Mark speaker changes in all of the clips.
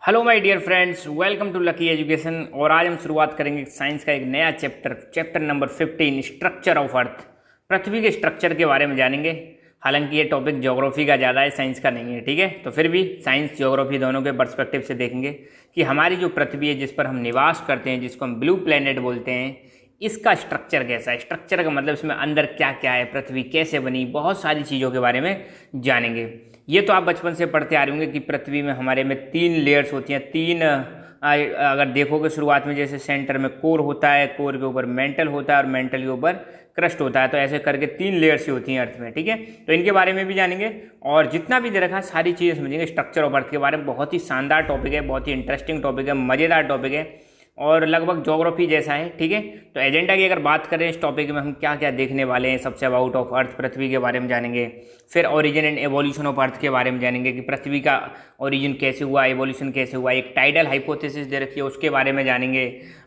Speaker 1: Hello my dear friends, welcome to lucky education. और आज हम शुरुआत करेंगे साइंस का एक नया chapter number 15, structure of earth. पृथ्वी के स्ट्रक्चर के बारे में जानेंगे। हालांकि ये टॉपिक ज्योग्राफी का ज़्यादा है, साइंस का नहीं है, ठीक है। तो फिर भी साइंस ज्योग्राफी दोनों के पर्सपेक्टिव से देखेंगे कि हमारी जो पृथ्वी है, जिस पर हम निवास करते हैं, जिसको हम ब्लू प्लेनेट बोलते हैं, इसका स्ट्रक्चर कैसा है। स्ट्रक्चर का मतलब इसमें अंदर क्या क्या है, पृथ्वी कैसे बनी, बहुत सारी चीज़ों के बारे में जानेंगे। ये तो आप बचपन से पढ़ते आ रहे होंगे कि पृथ्वी में हमारे में 3 लेयर्स होती हैं। अगर देखोगे शुरुआत में, जैसे सेंटर में कोर होता है, कोर के ऊपर मेंटल होता है और मेंटल के ऊपर क्रस्ट होता है। तो ऐसे करके 3 लेयर्स ही होती हैं अर्थ में, ठीक है। तो इनके बारे में भी जानेंगे और जितना भी दे रखा है सारी चीज़ें समझेंगे। स्ट्रक्चर ऑफ अर्थ के बारे में बहुत ही शानदार टॉपिक है, बहुत ही इंटरेस्टिंग टॉपिक है, मज़ेदार टॉपिक है और लगभग ज्योग्राफी जैसा है, ठीक है। तो एजेंडा की अगर बात करें इस टॉपिक में हम क्या क्या देखने वाले हैं, सबसे अबाउट ऑफ अर्थ, पृथ्वी के बारे में जानेंगे। फिर origin and evolution of earth के बारे में जानेंगे कि पृथ्वी का ओरिजिन कैसे हुआ, एवोल्यूशन कैसे हुआ। एक टाइडल हाइपोथेसिस दे रखी है, उसके बारे में जानेंगे।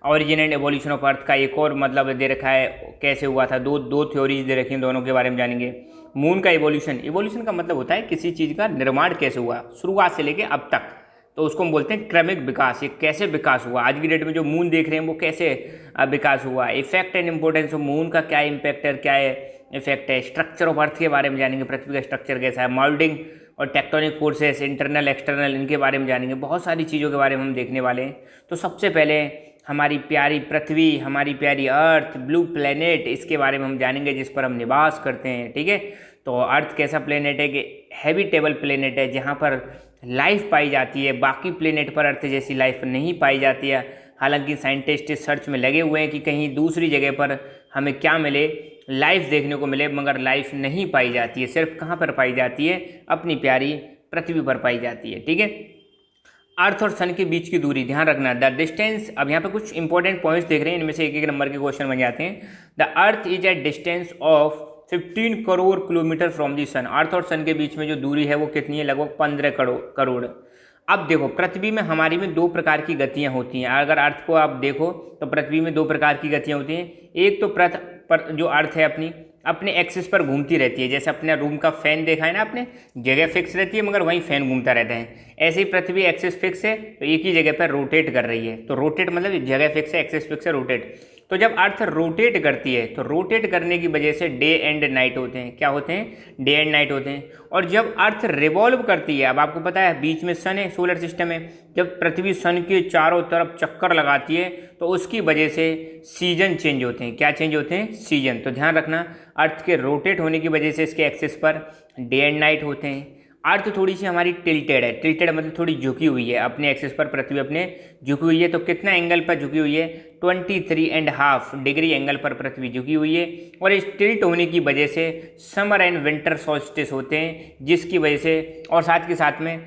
Speaker 1: Origin and evolution of earth का एक और मतलब दे रखा है, कैसे हुआ था। दो थ्योरीज दे रखी हैं, दोनों के बारे में जानेंगे। मून का एवोल्यूशन का मतलब होता है किसी चीज़ का निर्माण कैसे हुआ शुरुआत से लेके अब तक, तो उसको हम बोलते हैं क्रमिक विकास। ये कैसे विकास हुआ, आज की डेट में जो मून देख रहे हैं वो कैसे विकास हुआ। Effect and importance of moon का क्या इम्पैक्ट है, क्या इफेक्ट है। स्ट्रक्चर ऑफ अर्थ के बारे में जानेंगे, पृथ्वी का स्ट्रक्चर कैसा है। मोल्डिंग और टेक्टोनिक फोर्सेस, इंटरनल एक्सटर्नल, इनके बारे में जानेंगे। बहुत सारी चीज़ों के बारे में हम देखने वाले हैं। तो सबसे पहले हमारी प्यारी पृथ्वी, हमारी प्यारी अर्थ, ब्लू प्लेनेट, इसके बारे में हम जानेंगे, जिस पर हम निवास करते हैं, ठीक है। तो अर्थ कैसा प्लेनेट है कि हैबिटेबल प्लेनेट है, जहाँ पर लाइफ पाई जाती है। बाकी प्लेनेट पर अर्थ जैसी लाइफ नहीं पाई जाती है। हालांकि साइंटिस्ट इस सर्च में लगे हुए हैं कि कहीं दूसरी जगह पर हमें क्या मिले, लाइफ देखने को मिले, मगर लाइफ नहीं पाई जाती है। सिर्फ कहाँ पर पाई जाती है, अपनी प्यारी पृथ्वी पर पाई जाती है, ठीक है। अर्थ और सन के बीच की दूरी ध्यान रखना, द डिस्टेंस। अब यहाँ पे कुछ इंपॉर्टेंट पॉइंट्स देख रहे हैं, इनमें से एक एक नंबर के क्वेश्चन बन जाते हैं। The earth is at distance of 15 crore kilometre from the sun. Earth और सन के बीच में जो दूरी है वो कितनी है, लगभग 15 करोड़। अब देखो, पृथ्वी में हमारी में 2 प्रकार की गतियां होती हैं। अगर अर्थ को आप देखो तो पृथ्वी में 2 प्रकार की गतियां होती हैं। एक तो पर जो अर्थ है अपने एक्सिस पर घूमती रहती है। जैसे अपने रूम का फैन देखा है ना आपने, जगह फिक्स रहती है मगर वहीं फैन घूमता रहता है। ऐसे ही पृथ्वी एक्सिस फिक्स है तो एक ही जगह पर रोटेट कर रही है। तो रोटेट मतलब जगह फिक्स है, एक्सिस फिक्स है, रोटेट। तो जब अर्थ रोटेट करती है तो रोटेट करने की वजह से डे एंड नाइट होते हैं। क्या होते हैं, डे एंड नाइट होते हैं। और जब अर्थ रिवॉल्व करती है, अब आपको पता है बीच में सन है, सोलर सिस्टम है। जब पृथ्वी सन के चारों तरफ चक्कर लगाती है तो उसकी वजह से सीजन चेंज होते हैं। क्या चेंज होते हैं, सीजन। तो ध्यान रखना, अर्थ के रोटेट होने की वजह से इसके axis per day and night होते हैं। अर्थ थोड़ी सी हमारी टिल्टेड है। टिल्टेड मतलब थोड़ी झुकी हुई है अपने एक्सिस पर, पृथ्वी अपने झुकी हुई है। तो कितना एंगल पर झुकी हुई है, 23.5 डिग्री एंगल पर पृथ्वी झुकी हुई है। और इस टिल्ट होने की वजह से समर एंड विंटर सॉल्स्टिस होते हैं, जिसकी वजह से और साथ के साथ में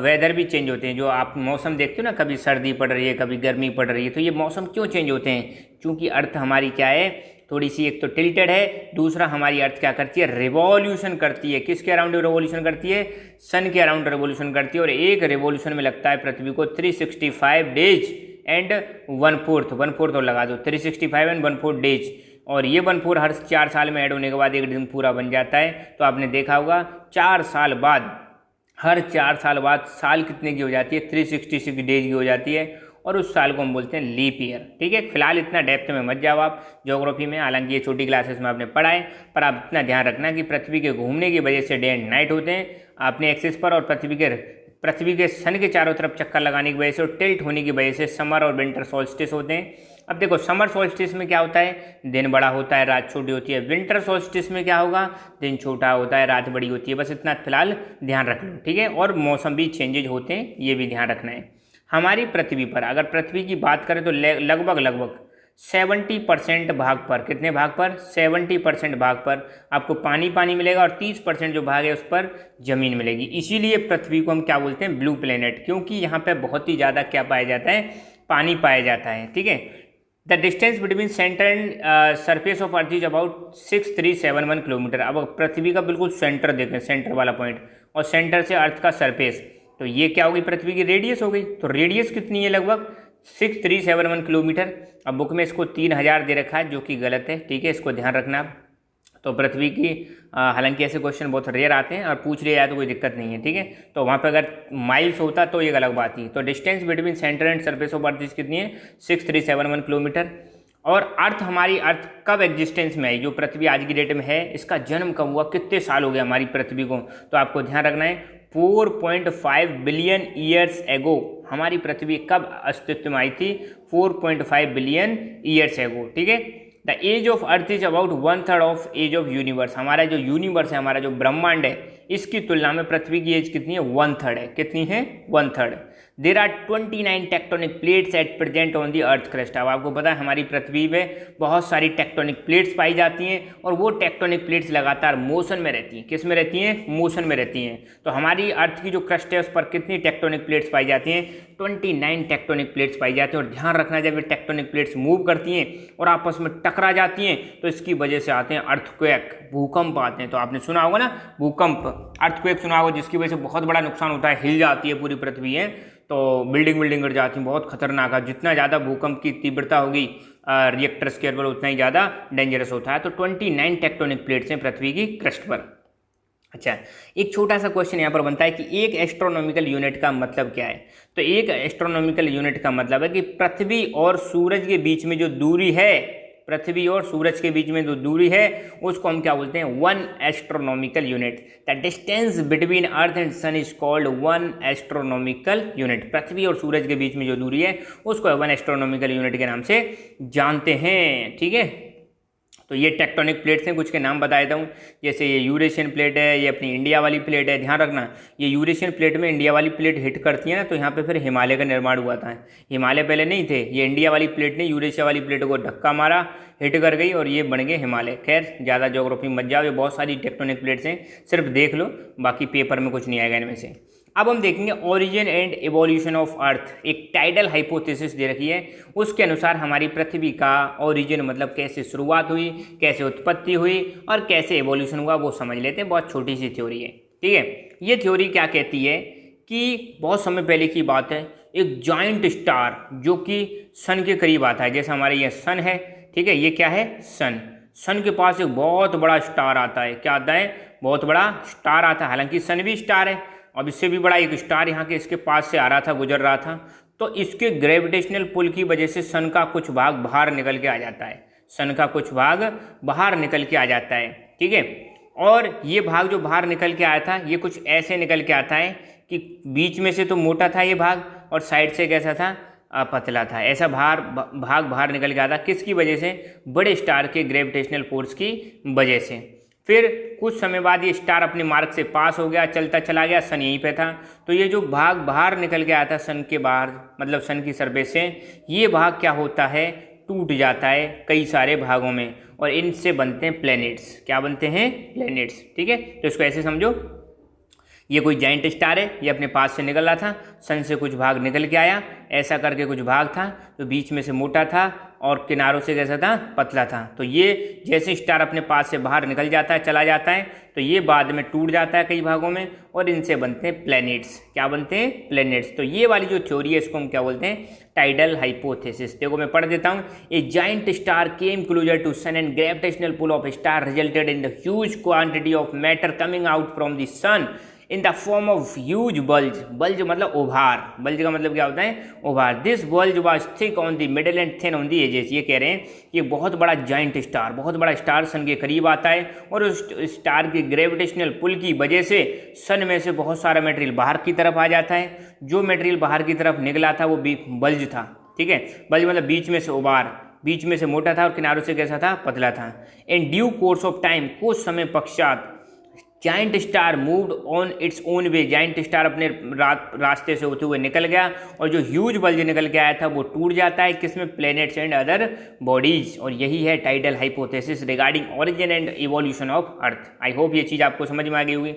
Speaker 1: वेदर भी चेंज होते हैं। जो आप मौसम देखते हो ना, कभी सर्दी पड़ रही है, कभी गर्मी पड़ रही है, तो ये मौसम क्यों चेंज होते हैं, क्योंकि अर्थ हमारी क्या है, थोड़ी सी एक तो टिल्टेड है, दूसरा हमारी अर्थ क्या करती है, रिवॉल्यूशन करती है। किसके अराउंड रिवॉल्यूशन करती है, सन के अराउंड रिवॉल्यूशन करती है। और एक रिवॉल्यूशन में लगता है पृथ्वी को 365 डेज एंड 1/4 और लगा दो, 365 एंड 1/4 डेज। और ये 1/4 हर 4 साल में ऐड होने के बाद एक दिन पूरा बन जाता है। तो आपने देखा होगा 4 साल बाद, हर 4 साल बाद साल कितने की हो जाती है, 366 डेज की हो जाती है। और उस साल को हम बोलते हैं लीप ईयर, ठीक है। फिलहाल इतना डेप्थ में मत जाओ आप ज्योग्राफी में, हालांकि ये छोटी क्लासेस में आपने पढ़ा है, पर आप इतना ध्यान रखना कि पृथ्वी के घूमने की वजह से डे एंड नाइट होते हैं अपने एक्सिस पर, और पृथ्वी के सन के चारों तरफ चक्कर लगाने की वजह से और टिल्ट होने की वजह से समर और विंटर सोल्स्टिस होते हैं। अब देखो, समर सोल्स्टिस में क्या होता है, दिन बड़ा होता है, रात छोटी होती है। विंटर सोल्स्टिस में क्या होगा, दिन छोटा होता है, रात बड़ी होती है। बस इतना फिलहाल ध्यान रख लो, ठीक है। और मौसम भी चेंजेज होते हैं, ये भी ध्यान रखना है। हमारी पृथ्वी पर अगर पृथ्वी की बात करें तो लगभग 70% भाग पर, कितने भाग पर, 70% भाग पर आपको पानी मिलेगा और 30% जो भाग है उस पर जमीन मिलेगी। इसीलिए पृथ्वी को हम क्या बोलते हैं, ब्लू प्लेनेट, क्योंकि यहाँ पे बहुत ही ज़्यादा क्या पाया जाता है, पानी पाया जाता है, ठीक है। The distance between centre and surface of earth is about 6371 kilometre. अब पृथ्वी का बिल्कुल सेंटर देखें, सेंटर वाला पॉइंट, और सेंटर से अर्थ का सरफेस, तो ये क्या होगी, पृथ्वी की रेडियस हो गई। तो रेडियस कितनी है, लगभग 6371 किलोमीटर। अब बुक में इसको 3000 दे रखा है, जो कि गलत है, ठीक है, इसको ध्यान रखना। तो पृथ्वी की हालांकि ऐसे क्वेश्चन बहुत रेयर आते हैं और पूछ लिया जाए तो कोई दिक्कत नहीं है, ठीक है। तो वहाँ पे अगर माइल्स होता तो एक अलग बात थी। तो distance between centre and surface of earth कितनी है, 6371 किलोमीटर। और अर्थ, हमारी अर्थ कब एग्जिस्टेंस में आई, जो पृथ्वी आज की डेट में है, इसका जन्म कब हुआ, कितने साल हो गए हमारी पृथ्वी को, तो आपको ध्यान रखना है 4.5 बिलियन ईयर्स एगो हमारी पृथ्वी कब अस्तित्व में आई थी, 4.5 बिलियन ईयर्स एगो, ठीक है। The age of earth is about 1/3 of age of universe. हमारा जो यूनिवर्स है, हमारा जो ब्रह्मांड है, इसकी तुलना में पृथ्वी की एज कितनी है, 1/3 है। कितनी है, 1/3। There are 29 tectonic plates at present on the earth crust. अब आपको पता है हमारी पृथ्वी में बहुत सारी टेक्टोनिक प्लेट्स पाई जाती हैं और वो टेक्टोनिक प्लेट्स लगातार मोशन में रहती हैं। किस में रहती हैं, मोशन में रहती हैं। तो हमारी अर्थ की जो क्रस्ट है उस पर कितनी टेक्टोनिक प्लेट्स पाई जाती हैं, 29 टेक्टोनिक प्लेट्स पाई जाती हैं। और ध्यान रखना, जब ये टेक्टोनिक प्लेट्स मूव करती हैं और आपस में टकरा जाती हैं तो इसकी वजह से आते हैं अर्थक्वेक, भूकंप आते हैं। तो आपने सुना होगा ना भूकंप, अर्थक्वेक सुना होगा, जिसकी वजह से बहुत बड़ा नुकसान होता है, हिल जाती है पूरी पृथ्वी है, तो बिल्डिंग गिर जाती है, बहुत खतरनाक है। जितना ज़्यादा भूकंप की तीव्रता होगी रिएक्टर स्केल पर, उतना ही ज़्यादा डेंजरस होता है। तो 29 टेक्टोनिक प्लेट्स हैं पृथ्वी की क्रस्ट पर। अच्छा, एक छोटा सा क्वेश्चन यहाँ पर बनता है कि एक एस्ट्रोनॉमिकल यूनिट का मतलब क्या है। तो एक एस्ट्रोनॉमिकल यूनिट का मतलब है कि पृथ्वी और सूरज के बीच में जो दूरी है, पृथ्वी और सूरज के बीच में जो दूरी है, उसको हम क्या बोलते हैं, 1 astronomical unit. The distance between earth and sun is called 1 astronomical unit. पृथ्वी और सूरज के बीच में जो दूरी है उसको 1 एस्ट्रोनॉमिकल यूनिट के नाम से जानते हैं, ठीक है। तो ये टेक्टोनिक प्लेट्स हैं, कुछ के नाम बता देता हूँ। जैसे ये यूरेशियन प्लेट है, ये अपनी इंडिया वाली प्लेट है। ध्यान रखना, ये यूरेशियन प्लेट में इंडिया वाली प्लेट हिट करती है ना, तो यहाँ पे फिर हिमालय का निर्माण हुआ था। हिमालय पहले नहीं थे, ये इंडिया वाली प्लेट ने यूरेशिया वाली प्लेट को धक्का मारा, हिट कर गई और ये बन गए हिमालय। खैर ज़्यादा ज्योग्राफी मत जाओ, ये बहुत सारी टेक्टोनिक प्लेट्स हैं, सिर्फ देख लो, बाकी पेपर में कुछ नहीं आएगा इनमें से। अब हम देखेंगे origin and evolution of earth. एक टाइडल हाइपोथेसिस दे रखी है, उसके अनुसार हमारी पृथ्वी का ओरिजिन मतलब कैसे शुरुआत हुई, कैसे उत्पत्ति हुई और कैसे एवोल्यूशन हुआ, वो समझ लेते हैं। बहुत छोटी सी थ्योरी है, ठीक है। ये थ्योरी क्या कहती है कि बहुत समय पहले की बात है, एक जॉइंट स्टार जो कि सन के करीब आता है, जैसे हमारे ये सन है, ठीक है, ये क्या है, सन। सन के पास एक बहुत बड़ा स्टार आता है। क्या आता है, बहुत बड़ा स्टार आता है। हालांकि सन भी स्टार है, अब इससे भी बड़ा एक स्टार यहाँ के इसके पास से आ रहा था, गुजर रहा था। तो इसके ग्रेविटेशनल पुल की वजह से सन का कुछ भाग बाहर निकल के आ जाता है, सन का कुछ भाग बाहर निकल के आ जाता है, ठीक है। और ये भाग जो बाहर निकल के आया था, ये कुछ ऐसे निकल के आता है कि बीच में से तो मोटा था ये भाग और साइड से कैसा था, पतला था। ऐसा भाग बाहर निकल के आता, किसकी वजह से, बड़े स्टार के ग्रेविटेशनल फोर्स की वजह से। फिर कुछ समय बाद ये स्टार अपने मार्ग से पास हो गया, चलता चला गया, सन यहीं पे था। तो ये जो भाग बाहर निकल के आता सन के बाहर, मतलब सन की सरफेस से, ये भाग क्या होता है, टूट जाता है कई सारे भागों में और इनसे बनते हैं प्लैनेट्स। क्या बनते हैं, प्लैनेट्स, ठीक है। तो इसको ऐसे समझो, ये कोई जाइंट स्टार है, ये अपने पास से निकल रहा था, सन से कुछ भाग निकल के आया, ऐसा करके कुछ भाग था जो बीच में से मोटा था और किनारों से कैसा था, पतला था। तो ये जैसे स्टार अपने पास से बाहर निकल जाता है, चला जाता है, तो ये बाद में टूट जाता है कई भागों में और इनसे बनते हैं प्लैनेट्स। क्या बनते हैं, प्लैनेट्स। तो ये वाली जो थ्योरी है इसको हम क्या बोलते हैं, टाइडल हाइपोथेसिस। देखो मैं पढ़ देता हूँ। A giant star came closer to sun and gravitational pull of star resulted in the huge quantity of matter coming out from the sun in the form of huge bulge. Bulge मतलब उभार, bulge का मतलब क्या होता है, उभार। This bulge was thick on the middle and thin on the edges. ये कह रहे हैं कि बहुत बड़ा जाइंट स्टार, बहुत बड़ा स्टार सन के करीब आता है और उस स्टार के ग्रेविटेशनल पुल की वजह से सन में से बहुत सारा मटेरियल बाहर की तरफ आ जाता है। जो मटेरियल बाहर की तरफ निकला था वो बल्ज था, ठीक है। बल्ज मतलब बीच में से उभार, बीच में से मोटा था और किनारों से कैसा था, पतला था। In due course of time, कुछ समय पश्चात, giant star moved on its own way. Giant star अपने रास्ते से होते हुए निकल गया और जो ह्यूज बल्ज निकल के आया था वो टूट जाता है, किसमें, प्लैनेट्स एंड अदर बॉडीज। और यही है tidal hypothesis regarding origin and evolution of earth. I hope ये चीज़ आपको समझ में आ गई होगी।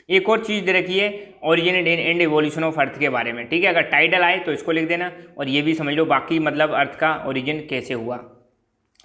Speaker 1: एक और चीज़ दे रखी है origin and evolution of earth के बारे में, ठीक है। अगर टाइडल आए तो इसको लिख देना और ये भी समझ लो बाकी मतलब अर्थ का ओरिजिन कैसे हुआ।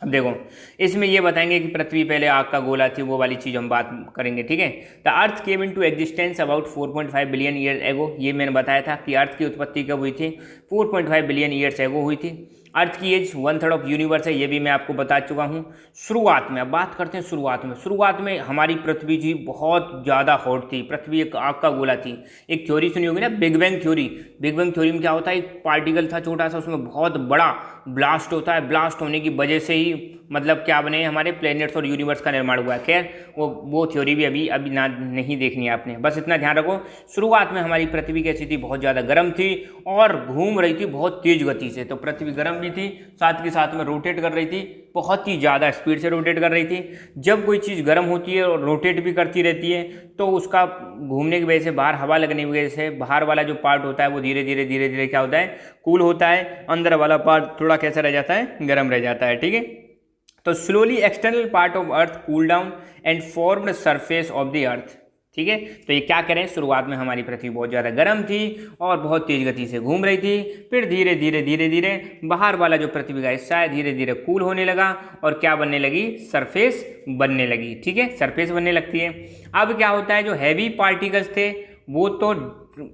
Speaker 1: अब देखो इसमें ये बताएंगे कि पृथ्वी पहले आग का गोला थी, वो वाली चीज़ हम बात करेंगे, ठीक है। The earth came into existence about 4.5 billion year ago. ये मैंने बताया था कि अर्थ की उत्पत्ति कब हुई थी, 4.5 बिलियन ईयर्स एगो हुई थी। अर्थ की एज 1/3 ऑफ यूनिवर्स है, ये भी मैं आपको बता चुका हूँ। शुरुआत में अब बात करते हैं शुरुआत में हमारी पृथ्वी जी बहुत ज़्यादा हॉट थी। पृथ्वी एक आग का गोला थी। एक थ्योरी सुनी होगी ना, big bang theory. Big bang theory में क्या होता है, एक पार्टिकल था छोटा सा, उसमें बहुत बड़ा ब्लास्ट होता है। ब्लास्ट होने की वजह से ही मतलब क्या बने हमारे प्लैनेट्स और यूनिवर्स का निर्माण हुआ है। खैर वो थ्योरी भी अभी ना नहीं देखनी है आपने, बस इतना ध्यान रखो। शुरुआत में हमारी पृथ्वी कैसी थी, बहुत ज़्यादा गर्म थी और घूम रही थी बहुत तेज गति से। तो पृथ्वी गर्म भी थी, साथ के साथ में रोटेट कर रही थी, बहुत ही ज़्यादा स्पीड से रोटेट कर रही थी। जब कोई चीज़ गर्म होती है और रोटेट भी करती रहती है तो उसका घूमने की वजह से बाहर हवा लगने की वजह से बाहर वाला जो पार्ट होता है वो धीरे धीरे क्या होता है, कूल होता है। अंदर वाला पार्ट थोड़ा कैसा रह जाता है, गर्म रह जाता है। ठीक है, तो slowly external part of earth cool down and formed surface of the अर्थ। ठीक है, तो ये क्या करें, शुरुआत में हमारी पृथ्वी बहुत ज़्यादा गर्म थी और बहुत तेज गति से घूम रही थी। फिर धीरे धीरे बाहर वाला जो पृथ्वी का हिस्सा है धीरे धीरे कूल होने लगा और क्या बनने लगी, सरफेस बनने लगी। ठीक है, सरफेस बनने लगती है। अब क्या होता है, जो हैवी पार्टिकल्स थे वो तो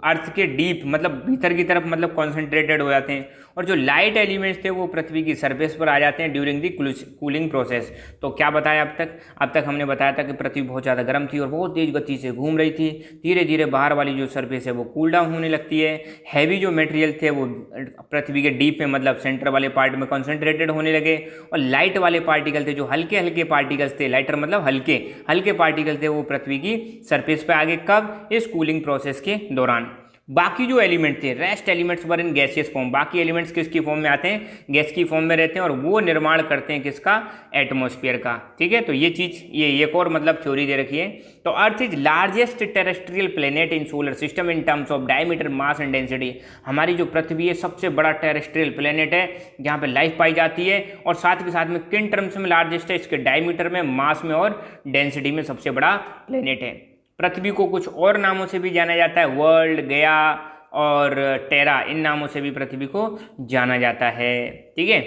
Speaker 1: अर्थ के डीप मतलब भीतर की तरफ मतलब कॉन्सेंट्रेटेड हो जाते हैं, और जो लाइट एलिमेंट्स थे वो पृथ्वी की सरफेस पर आ जाते हैं ड्यूरिंग दी कूलिंग प्रोसेस। तो क्या बताया अब तक हमने बताया था कि पृथ्वी बहुत ज़्यादा गर्म थी और बहुत तेज गति से घूम रही थी। धीरे धीरे बाहर वाली जो सरफेस है वो कूल डाउन होने लगती है। हैवी जो मटेरियल थे वो पृथ्वी के डीप में मतलब सेंटर वाले पार्ट में कॉन्सेंट्रेटेड होने लगे, और लाइट वाले पार्टिकल थे जो हल्के पार्टिकल्स थे, लाइटर मतलब हल्के पार्टिकल थे, वो पृथ्वी की सरफेस पर आगे कब, इस कूलिंग प्रोसेस के दौरान। बाकी जो एलिमेंट थे, rest elements were in gaseous form. बाकी एलिमेंट्स किसकी फॉर्म में आते हैं, गैस की फॉर्म में रहते हैं, और वो निर्माण करते हैं किसका, एटमॉस्फेयर का। ठीक है, तो ये चीज़ ये एक और मतलब थ्योरी दे रखी है। तो earth is largest terrestrial planet in solar system in terms of diameter, mass and density. हमारी जो पृथ्वी है सबसे बड़ा टेरेस्ट्रियल प्लेनेट है जहाँ पे लाइफ पाई जाती है, और साथ के साथ में किन टर्म्स में लार्जेस्ट है, इसके डायमीटर में, मास में और डेंसिटी में सबसे बड़ा प्लेनेट है। पृथ्वी को कुछ और नामों से भी जाना जाता है, वर्ल्ड, गया और टेरा, इन नामों से भी पृथ्वी को जाना जाता है। ठीक है,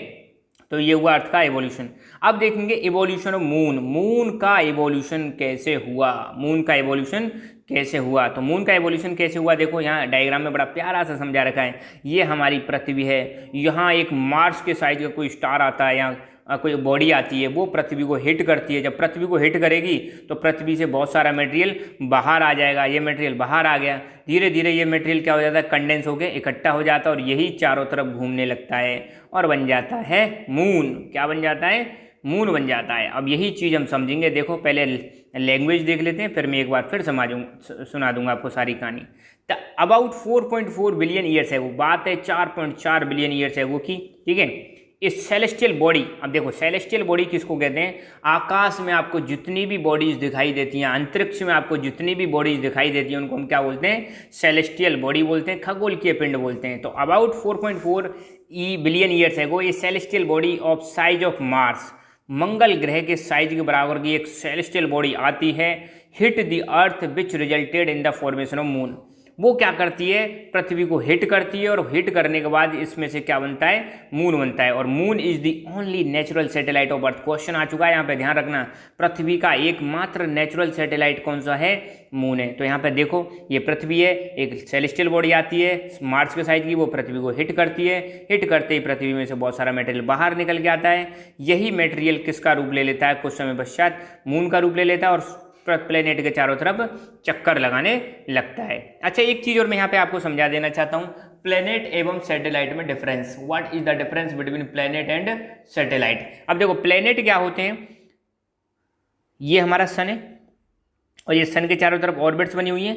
Speaker 1: तो ये हुआ अर्थ का एवोल्यूशन। अब देखेंगे एवोल्यूशन ऑफ मून। मून का एवोल्यूशन कैसे हुआ, मून का एवोल्यूशन कैसे हुआ। तो मून का एवोल्यूशन कैसे हुआ, देखो यहाँ डायग्राम में बड़ा प्यारा सा समझा रखा है। ये हमारी पृथ्वी है, यहाँ एक मार्स के साइज का कोई स्टार आता है, यहाँ कोई बॉडी आती है, वो पृथ्वी को हिट करती है। जब पृथ्वी को हिट करेगी तो पृथ्वी से बहुत सारा मटेरियल बाहर आ जाएगा। ये मटेरियल बाहर आ गया, धीरे धीरे ये मटेरियल क्या हो जाता है, कंडेंस होकर इकट्ठा हो जाता है, और यही चारों तरफ घूमने लगता है और बन जाता है मून। क्या बन जाता है, मून बन जाता है। अब यही चीज़ हम समझेंगे। देखो पहले लैंग्वेज देख लेते हैं, फिर मैं एक बार फिर सुना दूंगा आपको सारी कहानी। अबाउट 4.4 बिलियन ईयर्स है, वो बात है 4.4 बिलियन ईयर्स है वो की। ठीक है, इस सेलेस्टियल बॉडी, अब देखो सेलेस्टियल बॉडी किसको कहते हैं, आकाश में आपको जितनी भी बॉडीज दिखाई देती हैं, अंतरिक्ष में आपको जितनी भी बॉडीज दिखाई देती हैं, उनको हम क्या बोलते हैं, सेलेस्टियल बॉडी बोलते हैं, खगोलीय पिंड बोलते हैं। तो अबाउट 4.4 बिलियन ईयर्स एगो ये celestial body of size of Mars, मंगल ग्रह के साइज के बराबर की एक सेलेस्टियल बॉडी आती है, hit the earth which resulted in the formation of moon. वो क्या करती है, पृथ्वी को हिट करती है, और हिट करने के बाद इसमें से क्या बनता है, मून बनता है। और moon is the only natural satellite of earth. Question आ चुका है यहाँ पे, ध्यान रखना, पृथ्वी का एकमात्र नेचुरल सैटेलाइट कौन सा है, मून है। तो यहाँ पे देखो ये पृथ्वी है, एक सेलेस्टियल बॉडी आती है मार्स के साइज की, वो पृथ्वी को हिट करती है, हिट करते ही पृथ्वी में से बहुत सारा मटेरियल बाहर निकल के आता है। यही मटेरियल किसका रूप ले लेता है, कुछ समय पश्चात मून का रूप ले लेता है, और प्लेनेट के चारों तरफ चक्कर लगाने लगता है। अच्छा, एक चीज और मैं यहाँ पे आपको समझा देना चाहता हूँ, प्लेनेट एवं सैटेलाइट में difference. What is the difference between planet and satellite. अब देखो प्लेनेट क्या होते हैं, ये हमारा सन है और ये सन के चारों तरफ ऑर्बिट्स बनी हुई हैं।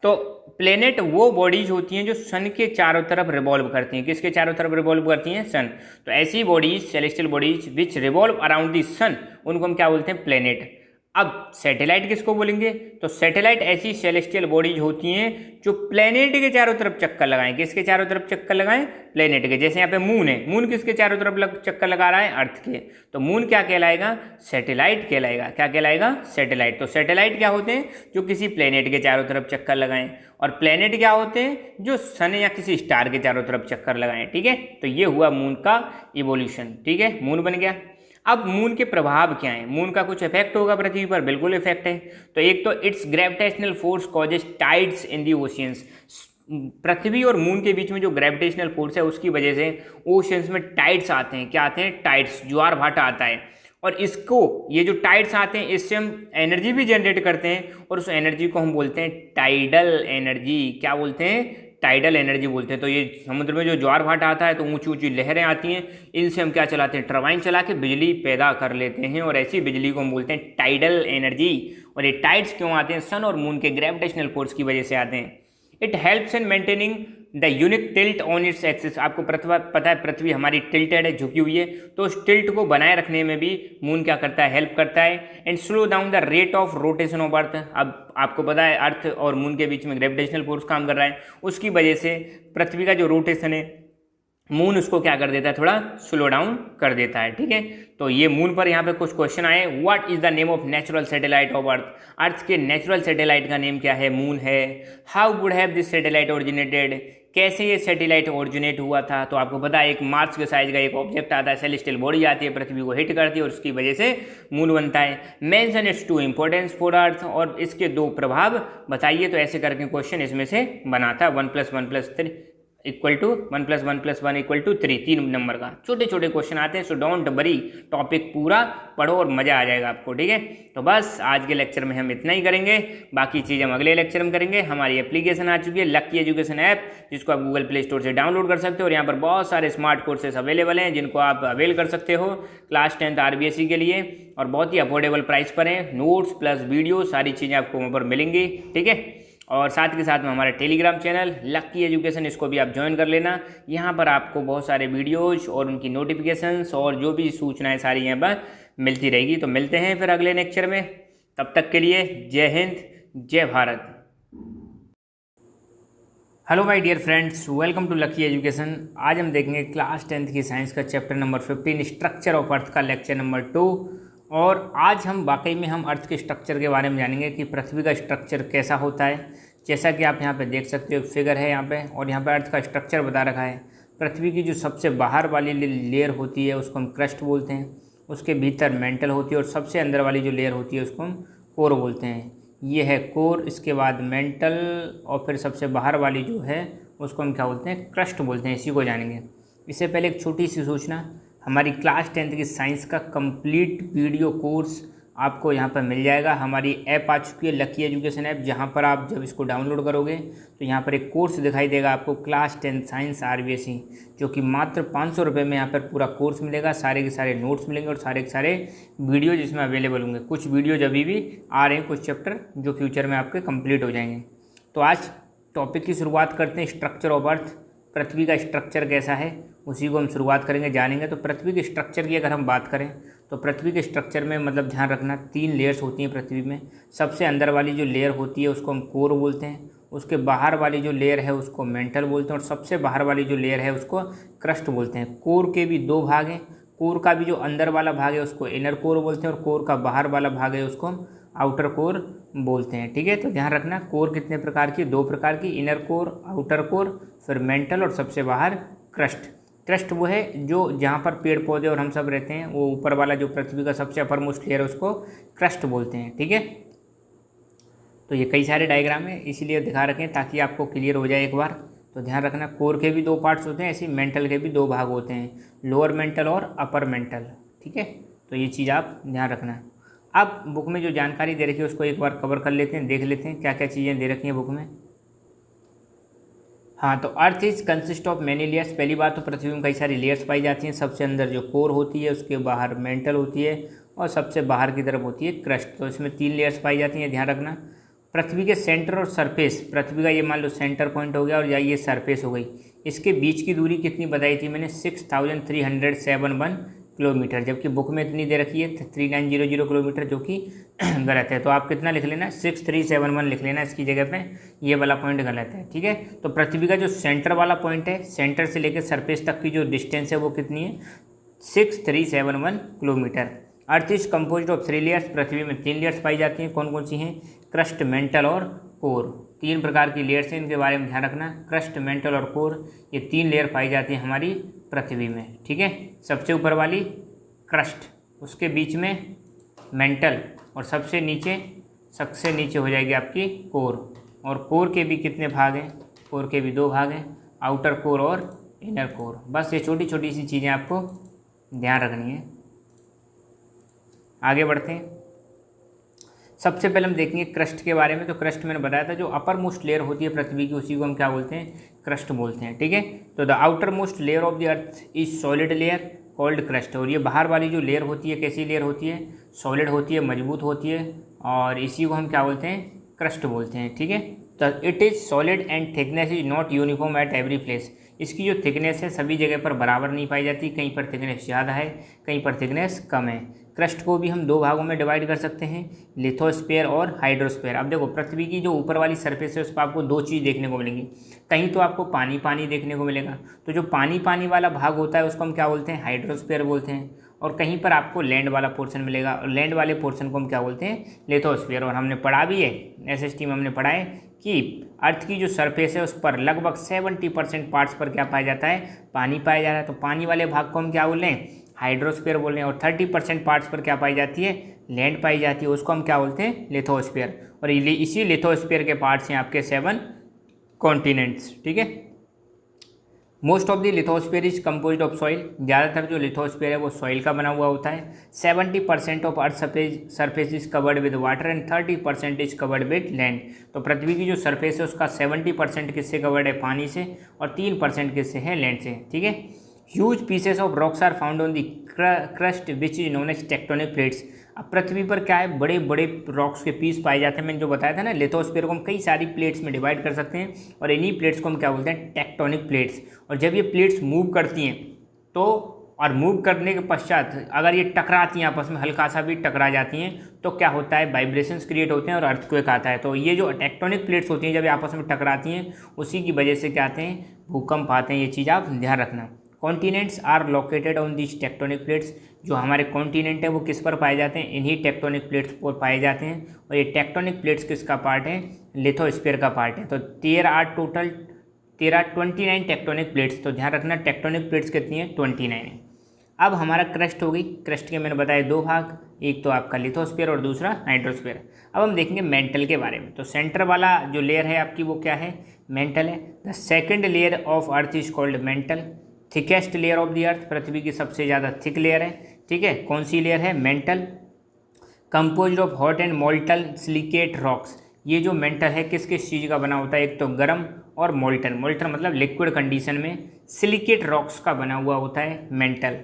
Speaker 1: तो प्लेनेट वो बॉडीज होती हैं जो सन के चारों तरफ रिवॉल्व करती हैं। किसके चारों तरफ रिवॉल्व करती हैं, सन। तो ऐसी bodies, celestial bodies which revolve around the sun, उनको हम क्या बोलते हैं, प्लेनेट। अब सैटेलाइट किसको बोलेंगे, तो सैटेलाइट ऐसी सेलेस्टियल बॉडीज होती हैं जो प्लेनेट के चारों तरफ चक्कर लगाएं। किसके चारों तरफ चक्कर लगाएं, प्लेनेट के। जैसे यहाँ पे मून है, मून किसके चारों तरफ चक्कर लगा रहा है, अर्थ के। तो मून क्या कहलाएगा, सैटेलाइट कहलाएगा। क्या कहलाएगा, सैटेलाइट। तो सैटेलाइट क्या होते हैं, जो किसी प्लेनेट के चारों तरफ चक्कर लगाएं, और प्लेनेट क्या होते हैं, जो सन या किसी स्टार के चारों तरफ चक्कर लगाएं। ठीक है, तो ये हुआ मून का इवोल्यूशन। ठीक है, मून बन गया। अब मून के प्रभाव क्या हैं, मून का कुछ इफेक्ट होगा पृथ्वी पर, बिल्कुल इफेक्ट है। तो एक तो it's gravitational force causes tides in the oceans. पृथ्वी और मून के बीच में जो ग्रेविटेशनल फोर्स है उसकी वजह से ओशंस में टाइड्स आते हैं। क्या आते हैं? टाइड्स, ज्वार भाटा आता है। और इसको, ये जो टाइड्स आते हैं, इससे हम एनर्जी भी जनरेट करते हैं और उस एनर्जी को हम बोलते हैं टाइडल एनर्जी। क्या बोलते हैं? टाइडल एनर्जी बोलते हैं। तो ये समुद्र में जो ज्वार भाटा आता है तो ऊंची ऊंची लहरें आती हैं, इनसे हम क्या चलाते हैं? टरबाइन चला के बिजली पैदा कर लेते हैं और ऐसी बिजली को हम बोलते हैं टाइडल एनर्जी। और ये टाइड्स क्यों आते हैं? सन और मून के ग्रेविटेशनल फोर्स की वजह से आते हैं। It helps in maintaining the unique tilt on its axis. आपको पता है पृथ्वी हमारी टिल्टेड है, झुकी हुई है, तो उस टिल्ट को बनाए रखने में भी मून क्या करता है? हेल्प करता है। And slow down the rate of rotation of earth. अब आपको पता है अर्थ और मून के बीच में ग्रेविटेशनल फोर्स काम कर रहा है, उसकी वजह से पृथ्वी का जो रोटेशन है मून उसको क्या कर देता है? थोड़ा स्लो डाउन कर देता है। ठीक है, तो ये मून पर यहाँ पे कुछ क्वेश्चन आए। What is the name of natural satellite of earth? Earth के नेचुरल सैटेलाइट का नेम क्या है? मून है। How would have this satellite originated? कैसे ये सैटेलाइट ओरिजिनेट हुआ था? तो आपको पता है एक मार्स के साइज का एक ऑब्जेक्ट आता है, सेलेस्टियल बॉडी आती है, पृथ्वी को हिट करती है और उसकी वजह से मून बनता है। Mention its two importance for earth. और इसके दो प्रभाव बताइए। तो ऐसे करके क्वेश्चन इसमें से बना था। 1 + 1 + 3 equal to 1 + 1 + 1 equal to 3, 3 number का छोटे छोटे क्वेश्चन आते हैं। सो डोंट वरी, टॉपिक पूरा पढ़ो और मजा आ जाएगा आपको। ठीक है, तो बस आज के लेक्चर में हम इतना ही करेंगे, बाकी चीज़ हम अगले लेक्चर में करेंगे। हमारी एप्लीकेशन आ चुकी है लकी एजुकेशन ऐप, जिसको आप गूगल प्ले स्टोर से डाउनलोड कर सकते हो और यहाँ पर बहुत सारे स्मार्ट कोर्सेस अवेलेबल हैं जिनको आप अवेल कर सकते हो क्लास 10th RBSE के लिए, और बहुत ही अफोर्डेबल प्राइस पर हैं। नोट्स प्लस वीडियो सारी चीज़ें आपको वहाँ पर मिलेंगी। ठीक है, और साथ के साथ में हमारा टेलीग्राम चैनल लकी एजुकेशन, इसको भी आप ज्वाइन कर लेना। यहाँ पर आपको बहुत सारे वीडियोज और उनकी नोटिफिकेशंस और जो भी सूचनाएं सारी यहाँ पर मिलती रहेगी। तो मिलते हैं फिर अगले लेक्चर में, तब तक के लिए जय हिंद, जय Bharat. Hello my dear friends, welcome to lucky Education. आज हम देखेंगे क्लास 10th की साइंस का chapter number 15 structure of earth का लेक्चर नंबर 2। और आज हम वाकई में हम अर्थ के स्ट्रक्चर के बारे में जानेंगे कि पृथ्वी का स्ट्रक्चर कैसा होता है। जैसा कि आप यहाँ पे देख सकते हो, फिगर है यहाँ पे, और यहाँ पे अर्थ का स्ट्रक्चर बता रखा है। पृथ्वी की जो सबसे बाहर वाली लेयर होती है उसको हम क्रस्ट बोलते हैं, उसके भीतर मेंटल होती है, और सबसे अंदर वाली जो लेयर होती है उसको हम कोर बोलते हैं। ये है कोर, इसके बाद मेंटल, और फिर सबसे बाहर वाली जो है उसको हम क्या बोलते हैं? क्रस्ट बोलते हैं। इसी को जानेंगे। इससे पहले एक छोटी सी सूचना, हमारी क्लास 10th की साइंस का कंप्लीट वीडियो कोर्स आपको यहाँ पर मिल जाएगा। हमारी ऐप आ चुकी है लकी एजुकेशन ऐप, जहाँ पर आप जब इसको डाउनलोड करोगे तो यहाँ पर एक कोर्स दिखाई देगा आपको क्लास 10th साइंस RBSE, जो कि मात्र 500 रुपये में यहाँ पर पूरा कोर्स मिलेगा। सारे के सारे नोट्स मिलेंगे और सारे के सारे वीडियो जिसमें अवेलेबल होंगे। कुछ वीडियोज अभी भी आ रहे हैं, कुछ चैप्टर जो फ्यूचर में आपके कंप्लीट हो जाएंगे। तो आज टॉपिक की शुरुआत करते हैं, स्ट्रक्चर ऑफ अर्थ। पृथ्वी का स्ट्रक्चर कैसा है उसी को हम शुरुआत करेंगे, जानेंगे। तो पृथ्वी के स्ट्रक्चर की अगर हम बात करें तो पृथ्वी के स्ट्रक्चर में मतलब ध्यान रखना 3 लेयर्स होती हैं पृथ्वी में। सबसे अंदर वाली जो लेयर होती है उसको हम कोर बोलते हैं, उसके बाहर वाली जो लेयर है उसको मेंटल बोलते हैं, और सबसे बाहर वाली जो लेयर है उसको क्रस्ट बोलते हैं। कोर के भी 2 भाग हैं। कोर का भी जो अंदर वाला भाग है उसको इनर कोर बोलते हैं, और कोर का बाहर वाला भाग है उसको हम आउटर कोर बोलते हैं। ठीक है, तो ध्यान रखना कोर कितने प्रकार की? 2 प्रकार की, इनर कोर, आउटर कोर, फिर मेंटल, और सबसे बाहर क्रस्ट। क्रस्ट वो है जो जहाँ पर पेड़ पौधे और हम सब रहते हैं, वो ऊपर वाला जो पृथ्वी का सबसे अपर मोस्ट लेयर है उसको क्रस्ट बोलते हैं। ठीक है, तो ये कई सारे डायग्राम है इसलिए दिखा रखें ताकि आपको क्लियर हो जाए एक बार। तो ध्यान रखना कोर के भी 2 पार्ट्स होते हैं, ऐसे मेंटल के भी 2 भाग होते हैं, लोअर मेंटल और अपर मेंटल। ठीक है, तो ये चीज़ आप ध्यान रखना। अब बुक में जो जानकारी दे रखी है उसको एक बार कवर कर लेते हैं, देख लेते हैं क्या क्या चीज़ें दे रखी हैं बुक में। हाँ, तो earth is consist of many layers. पहली बात तो पृथ्वी में कई सारी लेयर्स पाई जाती हैं। सबसे अंदर जो कोर होती है, उसके बाहर मेंटल होती है, और सबसे बाहर की तरफ होती है क्रस्ट। तो इसमें 3 लेयर्स पाई जाती हैं, ध्यान रखना। पृथ्वी के सेंटर और सरफेस, पृथ्वी का ये मान लो सेंटर पॉइंट हो गया और या ये सरफेस हो गई, इसके बीच की दूरी कितनी बताई थी मैंने? 6371 किलोमीटर, जबकि बुक में इतनी दे रखी है 3900 किलोमीटर, जो कि गलत है। तो आप कितना लिख लेना? 6371 लिख लेना इसकी जगह पे, ये वाला पॉइंट गलत है। ठीक है, तो पृथ्वी का जो सेंटर वाला पॉइंट है, सेंटर से लेकर सरफेस तक की जो डिस्टेंस है वो कितनी है? 6371 kilometre. Earth is composed of 3 layers. पृथ्वी में 3 लेयर्स पाई जाती हैं। कौन कौन सी हैं? क्रस्ट, मेंटल और कोर। 3 प्रकार की लेयर्स हैं, इनके बारे में ध्यान रखना। क्रस्ट, मेंटल और कोर, ये 3 लेयर पाई जाती हैं हमारी पृथ्वी में। ठीक है, सबसे ऊपर वाली क्रस्ट, उसके बीच में मेंटल, और सबसे नीचे हो जाएगी आपकी कोर। और कोर के भी कितने भाग हैं? कोर के भी दो भाग हैं, आउटर कोर और इनर कोर। बस ये छोटी छोटी सी चीज़ें आपको ध्यान रखनी है। आगे बढ़ते हैं। सबसे पहले हम देखेंगे क्रस्ट के बारे में। तो क्रस्ट मैंने बताया था, जो अपर मोस्ट लेयर होती है पृथ्वी की, उसी को हम क्या बोलते हैं, क्रस्ट बोलते हैं। ठीक है, तो the outer most layer of the earth is solid layer called crust. और ये बाहर वाली जो लेयर होती है, कैसी लेयर होती है, सॉलिड होती है, मजबूत होती है, और इसी को हम क्या बोलते हैं, क्रस्ट बोलते हैं। ठीक है, तो it is solid and thickness is not uniform at every place. इसकी जो थिकनेस है सभी जगह पर बराबर नहीं पाई जाती, कहीं पर थिकनेस ज़्यादा है, कहीं पर थिकनेस कम है। क्रस्ट को भी हम दो भागों में डिवाइड कर सकते हैं, लिथोस्फीयर और हाइड्रोस्फीयर। अब देखो, पृथ्वी की जो ऊपर वाली सरफेस है उस पर आपको दो चीज़ देखने को मिलेंगी। कहीं तो आपको पानी पानी देखने को मिलेगा, तो जो पानी पानी वाला भाग होता है उसको हम क्या बोलते हैं, हाइड्रोस्फीयर बोलते हैं। और कहीं पर आपको लैंड वाला पोर्शन मिलेगा, और लैंड वाले पोर्शन को हम क्या बोलते हैं, लिथोस्फीयर। और हमने पढ़ा भी है, SST में हमने पढ़ा है कि अर्थ की जो सरफेस है उस पर लगभग 70% पार्ट्स पर क्या पाया जाता है, पानी पाया जा रहा है। तो पानी वाले भाग को हम क्या बोल रहे हैं, हाइड्रोस्फीयर बोल रहे हैं। और 30% पार्ट्स पर क्या पाई जाती है, लैंड पाई जाती है, उसको हम क्या बोलते हैं, लिथोस्फीयर। और इसी लिथोस्फीयर के पार्ट्स हैं आपके 7 कॉन्टिनेंट्स। ठीक है, most of the lithosphere is composed of soil. ज़्यादातर जो लिथोस्फीयर है वो सॉइल का बना हुआ होता है। 70% of earth surface is covered with water and 30% is covered with land. तो पृथ्वी की जो सरफेस है उसका 70% किससे कवर्ड है, पानी से, और 3% किससे है, लैंड से। ठीक है, huge pieces of rocks are found on the crust which is known as tectonic plates. अब पृथ्वी पर क्या है, बड़े बड़े रॉक्स के पीस पाए जाते हैं। मैंने जो बताया था ना, लिथोस्फीयर को हम कई सारी प्लेट्स में डिवाइड कर सकते हैं, और इन्हीं प्लेट्स को हम क्या बोलते हैं, टेक्टोनिक प्लेट्स। और जब ये प्लेट्स मूव करती हैं तो, और मूव करने के पश्चात अगर ये टकराती हैं आपस में, हल्का सा भी टकरा जाती हैं, तो क्या होता है, वाइब्रेशंस क्रिएट होते हैं और अर्थक्वेक आता है। तो ये जो टेक्टोनिक प्लेट्स होती हैं जब ये आपस में टकराती हैं, उसी की वजह से क्या आते हैं, भूकंप आते हैं। ये चीज़ आप ध्यान रखना। Continents are located on this tectonic plates. जो हमारे कॉन्टिनेंट है वो किस पर पाए जाते हैं, इन्हीं टेक्टोनिक प्लेट्स पर पाए जाते हैं। और ये टेक्टोनिक प्लेट्स किसका पार्ट है, लिथोस्फीयर का पार्ट है। तो 29 टेक्टोनिक प्लेट्स। तो ध्यान रखना, टेक्टोनिक प्लेट्स कितनी है, 29 है। अब हमारा क्रस्ट हो गई। क्रस्ट के मैंने बताया दो भाग, एक तो आपका लिथोस्फीयर और दूसरा हाइड्रोस्फीयर। अब हम देखेंगे मेंटल के बारे में। तो सेंटर वाला जो लेयर है आपकी वो क्या है, मेंटल है। The second layer of earth is called mantle. Thickest layer of the earth, पृथ्वी की सबसे ज़्यादा थिक लेयर है। ठीक है, कौन सी लेयर है, mantle. Composed of hot and molten silicate rocks. ये जो मेंटल है किस किस चीज़ का बना होता है, एक तो गर्म और मोल्टन। मोल्टन मतलब लिक्विड कंडीशन में, सिलिकेट रॉक्स का बना हुआ होता है mental.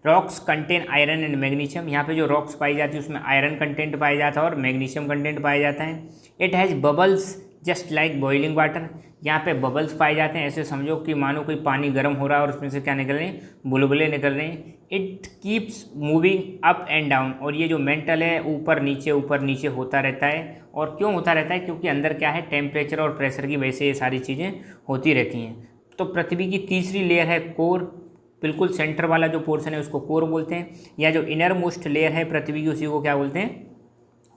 Speaker 1: Rocks contain iron and magnesium. यहाँ पे जो रॉक्स पाई जाती है उसमें आयरन कंटेंट पाया जाता है और मैग्नीशियम कंटेंट पाया जाता है। It has bubbles just like boiling water. यहाँ पे बबल्स पाए जाते हैं, ऐसे समझो कि मानो कोई पानी गर्म हो रहा है और उसमें से क्या निकल रहे हैं, बुलबुले निकल रहे हैं। It keeps moving up and down. और ये जो मेंटल है ऊपर नीचे होता रहता है। और क्यों होता रहता है, क्योंकि अंदर क्या है, टेम्परेचर और प्रेशर की वजह से ये सारी चीज़ें होती रहती हैं। तो पृथ्वी की तीसरी लेयर है कोर। बिल्कुल सेंटर वाला जो पोर्शन है उसको कोर बोलते हैं, या जो इनर मोस्ट लेयर है पृथ्वी की उसी को क्या बोलते हैं,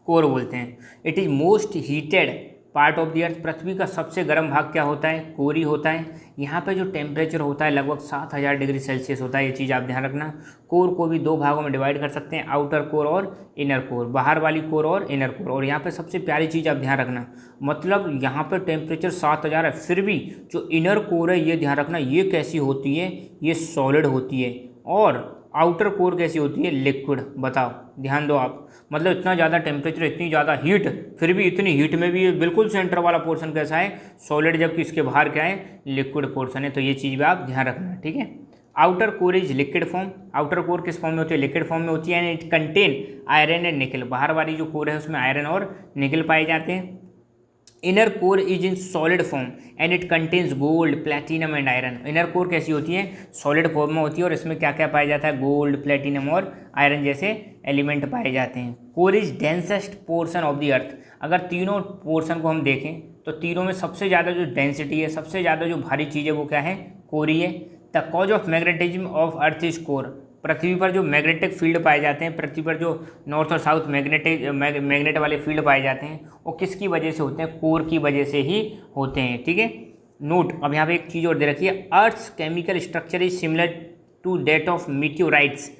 Speaker 1: कोर बोलते हैं। It is most heated part of the earth. पृथ्वी का सबसे गर्म भाग क्या होता है, कोर ही होता है। यहाँ पे जो टेम्परेचर होता है लगभग 7000 डिग्री सेल्सियस होता है। ये चीज़ आप ध्यान रखना। कोर को भी दो भागों में डिवाइड कर सकते हैं, आउटर कोर और इनर कोर, बाहर वाली कोर और इनर कोर। और यहाँ पे सबसे प्यारी चीज़ आप ध्यान रखना, मतलब यहाँ पे टेम्परेचर 7000 है, फिर भी जो इनर कोर है ये ध्यान रखना, ये कैसी होती है, ये सॉलिड होती है। और आउटर कोर कैसी होती है, लिक्विड। बताओ, ध्यान दो आप, मतलब इतना ज़्यादा टेम्परेचर, इतनी ज़्यादा हीट, फिर भी इतनी हीट में भी बिल्कुल सेंटर वाला पोर्शन कैसा है, सॉलिड, जबकि इसके बाहर क्या है, लिक्विड पोर्शन है। तो ये चीज़ भी आप ध्यान रखना, ठीक है। Outer core is liquid form. Outer core किस फॉर्म में होती है, लिक्विड फॉर्म में होती है। And it contain iron and निकल। बाहर वाली जो कोर है उसमें आयरन और निकल पाए जाते हैं। Inner core is in solid form and it contains gold, platinum and iron. Inner core कैसी होती है, सॉलिड फॉर्म में होती है और इसमें क्या क्या पाया जाता है, गोल्ड, प्लेटिनम और आयरन जैसे एलिमेंट पाए जाते हैं। Core is densest portion of the अर्थ। अगर तीनों पोर्शन को हम देखें तो तीनों में सबसे ज़्यादा जो डेंसिटी है, सबसे ज़्यादा जो भारी चीज़ है वो क्या है, कोर ही है। The cause of magnetism of earth is core. पृथ्वी पर जो मैग्नेटिक फील्ड पाए जाते हैं, पृथ्वी पर जो नॉर्थ और साउथ मैग्नेट वाले फील्ड पाए जाते हैं वो किसकी वजह से होते हैं, कोर की वजह से ही होते हैं, ठीक है। नोट, अब यहाँ पे एक चीज़ और दे रखी है, earth's chemical structure is similar to that of meteorites,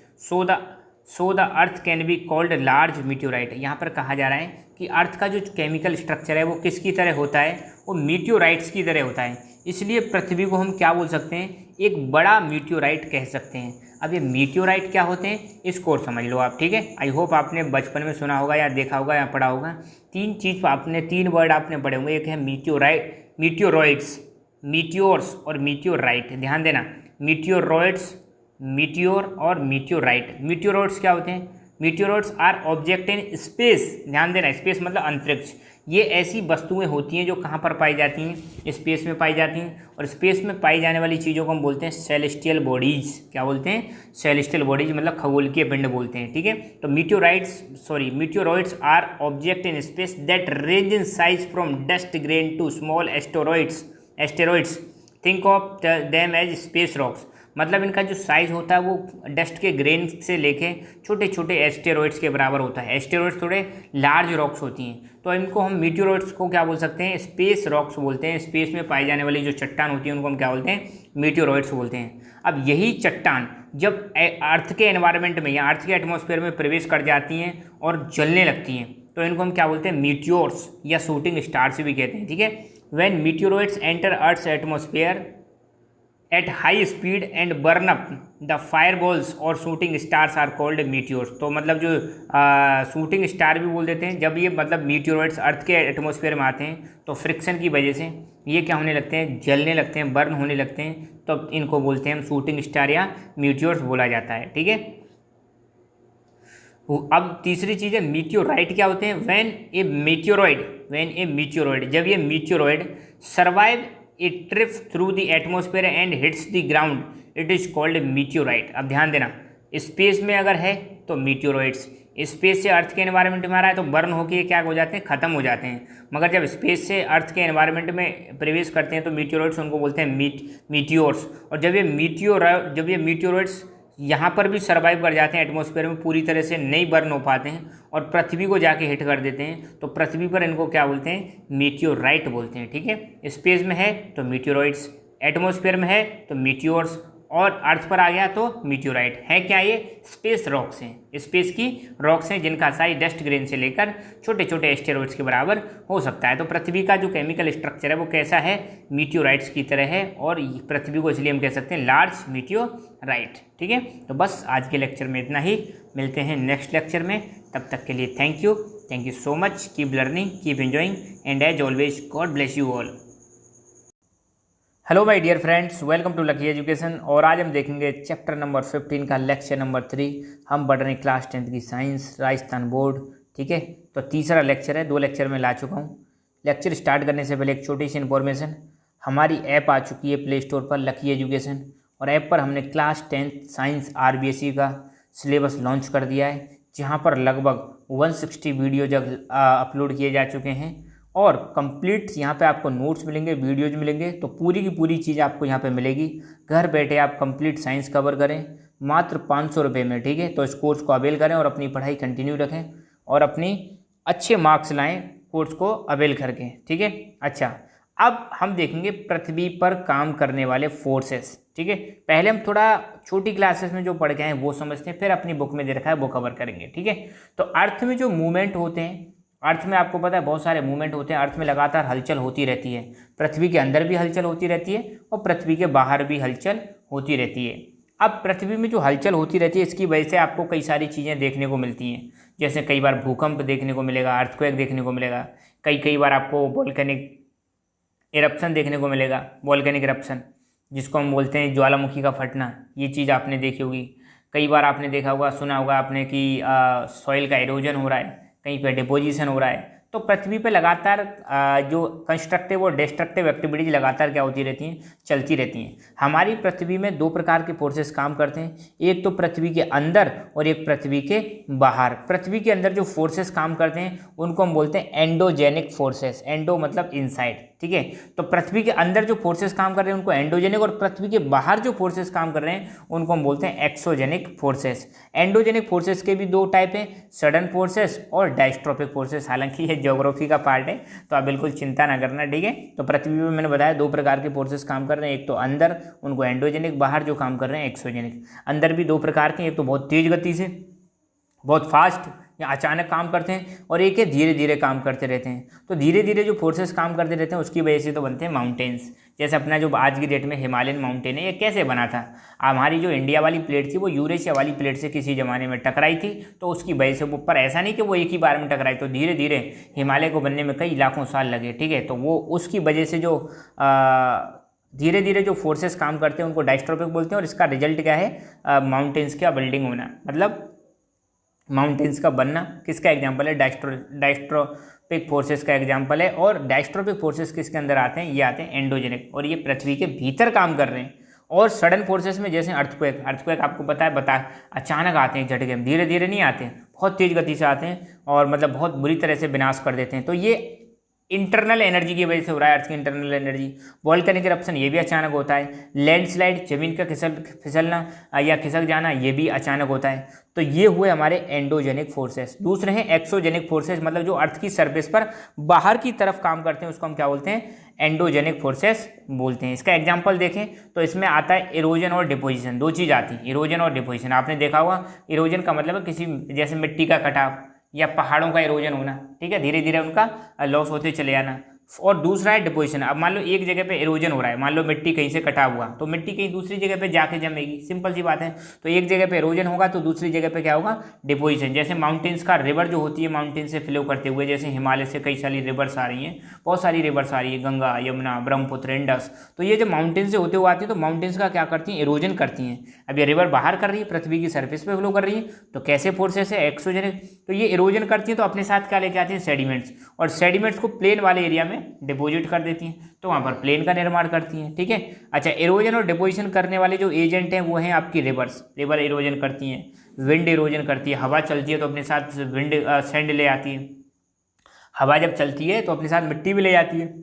Speaker 1: so the earth can be called large meteorite. यहाँ पर कहा जा रहा है कि अर्थ का जो केमिकल स्ट्रक्चर है वो किसकी तरह होता है, वो मीटियोराइट्स की तरह होता है। इसलिए पृथ्वी को हम क्या बोल सकते हैं, एक बड़ा मीटियोराइट कह सकते हैं। अब ये मीटियोराइट क्या होते हैं इसको और समझ लो आप, ठीक है। आई होप आपने बचपन में सुना होगा या देखा होगा या पढ़ा होगा। तीन वर्ड आपने पढ़े होंगे, एक है मीटियोराइट, मीटियोरॉइड्स, मीटियोर्स और मीटियोराइट। ध्यान देना, मीटियोरॉइड्स, मीटियोर और मीटियोराइट। मीटियोरॉइड्स क्या होते हैं, meteoroids are object in space. ध्यान देना, स्पेस मतलब अंतरिक्ष। ये ऐसी वस्तुएं होती हैं जो कहाँ पर पाई जाती हैं, स्पेस में पाई जाती हैं। और स्पेस में पाई जाने वाली चीज़ों को हम बोलते हैं सेलेस्टियल बॉडीज। क्या बोलते हैं, सेलेस्टियल बॉडीज मतलब खगोलीय पिंड बोलते हैं, ठीक है। तो meteoroids are object in space that range in size from dust grain to small asteroids. Think of them as space rocks. मतलब इनका जो साइज़ होता है वो डस्ट के ग्रेन से लेके छोटे छोटे एस्टेरॉइड्स के बराबर होता है। एस्टेरॉइड्स थोड़े लार्ज रॉक्स होती हैं, तो इनको हम मीटियोरॉइड्स को क्या बोल सकते हैं, स्पेस रॉक्स बोलते हैं। स्पेस में पाई जाने वाली जो चट्टान होती है उनको हम क्या बोलते हैं, मीटियोरॉइड्स बोलते हैं। अब यही चट्टान जब अर्थ के एनवायरनमेंट में या अर्थ के एटमॉस्फेयर में प्रवेश कर जाती हैं और जलने लगती हैं, तो इनको हम क्या बोलते हैं, मीटियोर्स या शूटिंग स्टार्स भी कहते हैं, ठीक है। When meteoroids enter earth's atmosphere at high speed and burn up the fireballs और shooting stars are called meteors. तो मतलब जो शूटिंग स्टार भी बोल देते हैं, जब ये मतलब मीटियोरॉइड्स अर्थ के एटमॉस्फेयर में आते हैं तो फ्रिक्शन की वजह से ये क्या होने लगते हैं, जलने लगते हैं, बर्न होने लगते हैं, तो इनको बोलते हैं हम शूटिंग स्टार या मीटियोर्स बोला जाता है, ठीक है। अब तीसरी चीज़ है मीटियोराइट क्या होते हैं। व्हेन ए मीटियोरॉइड, जब ये meteoroid survive it trip through the atmosphere and hits the ground, it is called meteorite. अब ध्यान देना, स्पेस में अगर है तो मीटियोरॉइड्स, स्पेस से अर्थ के एनवायरनमेंट में आ रहा है तो बर्न होकर क्या हो जाते हैं, खत्म हो जाते हैं। मगर जब स्पेस से अर्थ के एनवायरनमेंट में प्रवेश करते हैं तो मीटियोरॉइड्स उनको बोलते हैं मीटियोर्स। और जब ये मीटियोरॉइड्स यहाँ पर भी सर्वाइव कर जाते हैं एटमॉस्फेयर में, पूरी तरह से नहीं बर्न हो पाते हैं और पृथ्वी को जाके हिट कर देते हैं, तो पृथ्वी पर इनको क्या बोलते हैं, मीटियोराइट बोलते हैं, ठीक है। स्पेस में है तो मीटियोरॉइड्स, एटमॉस्फेयर में है तो मीटियोर्स, और अर्थ पर आ गया तो मीटियोराइट। है क्या ये, स्पेस रॉक्स हैं, स्पेस की रॉक्स हैं जिनका साइज डस्ट ग्रेन से लेकर छोटे छोटे एस्टेरॉइड्स के बराबर हो सकता है। तो पृथ्वी का जो केमिकल स्ट्रक्चर है वो कैसा है, मीटियोराइट्स की तरह है, और पृथ्वी को इसलिए हम कह सकते हैं लार्ज मीटियोराइट, ठीक है। तो बस आज के लेक्चर में इतना ही, मिलते हैं नेक्स्ट लेक्चर में, तब तक के लिए thank you so much. Keep learning, keep enjoying and as always God bless you all. Hello my dear friends, welcome to lucky education. और आज हम देखेंगे चैप्टर नंबर 15 का लेक्चर नंबर 3। हम बढ़ रहे हैं क्लास 10 की साइंस, राजस्थान बोर्ड, ठीक है। तो तीसरा लेक्चर है, 2 लेक्चर में ला चुका हूँ। लेक्चर स्टार्ट करने से पहले एक छोटी सी इन्फॉर्मेशन, हमारी ऐप आ चुकी है प्ले स्टोर पर, लकी एजुकेशन, और ऐप पर हमने क्लास 10 साइंस RBSE का सिलेबस लॉन्च कर दिया है, जहाँ पर लगभग 160 वीडियो जब अपलोड किए जा चुके हैं, और कंप्लीट यहाँ पे आपको नोट्स मिलेंगे, वीडियोज मिलेंगे, तो पूरी की पूरी चीज़ आपको यहाँ पे मिलेगी। घर बैठे आप कंप्लीट साइंस कवर करें मात्र 500 रुपये में, ठीक है। तो इस कोर्स को अवेल करें और अपनी पढ़ाई कंटिन्यू रखें और अपनी अच्छे मार्क्स लाएं कोर्स को अवेल करके, ठीक है। अच्छा, अब हम देखेंगे पृथ्वी पर काम करने वाले फोर्सेस, ठीक है। पहले हम थोड़ा छोटी क्लासेस में जो पढ़ के आए वो समझते हैं, फिर अपनी बुक में दे रखा है वो कवर करेंगे, ठीक है। तो अर्थ में जो मूवमेंट होते हैं, अर्थ में आपको पता है बहुत सारे मूवमेंट होते हैं, अर्थ में लगातार हलचल होती रहती है। पृथ्वी के अंदर भी हलचल होती रहती है और पृथ्वी के बाहर भी हलचल होती रहती है। अब पृथ्वी में जो हलचल होती रहती है, इसकी वजह से आपको कई सारी चीज़ें देखने को मिलती हैं, जैसे कई बार भूकंप देखने को मिलेगा, अर्थक्वेक देखने को मिलेगा, कई बार आपको वोल्केनिक इरप्शन देखने को मिलेगा, वोल्केनिक इरप्शन जिसको हम बोलते हैं ज्वालामुखी का फटना, ये चीज़ आपने देखी होगी। कई बार आपने देखा होगा, सुना होगा आपने कि सॉइल का इरोजन हो रहा है, कहीं पे डिपोजिशन हो रहा है। तो पृथ्वी पे लगातार जो कंस्ट्रक्टिव और डिस्ट्रक्टिव एक्टिविटीज लगातार क्या होती रहती हैं, चलती रहती हैं। हमारी पृथ्वी में 2 प्रकार के फोर्सेस काम करते हैं, एक तो पृथ्वी के अंदर और एक पृथ्वी के बाहर। पृथ्वी के अंदर जो फोर्सेस काम करते हैं उनको हम बोलते हैं एंडोजेनिक फोर्सेस, एंडो मतलब इनसाइड, ठीक है। तो पृथ्वी के अंदर जो फोर्सेस काम कर रहे हैं उनको एंडोजेनिक, और पृथ्वी के बाहर जो फोर्सेस काम कर रहे हैं उनको हम बोलते हैं एक्सोजेनिक फोर्सेस। एंडोजेनिक फोर्सेस के भी 2 टाइप हैं, सडन फोर्सेस और डायस्ट्रोपिक फोर्सेस। हालांकि ये ज्योग्राफी का पार्ट है तो आप बिल्कुल चिंता ना करना, ठीक है। तो पृथ्वी में मैंने बताया 2 प्रकार के फोर्सेस काम कर रहे हैं, एक तो अंदर उनको एंडोजेनिक, बाहर जो काम कर रहे हैं एक्सोजेनिक। अंदर भी 2 प्रकार के, एक तो बहुत तेज गति से, बहुत फास्ट या अचानक काम करते हैं, और एक है धीरे धीरे काम करते रहते हैं। तो धीरे धीरे जो फोर्सेस काम करते रहते हैं उसकी वजह से तो बनते हैं माउंटेन्स। जैसे अपना जो आज की डेट में हिमालयन माउंटेन है, ये कैसे बना था? हमारी जो इंडिया वाली प्लेट थी वो यूरेशिया वाली प्लेट से किसी ज़माने में टकराई थी, तो उसकी वजह से वो, पर ऐसा नहीं कि वो एक ही बार में टकराई, तो धीरे धीरे हिमालय को बनने में कई लाखों साल लगे। ठीक है, तो वो उसकी वजह से जो धीरे धीरे जो फोर्सेस काम करते हैं उनको डायस्ट्रोपिक बोलते हैं, और इसका रिजल्ट क्या है? माउंटेन्स का बिल्डिंग होना, मतलब माउंटेन्स का बनना। किसका एग्जाम्पल है? डायस्ट्रोपिक फोर्सेस का एग्जाम्पल है। और डायस्ट्रोपिक फोर्सेस किसके अंदर आते हैं? ये आते हैं एंडोजेनिक, और ये पृथ्वी के भीतर काम कर रहे हैं। और सडन फोर्सेस में जैसे अर्थक्वेक आपको पता है, अचानक आते हैं झटके, धीरे धीरे नहीं आते हैं, बहुत तेज़ गति से आते हैं और मतलब बहुत बुरी तरह से विनाश कर देते हैं। तो ये इंटरनल एनर्जी की वजह से हो रहा है, अर्थ की इंटरनल एनर्जी। वॉल्केनिक इरप्शन ये भी अचानक होता है। लैंडस्लाइड, जमीन का फिसलना या खिसक जाना, ये भी अचानक होता है। तो ये हुए हमारे एंडोजेनिक फोर्सेस। दूसरे हैं एक्सोजेनिक फोर्सेस, मतलब जो अर्थ की सरफेस पर बाहर की तरफ काम करते हैं उसको हम क्या बोलते हैं? एंडोजेनिक फोर्सेस बोलते हैं। इसका एग्जाम्पल देखें तो इसमें आता है इरोजन और डिपोजिशन, दो चीज़ आती है, इरोजन और डिपोजिशन। आपने देखा होगा, इरोजन का मतलब है किसी जैसे मिट्टी का कटाव या पहाड़ों का इरोजन होना, ठीक है, धीरे धीरे उनका लॉस होते चले जाना। और दूसरा है डिपोजिशन। अब मान लो एक जगह पे इरोजन हो रहा है, मान लो मिट्टी कहीं से कटा हुआ, तो मिट्टी कहीं दूसरी जगह पे जाके जमेगी, सिंपल सी बात है। तो एक जगह पे इरोजन होगा तो दूसरी जगह पे क्या होगा? डिपोजिशन। जैसे माउंटेन्स का रिवर जो होती है माउंटेन से फ्लो करते हुए, जैसे हिमालय से कई सारी रिवर्स आ रही हैं, बहुत सारी रिवर्स आ रही है, गंगा, यमुना, ब्रह्मपुत्र, इंडस। तो ये जब माउंटेन से होते हुए आती है तो माउंटेन्स का क्या करती हैं? इरोजन करती हैं। अब ये रिवर बाहर कर रही है, पृथ्वी की सर्फेस पे फ्लो कर रही है, तो कैसे फोर्सेस है? एक्सोजेनिक। तो ये इरोजन करती है तो अपने साथ क्या लेके आती हैं? सेडिमेंट्स, और सेडिमेंट्स को प्लेन वाले एरिया में डिपोजिट कर देती हैं, तो वहाँ पर प्लेन का निर्माण करती हैं। ठीक है, अच्छा, इरोजन और डिपोजिशन करने वाले जो एजेंट हैं वो हैं आपकी रिवर्स। रिवर इरोजन करती हैं, विंड इरोजन करती है, हवा चलती है तो अपने साथ विंड सैंड ले आती है, हवा जब चलती है तो अपने साथ मिट्टी भी ले जाती है।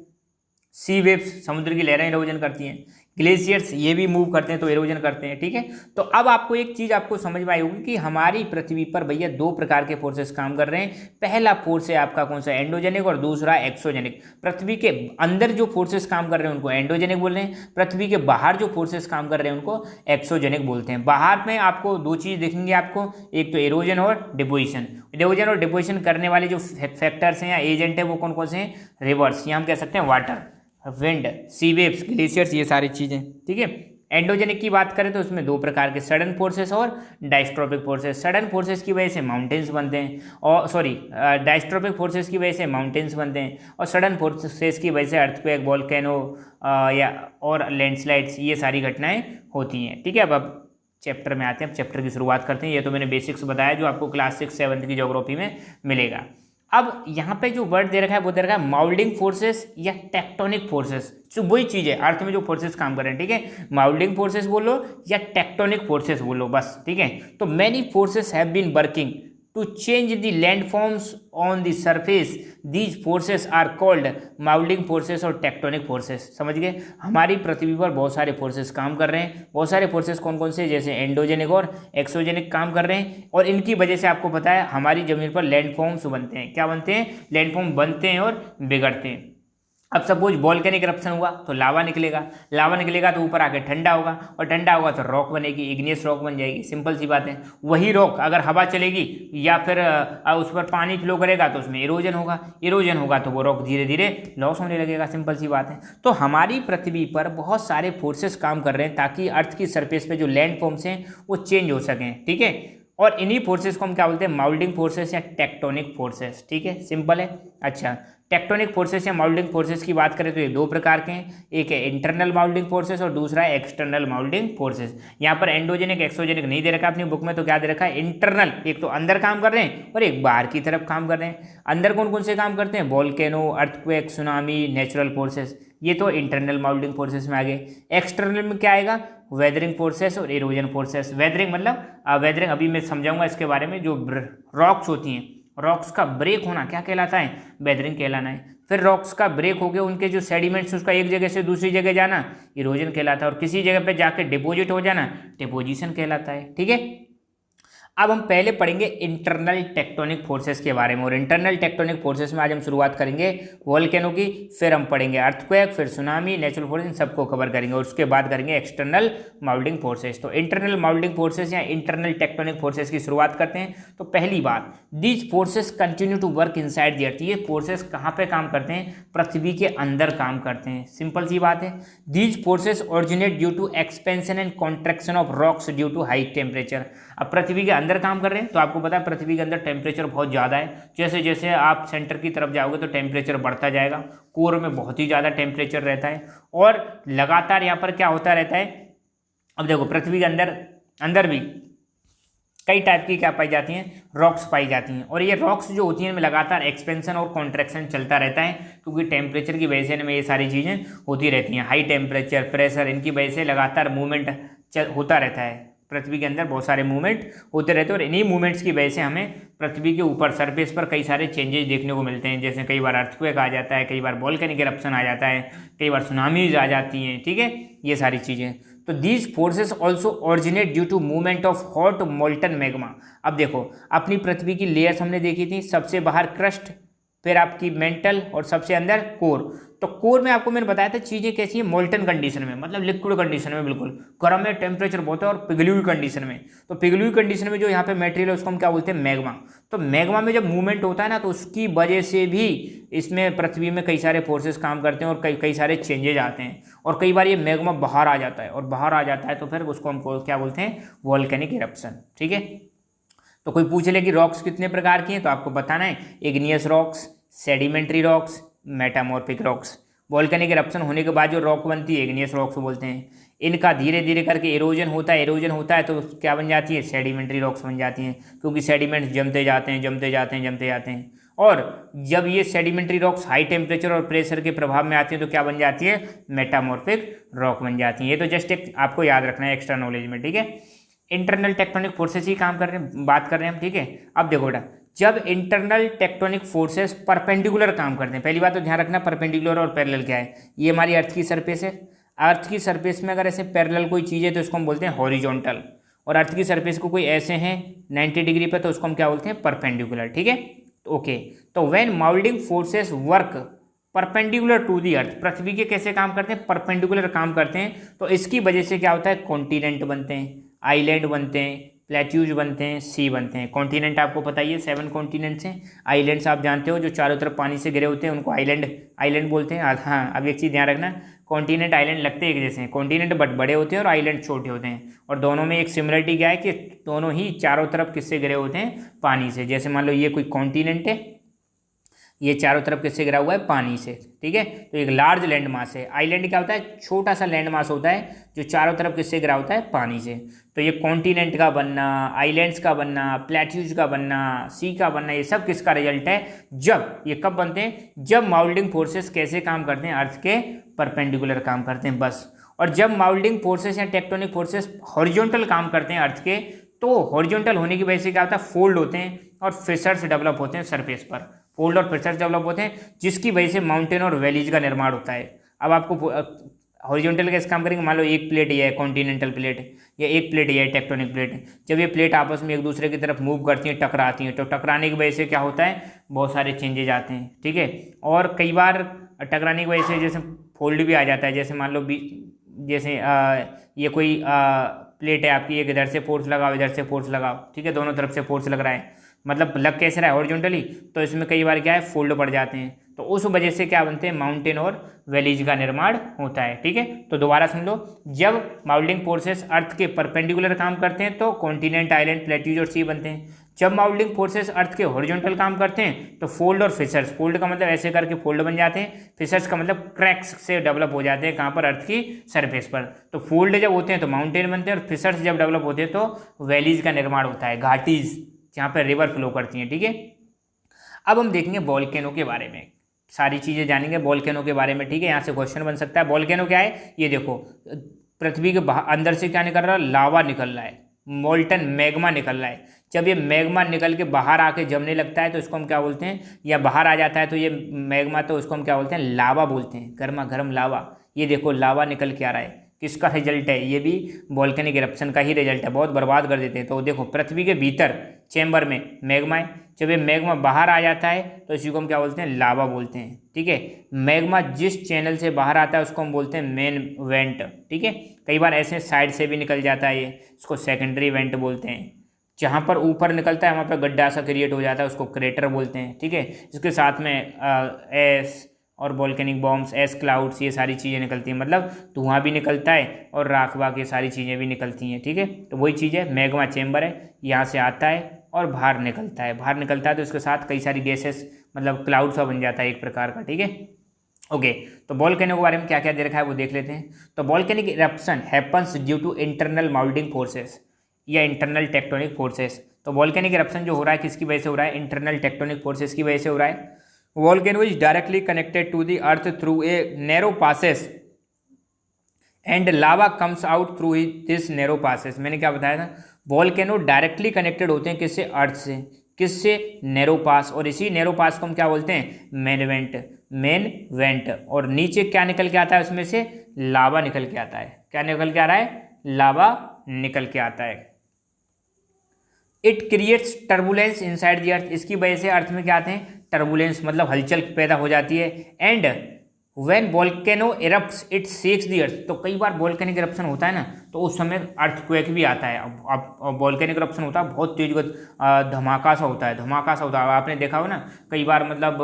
Speaker 1: सी वेव्स, समुद्र की लहरें इरोजन करती हैं। ग्लेशियर्स ये भी मूव करते हैं तो इरोजन करते हैं। ठीक है, तो अब आपको एक चीज़ आपको समझ में आई होगी कि हमारी पृथ्वी पर भैया दो प्रकार के फोर्सेस काम कर रहे हैं। पहला फोर्स है आपका कौन सा? एंडोजेनिक, और दूसरा एक्सोजेनिक। पृथ्वी के अंदर जो फोर्सेस काम कर रहे हैं उनको एंडोजेनिक बोल रहे हैं, पृथ्वी के बाहर जो फोर्सेस काम कर रहे हैं उनको एक्सोजेनिक बोलते हैं। बाहर में आपको दो चीज़ दिखेंगे आपको, एक तो इरोजन और डिपोजिशन। इरोजन और डिपोजिशन करने वाले जो फैक्टर्स हैं या एजेंट है वो कौन कौन से हैं? रिवर्स, या हम कह सकते हैं वाटर, विंड, सी वेव्स, ग्लेशियर्स, ये सारी चीज़ें। ठीक है, एंडोजेनिक की बात करें तो उसमें दो प्रकार के, सडन फोर्सेस और डायस्ट्रोपिक फोर्सेस। सडन फोर्सेस की वजह से माउंटेन्स बनते हैं, और डायस्ट्रोपिक फोर्सेस की वजह से माउंटेन्स बनते हैं, और सडन फोर्सेस की वजह से अर्थक्वेक, वोल्केनो या और लैंडस्लाइड्स, ये सारी घटनाएं होती हैं। ठीक है, अब चैप्टर में आते हैं, अब चैप्टर की शुरुआत करते हैं। ये तो मैंने बेसिक्स बताया जो आपको क्लास 6-7 की ज्योग्राफी में मिलेगा। अब यहाँ पे जो वर्ड दे रखा है वो दे रखा है माउल्डिंग फोर्सेस या टेक्टोनिक फोर्सेस। तो वही चीज़ है, अर्थ में जो फोर्सेस काम कर रहे हैं। ठीक है, माउल्डिंग फोर्सेस बोलो या टेक्टोनिक फोर्सेस बोलो, बस। ठीक है, तो many forces have been working to change the landforms on the surface. These forces are called molding forces और tectonic forces। समझ गए? हमारी पृथ्वी पर बहुत सारे फोर्सेस काम कर रहे हैं। बहुत सारे फोर्सेस कौन कौन से? जैसे एंडोजेनिक और एक्सोजेनिक काम कर रहे हैं, और इनकी वजह से आपको पता है हमारी जमीन पर लैंडफॉर्म्स बनते हैं। क्या बनते हैं? लैंडफॉर्म बनते हैं और बिगड़ते हैं। अब सपोज वॉल्केनिक इरप्शन हुआ तो लावा निकलेगा, लावा निकलेगा तो ऊपर आके ठंडा होगा, और ठंडा होगा तो रॉक बनेगी, इग्नियस रॉक बन जाएगी। सिंपल सी बात है। वही रॉक अगर हवा चलेगी या फिर उस पर पानी फ्लो करेगा तो उसमें इरोजन होगा, इरोजन होगा तो वो रॉक धीरे धीरे लॉस होने लगेगा। सिंपल सी बात है। तो हमारी पृथ्वी पर बहुत सारे फोर्सेस काम कर रहे हैं ताकि अर्थ की सरफेस पे जो लैंड फॉर्म्स हैं वो चेंज हो सकें। ठीक है, और इन्हीं फोर्सेस को हम क्या बोलते हैं? माउल्डिंग फोर्सेस या टेक्टोनिक फोर्सेस। ठीक है, सिंपल है। अच्छा, टेक्टोनिक फोर्सेस या माउल्डिंग फोर्सेस की बात करें तो ये दो प्रकार के हैं, एक है इंटरनल माउल्डिंग फोर्सेस और दूसरा है एक्सटर्नल माउल्डिंग फोर्सेस। यहाँ पर एंडोजेनिक एक्सोजेनिक नहीं दे रखा अपनी बुक में, तो क्या दे रखा है? इंटरनल, एक तो अंदर काम कर रहे हैं और एक बाहर की तरफ काम कर रहे हैं। अंदर कौन कौन से काम करते हैं? Volcano, earthquake, tsunami, natural forces, ये तो इंटरनल माउल्डिंग फोर्सेस में आ गए। एक्सटर्नल में क्या आएगा? वेदरिंग फोर्सेस और इरोजन फोर्सेस। वेदरिंग मतलब वेदरिंग अभी मैं समझाऊंगा इसके बारे में। जो रॉक्स होती हैं, रॉक्स का ब्रेक होना क्या कहलाता है? वेदरिंग कहलाना है। फिर रॉक्स का ब्रेक हो गया, उनके जो सेडिमेंट्स उसका एक जगह से दूसरी जगह जाना इरोजन कहलाता है, और किसी जगह पे जाके डिपोजिट हो जाना डिपोजिशन कहलाता है। ठीक है, अब हम पहले पढ़ेंगे इंटरनल टेक्टोनिक फोर्सेस के बारे में, और इंटरनल टेक्टोनिक फोर्सेस में आज हम शुरुआत करेंगे वोल्केनो की, फिर हम पढ़ेंगे अर्थक्वेक, फिर सुनामी, नेचुरल फोर्सेस, इन सबको कवर करेंगे, और उसके बाद करेंगे एक्सटर्नल माउल्डिंग फोर्सेस। तो इंटरनल माउल्डिंग फोर्सेस या इंटरनल टेक्टोनिक फोर्सेस की शुरुआत करते हैं। तो पहली बात, these forces continue to work inside the earth. ये फोर्सेस कहाँ पे काम करते हैं? पृथ्वी के अंदर काम करते हैं, सिंपल सी बात है। These forces originate due to expansion and contraction of rocks due to high temperature. अब पृथ्वी के अंदर काम कर रहे हैं तो आपको पता है पृथ्वी के अंदर टेम्परेचर बहुत ज़्यादा है। जैसे जैसे आप सेंटर की तरफ जाओगे तो टेम्परेचर बढ़ता जाएगा, कोर में बहुत ही ज़्यादा टेम्परेचर रहता है, और लगातार यहाँ पर क्या होता रहता है। अब देखो पृथ्वी के अंदर भी कई टाइप की क्या पाई जाती हैं? रॉक्स पाई जाती हैं, और ये रॉक्स जो होती हैं इनमें लगातार एक्सपेंशन और कॉन्ट्रैक्शन चलता रहता है, क्योंकि टेम्परेचर की वजह से इनमें ये सारी चीज़ें होती रहती हैं। हाई टेम्परेचर, प्रेशर, इनकी वजह से लगातार मूवमेंट होता रहता है। पृथ्वी के अंदर बहुत सारे मूवमेंट होते रहते हैं, और इन्हीं मूवमेंट्स की वजह से हमें पृथ्वी के ऊपर सरफेस पर कई सारे चेंजेस देखने को मिलते हैं। जैसे कई बार अर्थक्वेक आ जाता है, कई बार वोल्केनिक इरप्शन आ जाता है, कई बार सुनामीज आ जाती हैं, ठीक है, ये सारी चीज़ें। तो these forces also originate due to movement of hot molten magma. अब देखो अपनी पृथ्वी की लेयर्स हमने देखी थी, सबसे बाहर क्रस्ट, फिर आपकी मेंटल, और सबसे अंदर कोर। तो कोर में आपको मैंने बताया था चीज़ें कैसी है, मोल्टन कंडीशन में, मतलब लिक्विड कंडीशन में, बिल्कुल गर्म है, टेम्परेचर बहुत है, और पिघली हुई कंडीशन में। तो पिघली हुई कंडीशन में जो यहाँ पे मटेरियल है उसको हम क्या बोलते हैं? मैग्मा। तो मैग्मा में जब मूवमेंट होता है ना, तो उसकी वजह से भी इसमें पृथ्वी में कई सारे फोर्सेस काम करते हैं, और कई सारे चेंजेज आते हैं, और कई बार ये मैग्मा बाहर आ जाता है, और बाहर आ जाता है तो फिर उसको हम क्या बोलते हैं? वोल्केनिक इरप्शन, ठीक है। तो कोई पूछ ले कि रॉक्स कितने प्रकार की हैं, तो आपको बताना है igneous rocks, sedimentary rocks, metamorphic rocks. Volcanic eruption होने के बाद जो रॉक बनती है इग्नियस रॉक्स बोलते हैं। इनका धीरे धीरे करके इरोजन होता है तो क्या बन जाती है? सेडिमेंट्री रॉक्स बन जाती हैं, क्योंकि सेडिमेंट्स जमते जाते हैं। और जब ये सेडिमेंट्री रॉक्स हाई टेम्परेचर और प्रेशर के प्रभाव में आती हैं तो क्या बन जाती है? मेटामॉर्फिक रॉक बन जाती हैं। ये तो जस्ट एक आपको याद रखना है एक्स्ट्रा नॉलेज में, ठीक है। इंटरनल टेक्टोनिक फोर्सेस ही बात कर रहे हैं हम, ठीक है। अब देखो बेटा, जब इंटरनल टेक्टोनिक फोर्सेस परपेंडिकुलर काम करते हैं, पहली बात तो ध्यान रखना परपेंडिकुलर और पैरेलल क्या है। ये हमारी अर्थ की सरफेस है, अर्थ की सरफेस में अगर ऐसे पैरेलल कोई चीज़ है तो इसको हम बोलते हैं हॉरिजॉन्टल, और अर्थ की सरफेस को कोई ऐसे हैं 90 डिग्री पर तो उसको हम क्या बोलते हैं? परपेंडिकुलर, ठीक है। ओके, तो when moulding forces work perpendicular to the earth, पृथ्वी के कैसे काम करते हैं? परपेंडिकुलर काम करते हैं, तो इसकी वजह से क्या होता है? कॉन्टिनेंट बनते हैं, आइलैंड बनते हैं, प्लेट्यूज बनते हैं, सी बनते हैं। कॉन्टिनेंट आपको पता ही है 7 कॉन्टिनेंट्स हैं। आइलैंड्स आप जानते हो जो चारों तरफ पानी से घिरे होते हैं उनको आइलैंड बोलते हैं। हाँ, अब एक चीज़ ध्यान रखना, कॉन्टिनेंट आइलैंड लगते एक जैसे हैं, कॉन्टिनेंट बट बड़े होते हैं और आइलैंड छोटे होते हैं, और दोनों में एक सिमिलरिटी क्या है कि दोनों ही चारों तरफ किससे घिरे होते हैं? पानी से। जैसे मान लो ये कोई कॉन्टिनेंट है, ये चारों तरफ किससे घिरा हुआ है? पानी से, ठीक है। तो एक लार्ज लैंड मास है। आइलैंड क्या होता है? छोटा सा लैंड मास होता है जो चारों तरफ किससे घिरा होता है? पानी से। तो ये कॉन्टिनेंट का बनना, आइलैंड्स का बनना, प्लेट्यूज का बनना, सी का बनना, ये सब किसका रिजल्ट है? जब ये कब बनते हैं? जब माउल्डिंग फोर्सेस कैसे काम करते हैं? अर्थ के परपेंडिकुलर काम करते हैं, बस। और जब माउल्डिंग फोर्सेस या टेक्टोनिक फोर्सेस हॉरिजॉन्टल काम करते हैं अर्थ के, तो हॉरिजॉन्टल होने की वजह से क्या होता है? फोल्ड होते हैं और फिशर्स डेवलप होते हैं सरफेस पर, फोल्ड और फिशर्स डेवलप होते हैं, जिसकी वजह से माउंटेन और वैलीज का निर्माण होता है। अब आपको हॉरिजॉन्टल कैसे काम करेंगे? मान लो एक प्लेट ये है कॉन्टिनेंटल प्लेट, या एक प्लेट ये है टेक्टोनिक प्लेट। जब ये प्लेट आपस में एक दूसरे की तरफ मूव करती हैं, टकराती हैं, तो टकराने की वजह से क्या होता है? बहुत सारे चेंजेज आते हैं, ठीक है। और कई बार टकराने की वजह से जैसे फोल्ड भी आ जाता है। जैसे मान लो जैसे ये कोई प्लेट है आपकी, एक इधर से फोर्स लगाओ, इधर से फोर्स लगाओ, ठीक है, दोनों तरफ से फोर्स लग रहा है, मतलब लग कैसे रहा है? हॉरिजॉन्टली। तो इसमें कई बार क्या है? फोल्ड पड़ जाते हैं, तो उस वजह से क्या बनते हैं? माउंटेन और वैलीज का निर्माण होता है, ठीक है। तो दोबारा सुन लो, जब माउल्डिंग फोर्सेस अर्थ के परपेंडिकुलर काम करते हैं तो कॉन्टिनेंट, आइलैंड, प्लेट्यूज और सी बनते हैं। जब माउल्डिंग फोर्सेस अर्थ के हॉरिजॉन्टल काम करते हैं तो फोल्ड और फिशर्स, फोल्ड का मतलब ऐसे करके फोल्ड बन जाते हैं, फिशर्स का मतलब क्रैक्स से डेवलप हो जाते हैं, कहाँ पर? अर्थ की सरफेस पर। तो फोल्ड जब होते हैं तो माउंटेन बनते हैं, और फिशर्स जब डेवलप होते हैं तो वैलीज का निर्माण होता है, घाटीज, जहाँ पर रिवर फ्लो करती हैं, ठीक है। अब हम देखेंगे वोल्केनो के बारे में, सारी चीज़ें जानेंगे वोल्केनो के बारे में, ठीक है। यहाँ से क्वेश्चन बन सकता है। वोल्केनो क्या है? ये देखो, पृथ्वी के अंदर से क्या निकल रहा है? लावा निकल रहा है, मोल्टन मैग्मा निकल रहा है। जब ये मैग्मा निकल के बाहर आके जमने लगता है तो इसको हम क्या बोलते हैं? या बाहर आ जाता है तो ये मैग्मा, तो उसको हम क्या बोलते हैं? लावा बोलते हैं, गर्मा गर्म लावा। ये देखो लावा निकल के आ रहा है, किसका रिजल्ट है? ये भी वोल्केनिक इरप्शन का ही रिजल्ट है, बहुत बर्बाद कर देते हैं। तो देखो पृथ्वी के भीतर चैम्बर में मैग्मा है, जब ये मैग्मा बाहर आ जाता है तो इसी को हम क्या बोलते हैं? लावा बोलते हैं। ठीक है, मैग्मा जिस चैनल से बाहर आता है उसको हम बोलते हैं मेन वेंट। ठीक है, कई बार ऐसे साइड से भी निकल जाता है, ये इसको सेकेंडरी वेंट बोलते हैं। जहाँ पर ऊपर निकलता है वहाँ पर गड्ढा सा क्रिएट हो जाता है, उसको क्रेटर बोलते हैं। ठीक है, इसके साथ में एस और वोल्केनिक बॉम्ब्स, एस क्लाउड्स, ये सारी चीज़ें निकलती हैं, मतलब धुआं भी निकलता है और राख वाख ये सारी चीज़ें भी निकलती हैं। ठीक है, तो वही चीज़ है, मैग्मा चेम्बर है, यहाँ से आता है और बाहर निकलता है। बाहर निकलता है तो इसके साथ कई सारी गैसेस, मतलब क्लाउड सा बन जाता है एक प्रकार का। ठीक है, ओके। तो वोल्केनो के बारे में क्या क्या दे रखा है वो देख लेते हैं। तो volcanic eruption happens due to internal moulding forces या इंटरनल टेक्टोनिक फोर्सेस। तो वोल्केनिक इरप्शन जो हो रहा है किसकी वजह से हो रहा है? इंटरनल टेक्टोनिक फोर्सेस की वजह से हो रहा है। Volcano is directly connected to the earth through a narrow passes and lava comes out through this narrow passes. मैंने क्या बताया था? वोल्केनो डायरेक्टली कनेक्टेड होते हैं किससे? अर्थ से। किससे? नैरो पास। और इसी नैरो पास को हम क्या बोलते हैं? Main went. Main went. और नीचे क्या निकल के आता है? उसमें से लावा निकल के आता है। क्या निकल के आ रहा है? लावा निकल के आता है। It creates turbulence inside the अर्थ। इसकी वजह से अर्थ में क्या आते हैं? टर्बुलेंस, मतलब हलचल पैदा हो जाती है। And when volcano erupts it shakes the earth. तो कई बार वोल्केनिक इरप्शन होता है ना, तो उस समय अर्थक्वेक भी आता है। अब वोल्केनिक इरप्शन होता है बहुत तेज धमाका सा होता है, धमाका सा होता है। आपने देखा हो ना, कई बार मतलब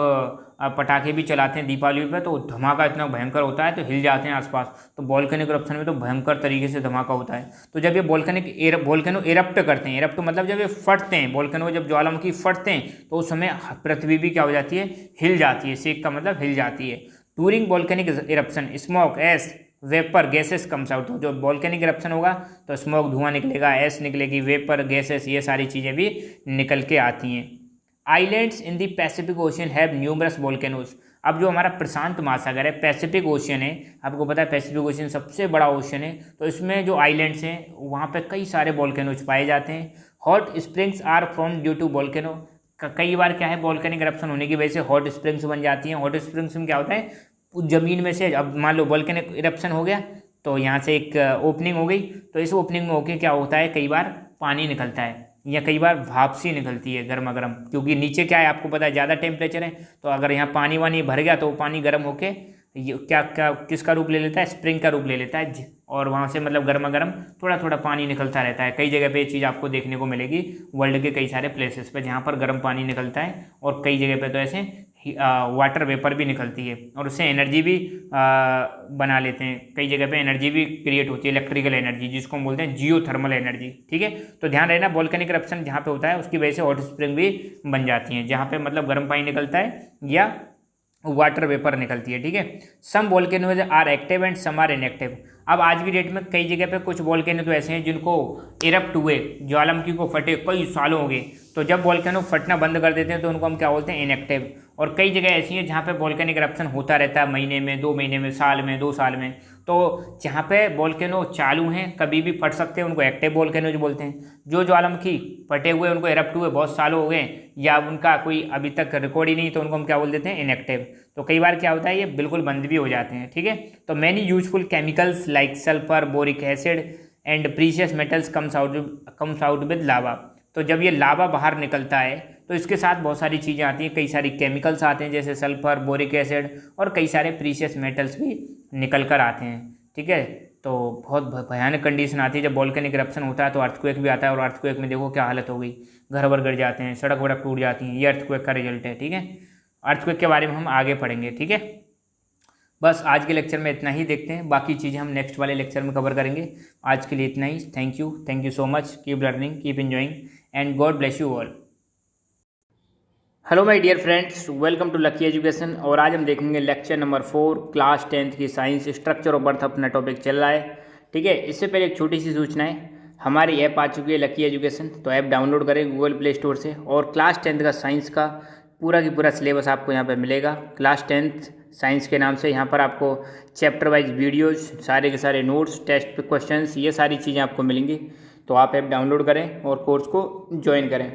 Speaker 1: पटाखे भी चलाते हैं दीपावली पे, तो धमाका इतना भयंकर होता है तो हिल जाते हैं आसपास। तो वोल्केनिक इरप्शन में तो भयंकर तरीके से धमाका होता है। तो जब ये वोल्केनो इरप्ट करते हैं, इरप्ट मतलब जब ये फटते हैं, वोल्केनो जब ज्वालामुखी फटते हैं तो उस समय पृथ्वी भी क्या हो जाती है? हिल जाती है। सेक का मतलब हिल जाती है। During volcanic eruption smoke, S, vapour, gases comes out. तो जो वोल्केनिक इरप्शन होगा तो स्मोक, धुआं निकलेगा, एस निकलेगी, वेपर, गैसेस, ये सारी चीज़ें भी निकल के आती हैं। Islands in the Pacific ocean have numerous volcanoes. अब जो हमारा प्रशांत महासागर है, पैसिफिक ओशियन है, आपको पता है पैसिफिक ओशियन सबसे बड़ा ओशियन है, तो इसमें जो आइलैंड्स हैं वहाँ पे कई सारे वोल्केनोज पाए जाते हैं। Hot springs are form due to volcano. कई बार क्या है, वोल्केनिक इरप्शन होने की वजह से हॉट स्प्रिंग्स बन जाती हैं। हॉट स्प्रिंग्स में क्या होता है? ज़मीन में से, अब मान लो वोल्केनिक इरप्शन हो गया तो यहाँ से एक ओपनिंग हो गई, तो इस ओपनिंग में होके क्या होता है, कई बार पानी निकलता है या कई बार भाप सी निकलती है गर्मा गर्म, क्योंकि नीचे क्या है आपको पता है ज़्यादा टेम्परेचर है। तो अगर यहाँ पानी वानी भर गया तो वो पानी गर्म होके क्या क्या किसका रूप ले लेता है? स्प्रिंग का रूप ले लेता है, और वहाँ से मतलब गर्मा गर्म थोड़ा थोड़ा पानी निकलता रहता है। कई जगह पे ये चीज़ आपको देखने को मिलेगी वर्ल्ड के कई सारे प्लेसेस पे, जहाँ पर गर्म पानी निकलता है, और कई जगह पे तो ऐसे वाटर वेपर भी निकलती है, और उससे एनर्जी भी बना लेते हैं। कई जगह पे एनर्जी भी क्रिएट होती है, इलेक्ट्रिकल एनर्जी, जिसको हम बोलते हैं जियोथर्मल एनर्जी। ठीक है, तो ध्यान रहना, वोल्केनिक इरप्शन जहाँ पे होता है उसकी वजह से हॉट स्प्रिंग भी बन जाती हैं, जहाँ पे मतलब गर्म पानी निकलता है या वाटर वेपर निकलती है। ठीक है, some volcanoes are active and some are inactive. अब आज की डेट में कई जगह पे कुछ वोल्केनो तो ऐसे हैं जिनको इरप्ट हुए, ज्वालामुखी को फटे कई सालों हो गए, तो जब वोल्केनो फटना बंद कर देते हैं तो उनको हम क्या बोलते हैं? इनएक्टिव। और कई जगह ऐसी हैं जहाँ पे वोल्केनिक इरप्शन होता रहता है, महीने में, 2 महीने में, साल में, 2 साल में। तो जहाँ पे वोल्केनो चालू हैं, कभी भी फट सकते हैं, उनको एक्टिव वोल्केनोज बोलते हैं। जो ज्वालामुखी फटे हुए, उनको इरप्ट हुए बहुत सालों हो गए, या उनका कोई अभी तक रिकॉर्ड ही नहीं, तो उनको हम क्या बोल देते हैं? इनएक्टिव। तो कई बार क्या होता है, ये बिल्कुल बंद भी हो जाते हैं। ठीक है, तो many useful chemicals like sulphur, boric acid and precious metals comes out with lava. तो जब ये लावा बाहर निकलता है तो इसके साथ बहुत सारी चीज़ें आती हैं, कई सारी केमिकल्स आते हैं, जैसे सल्फर, बोरिक एसिड, और कई सारे प्रीशियस मेटल्स भी निकल कर आते हैं। ठीक है, तो बहुत भयानक कंडीशन आती है जब वोल्केनिक इरप्शन होता है। तो अर्थक्वेक भी आता है, और अर्थक्वेक में देखो क्या हालत हो गई, घर वर गिर जाते हैं, सड़क वड़क टूट जाती हैं। ये अर्थक्वेक का रिजल्ट है। ठीक है, अर्थक्वेक के बारे में हम आगे पढ़ेंगे। ठीक है, बस आज के लेक्चर में इतना ही, देखते हैं बाकी चीज़ें हम नेक्स्ट वाले लेक्चर में कवर करेंगे। आज के लिए इतना ही। Thank you so much. Keep learning, keep enjoying, and God bless you all. Hello my dear friends, welcome to lucky education. और आज हम देखेंगे लेक्चर नंबर 4 क्लास 10th की साइंस, स्ट्रक्चर ऑफ अर्थ अपना टॉपिक चल रहा है। ठीक है, इससे पहले एक छोटी सी सूचना है, हमारी ऐप आ चुकी है लकी एजुकेशन, तो ऐप डाउनलोड करें गूगल प्ले स्टोर से, और क्लास 10th का साइंस का पूरा की पूरा सिलेबस आपको यहाँ पर मिलेगा। क्लास 10th साइंस के नाम से यहाँ पर आपको चैप्टर वाइज वीडियोज़, सारे के सारे नोट्स, टेस्ट क्वेश्चन, ये सारी चीज़ें आपको मिलेंगी। तो आप ऐप डाउनलोड करें और कोर्स को ज्वाइन करें।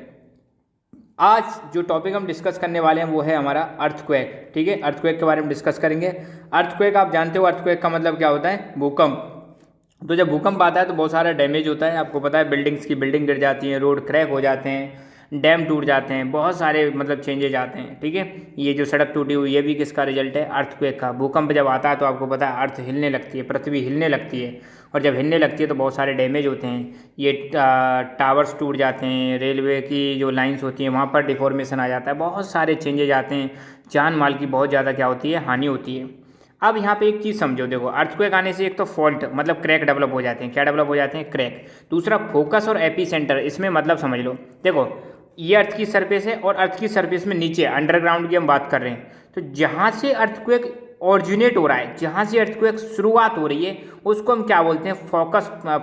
Speaker 1: आज जो टॉपिक हम डिस्कस करने वाले हैं वो है हमारा अर्थक्वेक। ठीक है, अर्थक्वेक के बारे में डिस्कस करेंगे। अर्थक्वेक आप जानते हो, अर्थक्वेक का मतलब क्या होता है? भूकंप। तो जब भूकंप आता है तो बहुत सारा डैमेज होता है, आपको पता है बिल्डिंग्स की बिल्डिंग गिर जाती हैं, रोड क्रैक हो जाते हैं, डैम टूट जाते हैं, बहुत सारे मतलब चेंजेज आते हैं। ठीक है, ये जो सड़क टूटी हुई ये भी किसका रिजल्ट है? अर्थक्वेक का। भूकंप जब आता है तो आपको पता है अर्थ हिलने लगती है, पृथ्वी हिलने लगती है, और जब हिलने लगती है तो बहुत सारे डैमेज होते हैं। ये टावर्स टूट जाते हैं, रेलवे की जो लाइन्स होती हैं वहाँ पर डिफॉर्मेशन आ जाता है, बहुत सारे चेंजेज आते हैं, जान माल की बहुत ज़्यादा क्या होती है? हानि होती है। अब यहाँ पे एक चीज़ समझो, देखो अर्थक्वेक आने से एक तो फॉल्ट मतलब क्रैक डेवलप हो जाते हैं। क्या डेवलप हो जाते हैं? क्रैक। दूसरा फोकस और एपी सेंटर, इसमें मतलब समझ लो, देखो ये अर्थ की सरफेस है और अर्थ की सरफेस में नीचे अंडरग्राउंड की हम बात कर रहे हैं, तो जहाँ से अर्थक्वेक ऑरिजिनेट हो रहा है, जहाँ से अर्थक्वेक शुरुआत हो रही है उसको हम क्या बोलते हैं?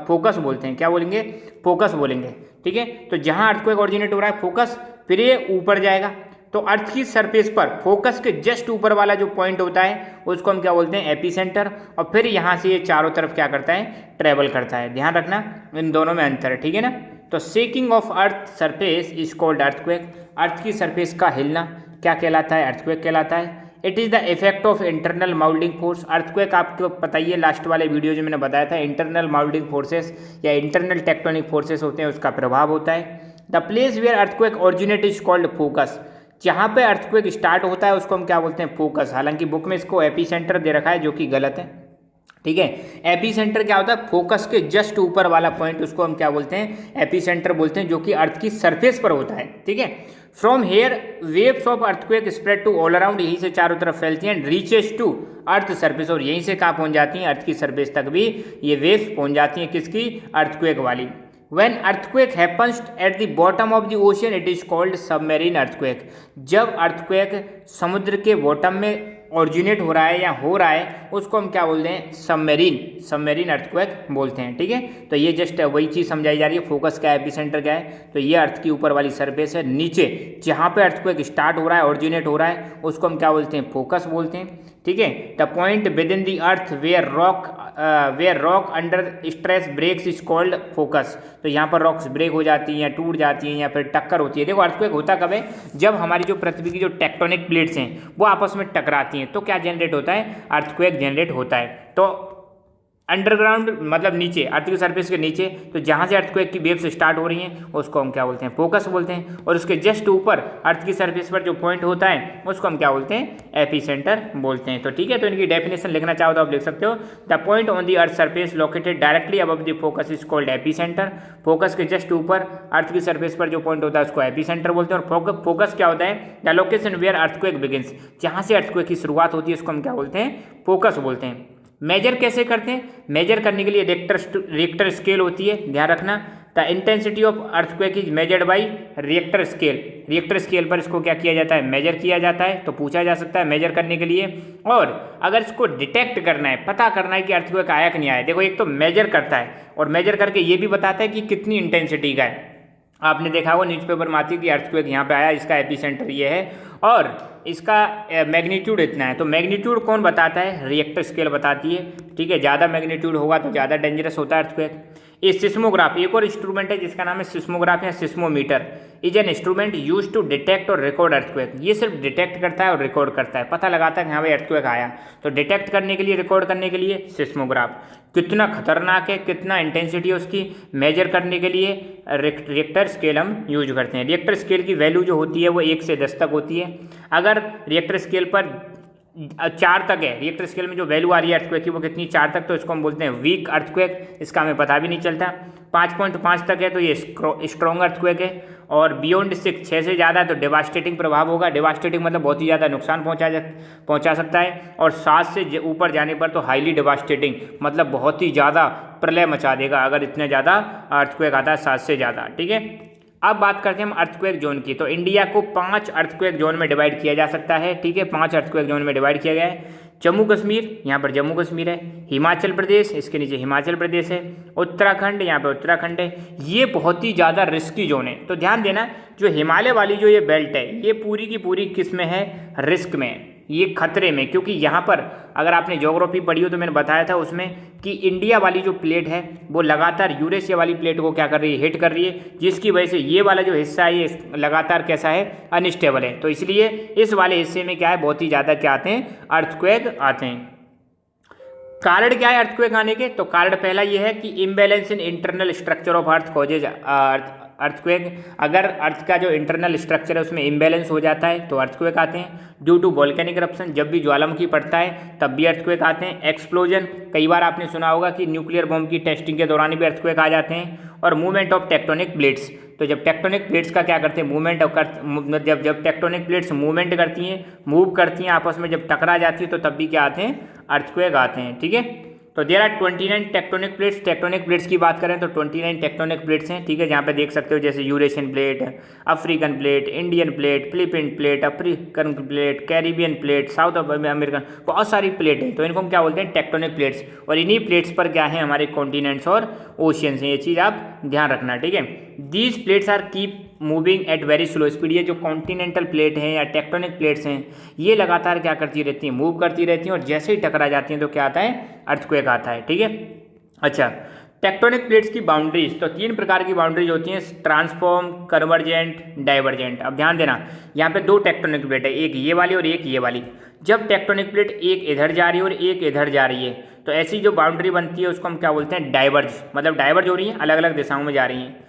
Speaker 1: फोकस बोलते हैं। क्या बोलेंगे? फोकस बोलेंगे। ठीक है, तो जहाँ अर्थक्वेक ऑरिजिनेट हो रहा है फोकस, फिर ये ऊपर जाएगा, तो अर्थ की सरफेस पर फोकस के जस्ट ऊपर वाला जो पॉइंट होता है उसको हम क्या बोलते हैं? AP centre. और फिर यहाँ से ये चारों तरफ क्या करता है? ट्रेवल करता है। ध्यान रखना इन दोनों में अंतर है। ठीक है ना? तो shaking of earth surface is called earthquake. Earth की सरफेस का हिलना क्या कहलाता है? अर्थक्वेक कहलाता है। It is the effect of internal moulding force. Earthquake आपको पता ही है, लास्ट वाले वीडियो जो मैंने बताया था, इंटरनल माउल्डिंग फोर्सेस या इंटरनल टेक्टोनिक फोर्सेस होते हैं, उसका प्रभाव होता है। The place where earthquake originate is called focus. जहाँ पे अर्थक्वेक स्टार्ट होता है उसको हम क्या बोलते हैं? फोकस। हालांकि बुक में इसको एपी सेंटर दे रखा है जो कि गलत है। ठीक है, एपी सेंटर क्या होता है? फोकस के जस्ट ऊपर वाला पॉइंट, उसको हम क्या बोलते हैं? एपी सेंटर बोलते हैं, जो कि अर्थ की सरफेस पर होता है। ठीक है, from here waves of earthquake spread to all around, यहीं से चारों तरफ फैलती हैं, रीचेस टू अर्थ सरफेस, और यहीं से कहाँ पहुंच जाती हैं? अर्थ की सरफेस तक भी ये वेव्स पहुंच जाती हैं। किसकी? अर्थक्वेक वाली। When earthquake happens at the bottom of the ocean, it is called submarine earthquake. जब earthquake समुद्र के बॉटम में ऑरिजिनेट हो रहा है या हो रहा है उसको हम क्या बोलते हैं? सबमेरीन अर्थक्वेक बोलते हैं। ठीक है, तो ये जस्ट वही चीज़ समझाई जा रही है। फोकस क्या है? एपी सेंटर क्या है? तो ये अर्थ की ऊपर वाली सरफेस है, नीचे जहाँ पे अर्थक्वेक स्टार्ट हो रहा है, ऑरिजिनेट हो रहा है, उसको हम क्या बोलते हैं? फोकस बोलते हैं। ठीक है, the point within the earth where rock under stress breaks is called focus. तो यहाँ पर रॉक्स ब्रेक हो जाती हैं या टूट जाती हैं या फिर टक्कर होती है। देखो अर्थक्वेक होता कब है? जब हमारी जो पृथ्वी की जो टेक्टोनिक प्लेट्स हैं वो आपस में टकराती हैं, तो क्या जनरेट होता है? अर्थक्वेक जनरेट होता है। तो अंडरग्राउंड मतलब नीचे, अर्थ की सरफेस के नीचे, तो जहाँ से अर्थक्वेक की वेव्स स्टार्ट हो रही हैं उसको हम क्या बोलते हैं? फोकस बोलते हैं। और उसके जस्ट ऊपर अर्थ की सरफेस पर जो पॉइंट होता है उसको हम क्या बोलते हैं? एपी सेंटर बोलते हैं। तो ठीक है, तो इनकी डेफिनेशन लिखना चाहो तो आप लिख सकते हो, the point on the earth surface located directly above the focus is called AP centre. Focus के जस्ट ऊपर अर्थ की सरफेस पर जो पॉइंट होता है उसको एपी सेंटर बोलते हैं। और फोकस क्या होता है? The location where earthquake begins, जहाँ से अर्थक्वेक की शुरुआत होती है उसको हम क्या बोलते हैं? फोकस बोलते हैं। मेजर कैसे करते हैं? मेजर करने के लिए रिएक्टर स्केल होती है, ध्यान रखना। The intensity of earthquake is measured by Richter scale. Richter scale पर इसको क्या किया जाता है? मेजर किया जाता है। तो पूछा जा सकता है मेजर करने के लिए। और अगर इसको डिटेक्ट करना है, पता करना है कि अर्थक्वेक आया कि नहीं आया, देखो एक तो मेजर करता है और मेजर करके ये भी बताता है कि कितनी इंटेंसिटी का है। आपने देखा होगा न्यूज़पेपर में आती है कि अर्थक्वेक यहाँ पे आया, इसका एपिसेंटर ये है और इसका मैग्नीट्यूड इतना है। तो मैग्नीट्यूड कौन बताता है? रिएक्टर स्केल बताती है। ठीक है, ज़्यादा मैग्नीट्यूड होगा तो ज़्यादा डेंजरस होता है अर्थक्वेक। ये सिस्मोग्राफ, एक और इंस्ट्रूमेंट है जिसका नाम है सिस्मोग्राफ या seismometer. Is an instrument use to detect और रिकॉर्ड अर्थक्वेक। ये सिर्फ डिटेक्ट करता है और रिकॉर्ड करता है, पता लगाता है कि हाँ भाई अर्थक्वेक आया। तो डिटेक्ट करने के लिए, रिकॉर्ड करने के लिए सिस्मोग्राफ। कितना खतरनाक है, कितना इंटेंसिटी है उसकी, मेजर करने के लिए रिएक्टर स्केल हम यूज करते हैं। रिएक्टर स्केल की वैल्यू जो होती है वो 1 से 10 तक होती है। अगर रिएक्टर स्केल पर 4 तक है, रिएक्टर स्केल में जो वैल्यू आ रही है अर्थक्वेक की वो कितनी? 4 तक, तो इसको हम बोलते हैं वीक अर्थक्वेक। इसका हमें पता भी नहीं चलता। 5.5 तक है तो ये स्ट्रॉन्ग अर्थक्वेक है। और बियॉन्ड 6 से ज़्यादा है तो डेवास्टेटिंग प्रभाव होगा। डेवास्टेटिंग मतलब बहुत ही ज़्यादा नुकसान पहुँचा सकता है। और 7 से ऊपर जाने पर तो हाईली डेवास्टेटिंग मतलब बहुत ही ज़्यादा प्रलय मचा देगा अगर इतने ज़्यादा अर्थक्वेक आता है, 7 से ज़्यादा। ठीक है, अब बात करते हैं हम अर्थक्वेक जोन की। तो इंडिया को 5 अर्थक्वेक जोन में डिवाइड किया जा सकता है। ठीक है, 5 अर्थक्वेक जोन में डिवाइड किया गया है। जम्मू कश्मीर, यहाँ पर जम्मू कश्मीर है। हिमाचल प्रदेश, इसके नीचे हिमाचल प्रदेश है। उत्तराखंड, यहाँ पर उत्तराखंड है। ये बहुत ही ज़्यादा रिस्की जोन है। तो ध्यान देना, जो हिमालय वाली जो ये बेल्ट है ये पूरी की पूरी किस में है? रिस्क में, ये खतरे में। क्योंकि यहाँ पर अगर आपने ज्योग्राफी पढ़ी हो तो मैंने बताया था उसमें कि इंडिया वाली जो प्लेट है वो लगातार यूरेशिया वाली प्लेट को क्या कर रही है? हिट कर रही है, जिसकी वजह से ये वाला जो हिस्सा है ये लगातार कैसा है? अनस्टेबल है। तो इसलिए इस वाले हिस्से में क्या है? बहुत ही ज़्यादा क्या आते हैं? अर्थक्वेक आते हैं। कारण क्या है अर्थक्वेक आने के? तो कारण पहला ये है कि imbalance in internal structure of earth causes earthquake. अगर अर्थ का जो इंटरनल स्ट्रक्चर है उसमें इम्बैलेंस हो जाता है तो अर्थक्वेक आते हैं। ड्यू टू वोल्केनिक इरप्शन, जब भी ज्वालामुखी पड़ता है तब भी अर्थक्वेक आते हैं। एक्सप्लोजन, कई बार आपने सुना होगा कि न्यूक्लियर बॉम्ब की टेस्टिंग के दौरान भी अर्थक्वेक आ जाते हैं। और मूवमेंट ऑफ टेक्टोनिक प्लेट्स, तो जब टेक्टोनिक प्लेट्स का क्या करते हैं, मूवमेंट जब टेक्टोनिक प्लेट्स मूवमेंट करती हैं, मूव करती हैं आपस में, जब टकरा जाती है तो तब भी क्या आते हैं, अर्थक्वेक आते हैं। ठीक है, तो there are 29 tectonic plates. Tectonic plates की बात करें तो 29 टेक्टोनिक प्लेट्स हैं। ठीक है, जहाँ पे देख सकते हो जैसे Eurasian plate, African plate, Indian plate, Philippine plate, African plate, Caribbean plate, south American, बहुत सारी प्लेट है। तो इनको हम क्या बोलते हैं, टेक्टोनिक प्लेट्स। और इन्हीं प्लेट्स पर क्या है, हमारे कॉन्टिनेंट्स और ओशियंस हैं। ये चीज़ आप ध्यान रखना। ठीक है, these plates are keep moving at very slow speed. ये जो कॉन्टिनेंटल प्लेट हैं या टेक्टोनिक प्लेट्स हैं, ये लगातार क्या करती रहती हैं, मूव करती रहती हैं, और जैसे ही टकरा जाती हैं तो क्या आता है, अर्थक्वेक आता है। ठीक है, अच्छा, टेक्टोनिक प्लेट्स की बाउंड्रीज, तो 3 प्रकार की बाउंड्रीज होती हैं, ट्रांसफॉर्म, कन्वर्जेंट, डाइवर्जेंट। अब ध्यान देना, यहाँ पे 2 टेक्टोनिक प्लेट है, एक ये वाली और एक ये वाली। जब टेक्टोनिक प्लेट एक इधर जा रही है और एक इधर जा रही है तो ऐसी जो बाउंड्री बनती है उसको हम क्या बोलते हैं, डाइवर्ज, मतलब डाइवर्ज हो रही है, अलग अलग दिशाओं में जा रही हैं।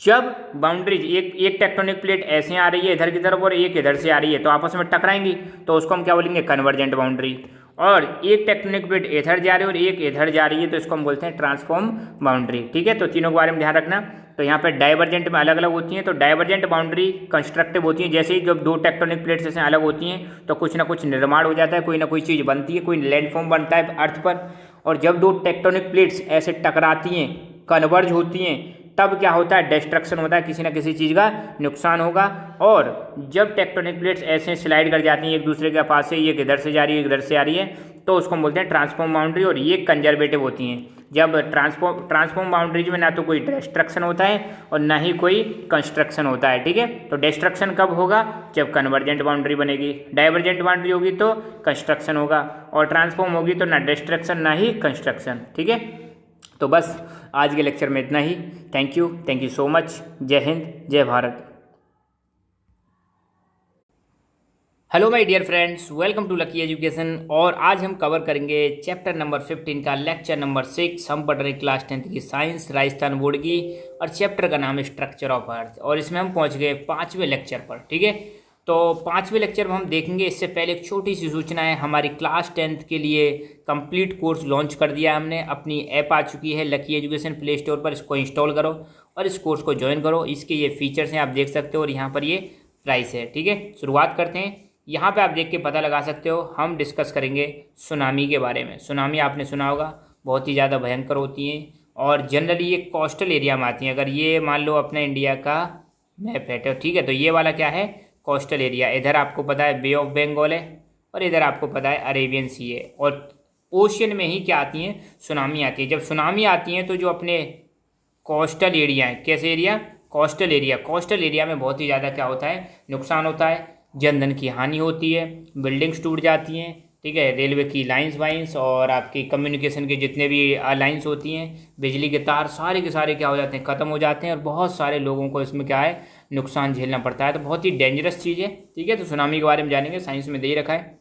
Speaker 1: जब बाउंड्रीज एक टेक्टोनिक प्लेट ऐसे आ रही है इधर की तरफ और एक इधर से आ रही है तो आपस में टकराएंगी, तो उसको हम क्या बोलेंगे, कन्वर्जेंट बाउंड्री। और एक टेक्टोनिक प्लेट इधर जा रही है और एक इधर जा रही है तो इसको हम बोलते हैं ट्रांसफॉर्म बाउंड्री। ठीक है, तो तीनों के बारे में ध्यान रखना। तो यहाँ पे डाइवर्जेंट में अलग अलग होती हैं। तो डाइवर्जेंट बाउंड्री कंस्ट्रक्टिव होती है, जैसे ही जब 2 टेक्टोनिक प्लेट्स ऐसे अलग होती हैं तो कुछ ना कुछ निर्माण हो जाता है, कोई ना कोई चीज़ बनती है, कोई लैंडफॉर्म बनता है अर्थ पर। और जब 2 टेक्टोनिक प्लेट्स ऐसे टकराती हैं, कन्वर्ज होती हैं, तब क्या होता है, डिस्ट्रक्शन होता है, किसी ना किसी चीज़ का नुकसान होगा। और जब टेक्टोनिक प्लेट्स ऐसे स्लाइड कर जाती हैं एक दूसरे के पास से, एक इधर से जा रही है एक इधर से आ रही है, तो उसको हम बोलते हैं ट्रांसफॉर्म बाउंड्री। और ये कंजर्वेटिव होती हैं। जब ट्रांसफॉर्म बाउंड्रीज में ना तो कोई डिस्ट्रक्शन होता है और ना ही कोई कंस्ट्रक्शन होता है। ठीक है, तो डिस्ट्रक्शन कब होगा, जब कन्वर्जेंट बाउंड्री बनेगी। डाइवर्जेंट बाउंड्री होगी तो कंस्ट्रक्शन होगा, और ट्रांसफॉर्म होगी तो ना डिस्ट्रक्शन ना ही कंस्ट्रक्शन। ठीक है, तो बस आज के लेक्चर में इतना ही। Thank you so much. जय हिंद, जय Bharat. Hello my dear friends, welcome to lucky education. और आज हम कवर करेंगे चैप्टर नंबर 15 का लेक्चर नंबर 6। हम पढ़ रहे हैं क्लास 10th की साइंस, राजस्थान बोर्ड की, और चैप्टर का नाम है स्ट्रक्चर ऑफ अर्थ। और इसमें हम पहुंच गए 5वें लेक्चर पर। ठीक है, तो 5वें लेक्चर में हम देखेंगे, इससे पहले एक छोटी सी सूचना है, हमारी क्लास 10th के लिए कंप्लीट कोर्स लॉन्च कर दिया हमने। अपनी ऐप आ चुकी है लकी एजुकेशन, प्ले स्टोर पर इसको इंस्टॉल करो और इस कोर्स को ज्वाइन करो। इसके ये फीचर्स हैं, आप देख सकते हो, और यहाँ पर ये प्राइस है। ठीक है, शुरुआत करते हैं। यहाँ पे आप देख के पता लगा सकते हो, हम डिस्कस करेंगे सुनामी के बारे में। सुनामी आपने सुना होगा, बहुत ही ज़्यादा भयंकर होती हैं, और जनरली ये कोस्टल एरिया में आती हैं। अगर ये मान लो अपने इंडिया का मैप है, तो ठीक है, तो ये वाला क्या है, कोस्टल एरिया। इधर आपको पता है बे ऑफ बंगाल है, और इधर आपको पता है अरेबियन सी है। और ओशियन में ही क्या आती हैं, सुनामी आती है। जब सुनामी आती हैं तो जो अपने कोस्टल एरिया है, कैसे एरिया, कोस्टल एरिया में बहुत ही ज़्यादा क्या होता है, नुकसान होता है। जनधन की हानि होती है, बिल्डिंग्स टूट जाती हैं। ठीक है, रेलवे की लाइंस वाइंस और आपकी कम्युनिकेशन के जितने भी लाइंस होती हैं, बिजली के तार, सारे के सारे क्या हो जाते हैं, ख़त्म हो जाते हैं, और बहुत सारे लोगों को इसमें क्या है, नुकसान झेलना पड़ता है। तो बहुत ही डेंजरस चीज़ है। ठीक है, तो सुनामी के बारे में जानेंगे, साइंस में दे ही रखा है।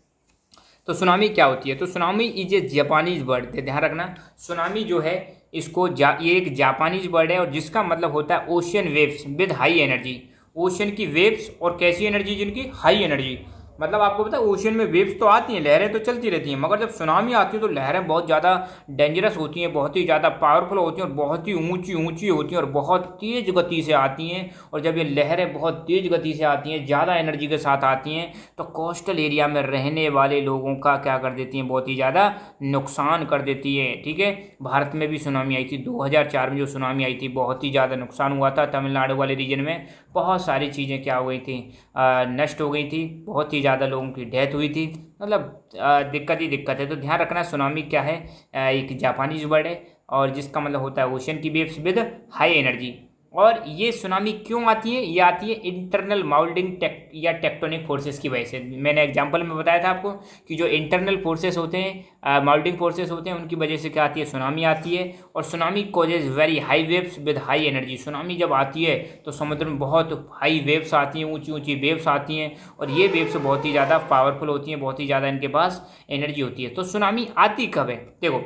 Speaker 1: तो सुनामी क्या होती है, तो tsunami is a Japanese word, ध्यान रखना। सुनामी जो है इसको ये एक जापानीज वर्ड है, और जिसका मतलब होता है ocean waves with high energy. Ocean की वेव्स, और कैसी एनर्जी, जिनकी हाई एनर्जी। मतलब आपको पता है ओशियन में वेव्स तो आती हैं, लहरें तो चलती रहती हैं, मगर जब सुनामी आती है तो लहरें बहुत ज़्यादा डेंजरस होती हैं, बहुत ही ज़्यादा पावरफुल होती हैं, और बहुत ही ऊंची ऊंची होती हैं, और बहुत तेज़ गति से आती हैं। और जब ये लहरें बहुत तेज़ गति से आती हैं, ज़्यादा एनर्जी के साथ आती हैं, तो कोस्टल एरिया में रहने वाले लोगों का क्या कर देती हैं, बहुत ही ज़्यादा नुकसान कर देती है। ठीक है, भारत में भी सुनामी आई थी 2004 में, जो सुनामी आई थी बहुत ही ज़्यादा नुकसान हुआ था। तमिलनाडु वाले रीजन में बहुत सारी चीज़ें क्या हो गई थी, नष्ट हो गई थी, बहुत ही ज़्यादा लोगों की डेथ हुई थी। मतलब दिक्कत ही दिक्कत है। तो ध्यान रखना, सुनामी क्या है, एक जापानीज वर्ड है, और जिसका मतलब होता है ओशन की वेव्स विद हाई एनर्जी। और ये सुनामी क्यों आती है? ये आती है इंटरनल माउल्डिंग या टेक्टोनिक फोर्सेस की वजह से। मैंने एग्जांपल में बताया था आपको कि जो इंटरनल फोर्सेस होते हैं, माउल्डिंग फोर्सेस होते हैं, उनकी वजह से क्या आती है? सुनामी आती है। और tsunami causes very high waves with high energy. Tsunami जब आती है तो समुद्र में बहुत हाई वेव्स आती हैं, ऊंची ऊंची वेव्स आती हैं, और ये वेव्स बहुत ही ज़्यादा पावरफुल होती हैं, बहुत ही ज़्यादा इनके पास एनर्जी होती है। तो सुनामी आती कब है? देखो,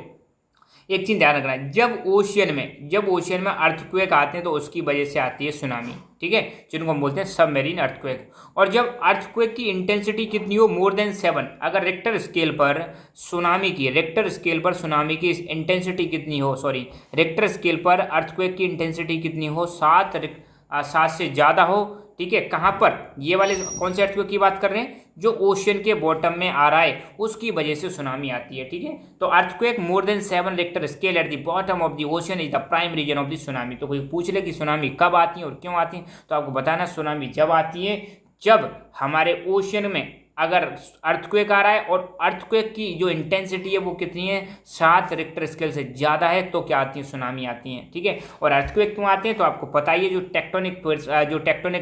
Speaker 1: एक चीज ध्यान रखना है, जब ओशियन में अर्थक्वेक आते हैं तो उसकी वजह से आती है सुनामी, ठीक है, जिनको हम बोलते हैं सबमेरीन अर्थक्वेक। और जब अर्थक्वेक की इंटेंसिटी कितनी हो, मोर देन 7, अगर रेक्टर स्केल पर सुनामी की इंटेंसिटी कितनी हो, रेक्टर स्केल पर अर्थक्वेक की इंटेंसिटी कितनी हो, 7 से ज़्यादा हो, ठीक है। कहाँ पर? ये वाले कौन से अर्थक्वेक की बात कर रहे हैं? जो ओशियन के बॉटम में आ रहा है, उसकी वजह से सुनामी आती है, ठीक है। तो earthquake more than 7 Richter scale at the bottom of the ocean is the prime region of the tsunami. तो कोई पूछ ले कि सुनामी कब आती है और क्यों आती है, तो आपको बताना सुनामी जब आती है जब हमारे ओशियन में अगर अर्थक्वेक आ रहा है और अर्थक्वेक की जो इंटेंसिटी है वो कितनी है, 7 रिक्टर स्केल से ज़्यादा है, तो क्या आती है? सुनामी आती हैं, ठीक है। और अर्थक्वेक क्यों आते हैं तो आपको पता ही है, जो टेक्टोनिक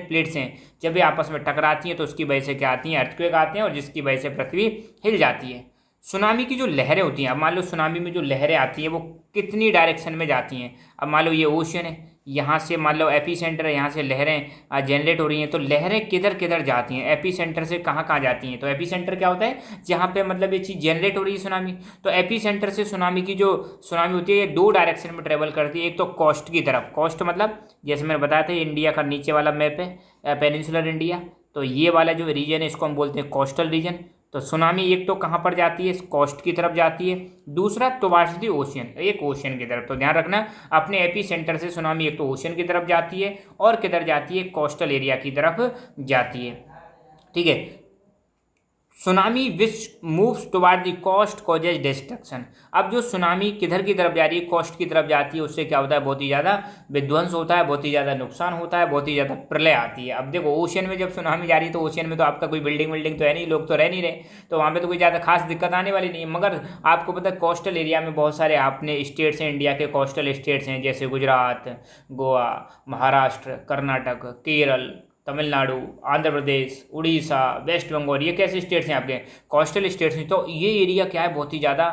Speaker 1: प्लेट्स हैं जब ये आपस में टकराती हैं तो उसकी वजह से क्या आती हैं? अर्थक्वेक आते हैं, और जिसकी वजह से पृथ्वी हिल जाती है। सुनामी की जो लहरें होती हैं, अब मान लो सुनामी में जो लहरें आती हैं वो कितनी डायरेक्शन में जाती हैं। अब मान लो ये ओशियन है, यहाँ से मान लो एपी सेंटर है, यहाँ से लहरें जनरेट हो रही हैं, तो लहरें किधर किधर जाती हैं? एपी सेंटर से कहाँ कहाँ जाती हैं? तो एपी सेंटर क्या होता है? जहाँ पे मतलब ये चीज़ जनरेट हो रही है सुनामी। तो एपी सेंटर से सुनामी की जो सुनामी होती है ये 2 डायरेक्शन में ट्रेवल करती है। एक तो कोस्ट की तरफ, कोस्ट मतलब जैसे मैंने बताया था इंडिया का नीचे वाला मैप है पेनिनसुलर इंडिया, तो ये वाला जो रीजन है इसको हम बोलते हैं कोस्टल रीजन। तो सुनामी एक तो कहाँ पर जाती है? कोस्ट की तरफ जाती है, दूसरा टुवार्ड्स द ओशियन, एक ओशियन की तरफ। तो ध्यान रखना, अपने एपी सेंटर से सुनामी एक तो ओशियन की तरफ जाती है और किधर जाती है? कोस्टल एरिया की तरफ जाती है, ठीक है। Tsunami which moves toward the coast causes destruction. अब जो सुनामी किधर की तरफ जा रही है? कोस्ट की तरफ जाती है, उससे क्या होता है? बहुत ही ज़्यादा विध्वंस होता है, बहुत ही ज़्यादा नुकसान होता है, बहुत ही ज़्यादा प्रलय आती है। अब देखो, ओशियन में जब सुनामी जा रही है तो ओशियन में तो आपका कोई बिल्डिंग तो है नहीं, लोग तो रह नहीं रहे, तो वहाँ पे तो कोई ज़्यादा खास दिक्कत आने वाली नहीं है। मगर आपको पता है कोस्टल एरिया में बहुत सारे आपने स्टेट्स हैं, इंडिया के कोस्टल स्टेट्स हैं, जैसे गुजरात, गोवा, महाराष्ट्र, कर्नाटक, केरल, तमिलनाडु, आंध्र प्रदेश, उड़ीसा, वेस्ट बंगाल, ये कैसे स्टेट्स हैं आपके? कोस्टल स्टेट्स हैं। तो ये एरिया क्या है? बहुत ही ज़्यादा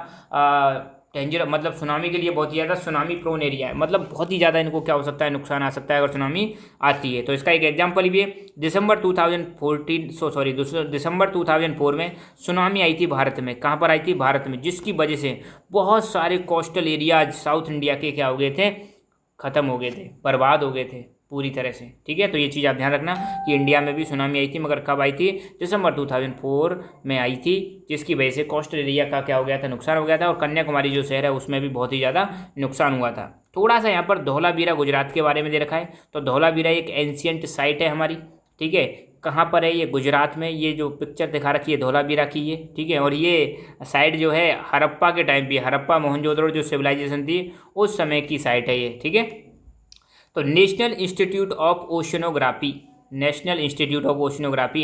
Speaker 1: डेंजर, मतलब सुनामी के लिए बहुत ही ज़्यादा सुनामी प्रोन एरिया है, मतलब बहुत ही ज़्यादा इनको क्या हो सकता है? नुकसान आ सकता है अगर सुनामी आती है। तो इसका एक एग्जांपल भी है, दिसंबर 2004 में सुनामी आई थी भारत में। कहाँ पर आई थी? भारत में, जिसकी वजह से बहुत सारे कोस्टल एरियाज साउथ इंडिया के क्या हो गए थे? ख़त्म हो गए थे, बर्बाद हो गए थे पूरी तरह से, ठीक है। तो ये चीज़ आप ध्यान रखना कि इंडिया में भी सुनामी आई थी, मगर कब आई थी? दिसंबर 2004 में आई थी, जिसकी वजह से कोस्टल एरिया का क्या हो गया था? नुकसान हो गया था। और कन्याकुमारी जो शहर है उसमें भी बहुत ही ज़्यादा नुकसान हुआ था। थोड़ा सा यहाँ पर धौलावीरा गुजरात के बारे में दे रखा है। तो धौलावीरा एक एंशियंट साइट है हमारी, ठीक है। कहाँ पर है? ये गुजरात में, ये जो पिक्चर दिखा रखी है धौलावीरा की, ये ठीक है। और ये साइट जो है हड़प्पा के टाइम पे, हड़प्पा मोहनजोदड़ो जो सिविलाइजेशन थी उस समय की साइट है ये, ठीक है। तो national institute of oceanography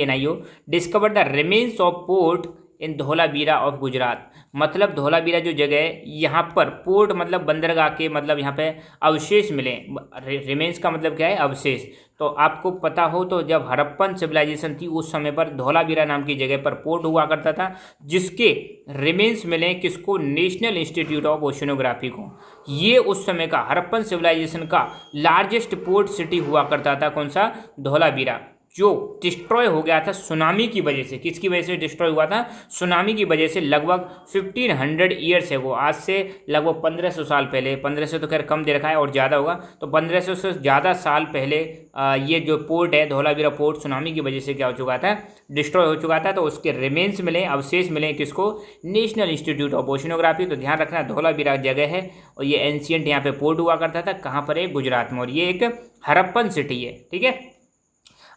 Speaker 1: NIO discover the remains of port in Dholavira of Gujarat. मतलब धौलावीरा जो जगह है यहाँ पर पोर्ट मतलब बंदरगाह के, मतलब यहाँ पे अवशेष मिले। रिमेन्स का मतलब क्या है? अवशेष। तो आपको पता हो तो जब हड़प्पन सिविलाइजेशन थी उस समय पर धौलावीरा नाम की जगह पर पोर्ट हुआ करता था, जिसके रिमेन्स मिले किसको? नेशनल इंस्टीट्यूट ऑफ ओशनोग्राफी को। ये उस समय का हड़प्पन सिविलाइजेशन का लार्जेस्ट पोर्ट सिटी हुआ करता था। कौन सा? धौलावीरा, जो डिस्ट्रॉय हो गया था सुनामी की वजह से। किसकी वजह से डिस्ट्रॉय हुआ था? सुनामी की वजह से। लगभग 1500 ईयर्स है वो, आज से लगभग 1500 साल पहले, 1500 तो खैर कम दे रखा है और ज़्यादा होगा, तो 1500 से ज़्यादा साल पहले ये जो पोर्ट है धौलावीरा पोर्ट सुनामी की वजह से क्या हो चुका था? डिस्ट्रॉय हो चुका था। तो उसके रिमेन्स मिले, अवशेष मिले किसको? National institute of oceanography. तो ध्यान रखना धौलावीरा जगह है और ये एंशियंट यहाँ पे पोर्ट हुआ करता था। कहाँ पर है? गुजरात में। और ये एक हड़प्पन सिटी है, ठीक है।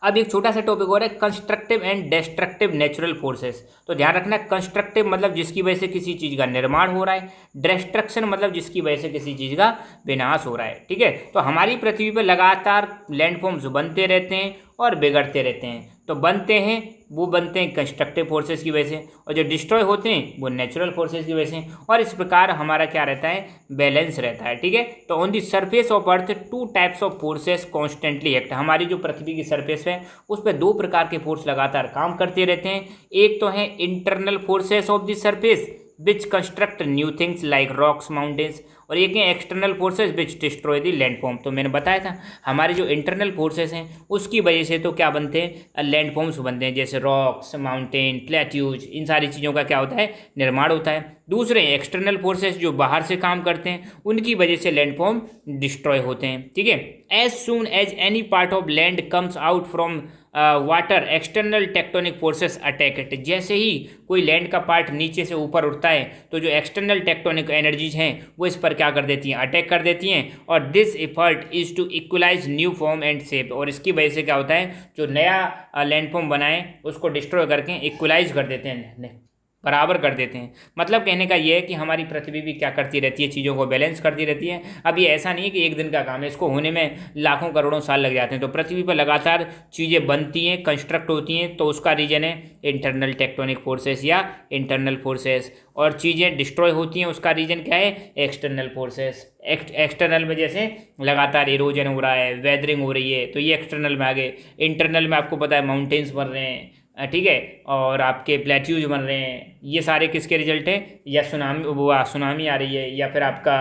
Speaker 1: अब एक छोटा सा टॉपिक और है, constructive and destructive natural forces. तो ध्यान रखना, कंस्ट्रक्टिव मतलब जिसकी वजह से किसी चीज़ का निर्माण हो रहा है, डिस्ट्रक्शन मतलब जिसकी वजह से किसी चीज़ का विनाश हो रहा है, ठीक है। तो हमारी पृथ्वी पर लगातार लैंडफॉर्म्स बनते रहते हैं और बिगड़ते रहते हैं। तो बनते हैं वो बनते हैं कंस्ट्रक्टिव फोर्सेस की वजह से, और जो डिस्ट्रॉय होते हैं वो नेचुरल फोर्सेस की वजह से, और इस प्रकार हमारा क्या रहता है, बैलेंस रहता है। ठीक है, तो on the surface of earth two types of forces constantly act. हमारी जो पृथ्वी की सरफेस है उस पर दो प्रकार के फोर्स लगातार काम करते रहते हैं। एक तो है internal forces of the surface which construct new things like rocks mountains, और एक है external forces which destroy the landform. तो मैंने बताया था हमारे जो इंटरनल फोर्सेस हैं उसकी वजह से तो क्या बनते हैं, लैंडफॉर्म्स बनते हैं, जैसे रॉक्स, माउंटेन, प्लेट्यूज, इन सारी चीज़ों का क्या होता है, निर्माण होता है। दूसरे एक्सटर्नल फोर्सेस जो बाहर से काम करते हैं उनकी वजह से लैंडफॉर्म डिस्ट्रॉय होते हैं। ठीक है, as soon as any part of land comes out from water external tectonic forces attack it. जैसे ही कोई लैंड का पार्ट नीचे से ऊपर उठता है तो जो एक्सटर्नल टेक्टोनिक एनर्जीज हैं वो इस पर क्या कर देती हैं, अटैक कर देती हैं, और this effort is to equalise new form and shape. और इसकी वजह से क्या होता है, जो नया लैंड फॉर्म बनाए उसको डिस्ट्रॉय करके इक्वलाइज कर देते हैं, बराबर कर देते हैं। मतलब कहने का ये है कि हमारी पृथ्वी भी क्या करती रहती है, चीज़ों को बैलेंस करती रहती है। अब ये ऐसा नहीं है कि एक दिन का काम है, इसको होने में लाखों करोड़ों साल लग जाते हैं। तो पृथ्वी पर लगातार चीज़ें बनती हैं, कंस्ट्रक्ट होती हैं, तो उसका रीजन है इंटरनल टेक्टोनिक फोर्सेस या इंटरनल फोर्सेस, और चीज़ें डिस्ट्रॉय होती हैं उसका रीजन क्या है, एक्सटर्नल फोर्सेस। एक्सटर्नल में जैसे लगातार इरोजन हो रहा है, वेदरिंग हो रही है, तो ये एक्सटर्नल में आ गए। इंटरनल में आपको पता है माउंटेन्स बन रहे हैं, ठीक है, और आपके प्लेट्यूज बन रहे हैं, ये सारे किसके रिजल्ट हैं, या सुनामी आ रही है, या फिर आपका,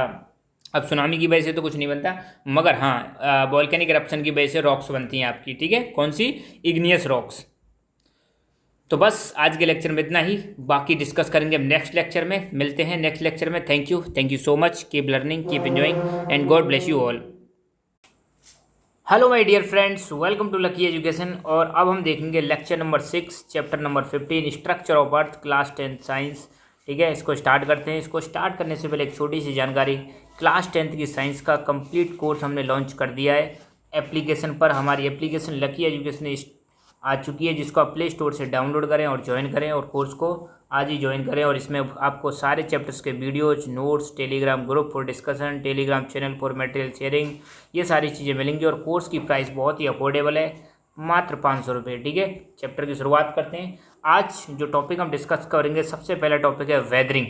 Speaker 1: अब सुनामी की वजह से तो कुछ नहीं बनता, मगर हाँ वोल्केनिक इरप्शन की वजह से रॉक्स बनती हैं आपकी। ठीक है, कौन सी, इग्नियस रॉक्स। तो बस आज के लेक्चर में इतना ही, बाकी डिस्कस करेंगे नेक्स्ट लेक्चर में। मिलते हैं नेक्स्ट लेक्चर में। Thank you so much, keep learning, keep enjoying, and God bless you all. Hello my dear friends, welcome to lucky education. और अब हम देखेंगे lecture number 6 chapter number 15 structure of earth, class 10 science. ठीक है, इसको start करते हैं। इसको स्टार्ट करने से पहले एक छोटी सी जानकारी, क्लास 10 की साइंस का कंप्लीट कोर्स हमने लॉन्च कर दिया है एप्लीकेशन पर। हमारी एप्लीकेशन लकी एजुकेशन आ चुकी है, जिसको आप प्ले स्टोर से डाउनलोड करें और ज्वाइन करें, और कोर्स को आज ही ज्वाइन करें। और इसमें आपको सारे चैप्टर्स के videos, notes, Telegram group for discussion, Telegram channel for material sharing, ये सारी चीज़ें मिलेंगी। और कोर्स की प्राइस बहुत ही अफोर्डेबल है, मात्र 500 रुपये। ठीक है, चैप्टर की शुरुआत करते हैं। आज जो टॉपिक हम डिस्कस करेंगे, सबसे पहला टॉपिक है वेदरिंग।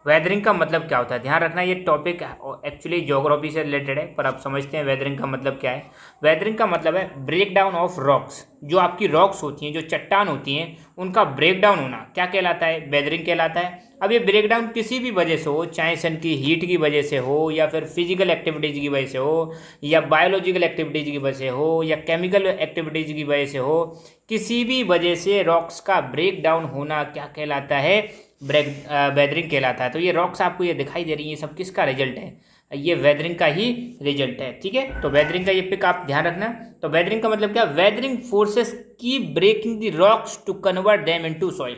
Speaker 1: वेदरिंग का मतलब क्या होता है, ध्यान रखना, ये टॉपिक एक्चुअली ज्योग्राफी से रिलेटेड है, पर आप समझते हैं वेदरिंग का मतलब क्या है। वेदरिंग का मतलब है ब्रेक डाउन ऑफ रॉक्स। जो आपकी रॉक्स होती हैं, जो चट्टान होती हैं, उनका ब्रेक डाउन होना क्या कहलाता है, वेदरिंग कहलाता है। अब ये ब्रेक डाउन किसी भी वजह से हो, चाहे सन की हीट की वजह से हो, या फिर फिजिकल एक्टिविटीज़ की वजह से हो, या बायोलॉजिकल एक्टिविटीज़ की वजह से हो, या केमिकल एक्टिविटीज़ की वजह से हो, किसी भी वजह से रॉक्स का ब्रेक डाउन होना क्या कहलाता है, वेदरिंग कहलाता है। तो ये रॉक्स आपको ये दिखाई दे रही है, ये सब किसका रिजल्ट है, ये वेदरिंग का ही रिजल्ट है। ठीक है, तो वेदरिंग का ये पिक आप ध्यान रखना। तो वेदरिंग का मतलब क्या, वेदरिंग फोर्सेस की breaking the rocks to convert them into soil.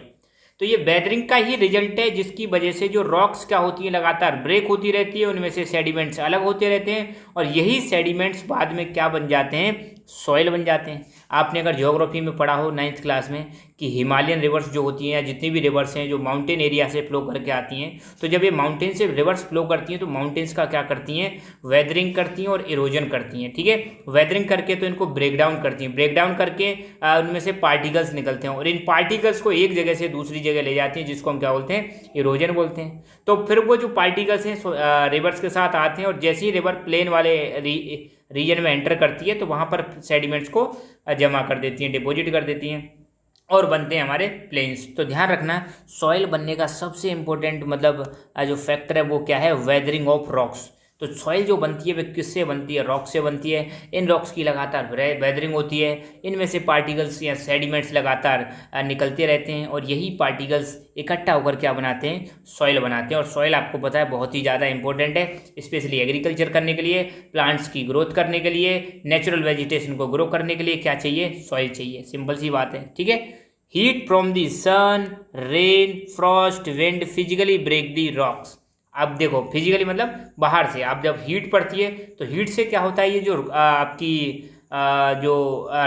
Speaker 1: तो ये वेदरिंग का ही रिजल्ट है, जिसकी वजह से जो रॉक्स क्या होती है, लगातार ब्रेक होती रहती है, उनमें से सेडिमेंट्स अलग होते रहते हैं, और यही सेडिमेंट्स बाद में क्या बन जाते हैं, सॉइल बन जाते हैं। आपने अगर ज्योग्राफी में पढ़ा हो 9th क्लास में कि हिमालयन रिवर्स जो होती हैं, या जितनी भी रिवर्स हैं जो माउंटेन एरिया से फ्लो करके आती हैं, तो जब ये माउंटेन से रिवर्स फ्लो करती हैं तो माउंटेन्स का क्या करती हैं, वेदरिंग करती हैं और इरोजन करती हैं। ठीक है, वेदरिंग करके तो इनको ब्रेक डाउन करती हैं, ब्रेक डाउन करके उनमें से पार्टिकल्स निकलते हैं, और इन पार्टिकल्स को एक जगह से दूसरी जगह ले जाती हैं, जिसको हम क्या बोलते हैं, इरोजन बोलते हैं। तो फिर वो जो पार्टिकल्स हैं रिवर्स के साथ आते हैं, और जैसे ही रिवर प्लेन वाले रीजन में एंटर करती है तो वहाँ पर सेडिमेंट्स को जमा कर देती हैं, डिपॉजिट कर देती हैं, और बनते हैं हमारे प्लेन्स। तो ध्यान रखना, सॉइल बनने का सबसे इम्पोर्टेंट मतलब जो फैक्टर है वो क्या है, वेदरिंग ऑफ रॉक्स। तो सॉइल जो बनती है वो किससे बनती है, रॉक से बनती है। इन रॉक्स की लगातार वेदरिंग होती है, इनमें से पार्टिकल्स या सेडिमेंट्स लगातार निकलते रहते हैं, और यही पार्टिकल्स इकट्ठा होकर क्या बनाते हैं, सॉइल बनाते हैं। और सॉइल आपको पता है बहुत ही ज़्यादा इंपॉर्टेंट है, स्पेशली एग्रीकल्चर करने के लिए, प्लांट्स की ग्रोथ करने के लिए, नेचुरल वेजिटेशन को ग्रो करने के लिए क्या चाहिए, सॉइल चाहिए। सिंपल सी बात है। ठीक है, heat from the sun, rain, frost, wind physically break the rocks. अब देखो, फिजिकली मतलब बाहर से, आप जब हीट पड़ती है तो हीट से क्या होता है, ये जो आपकी जो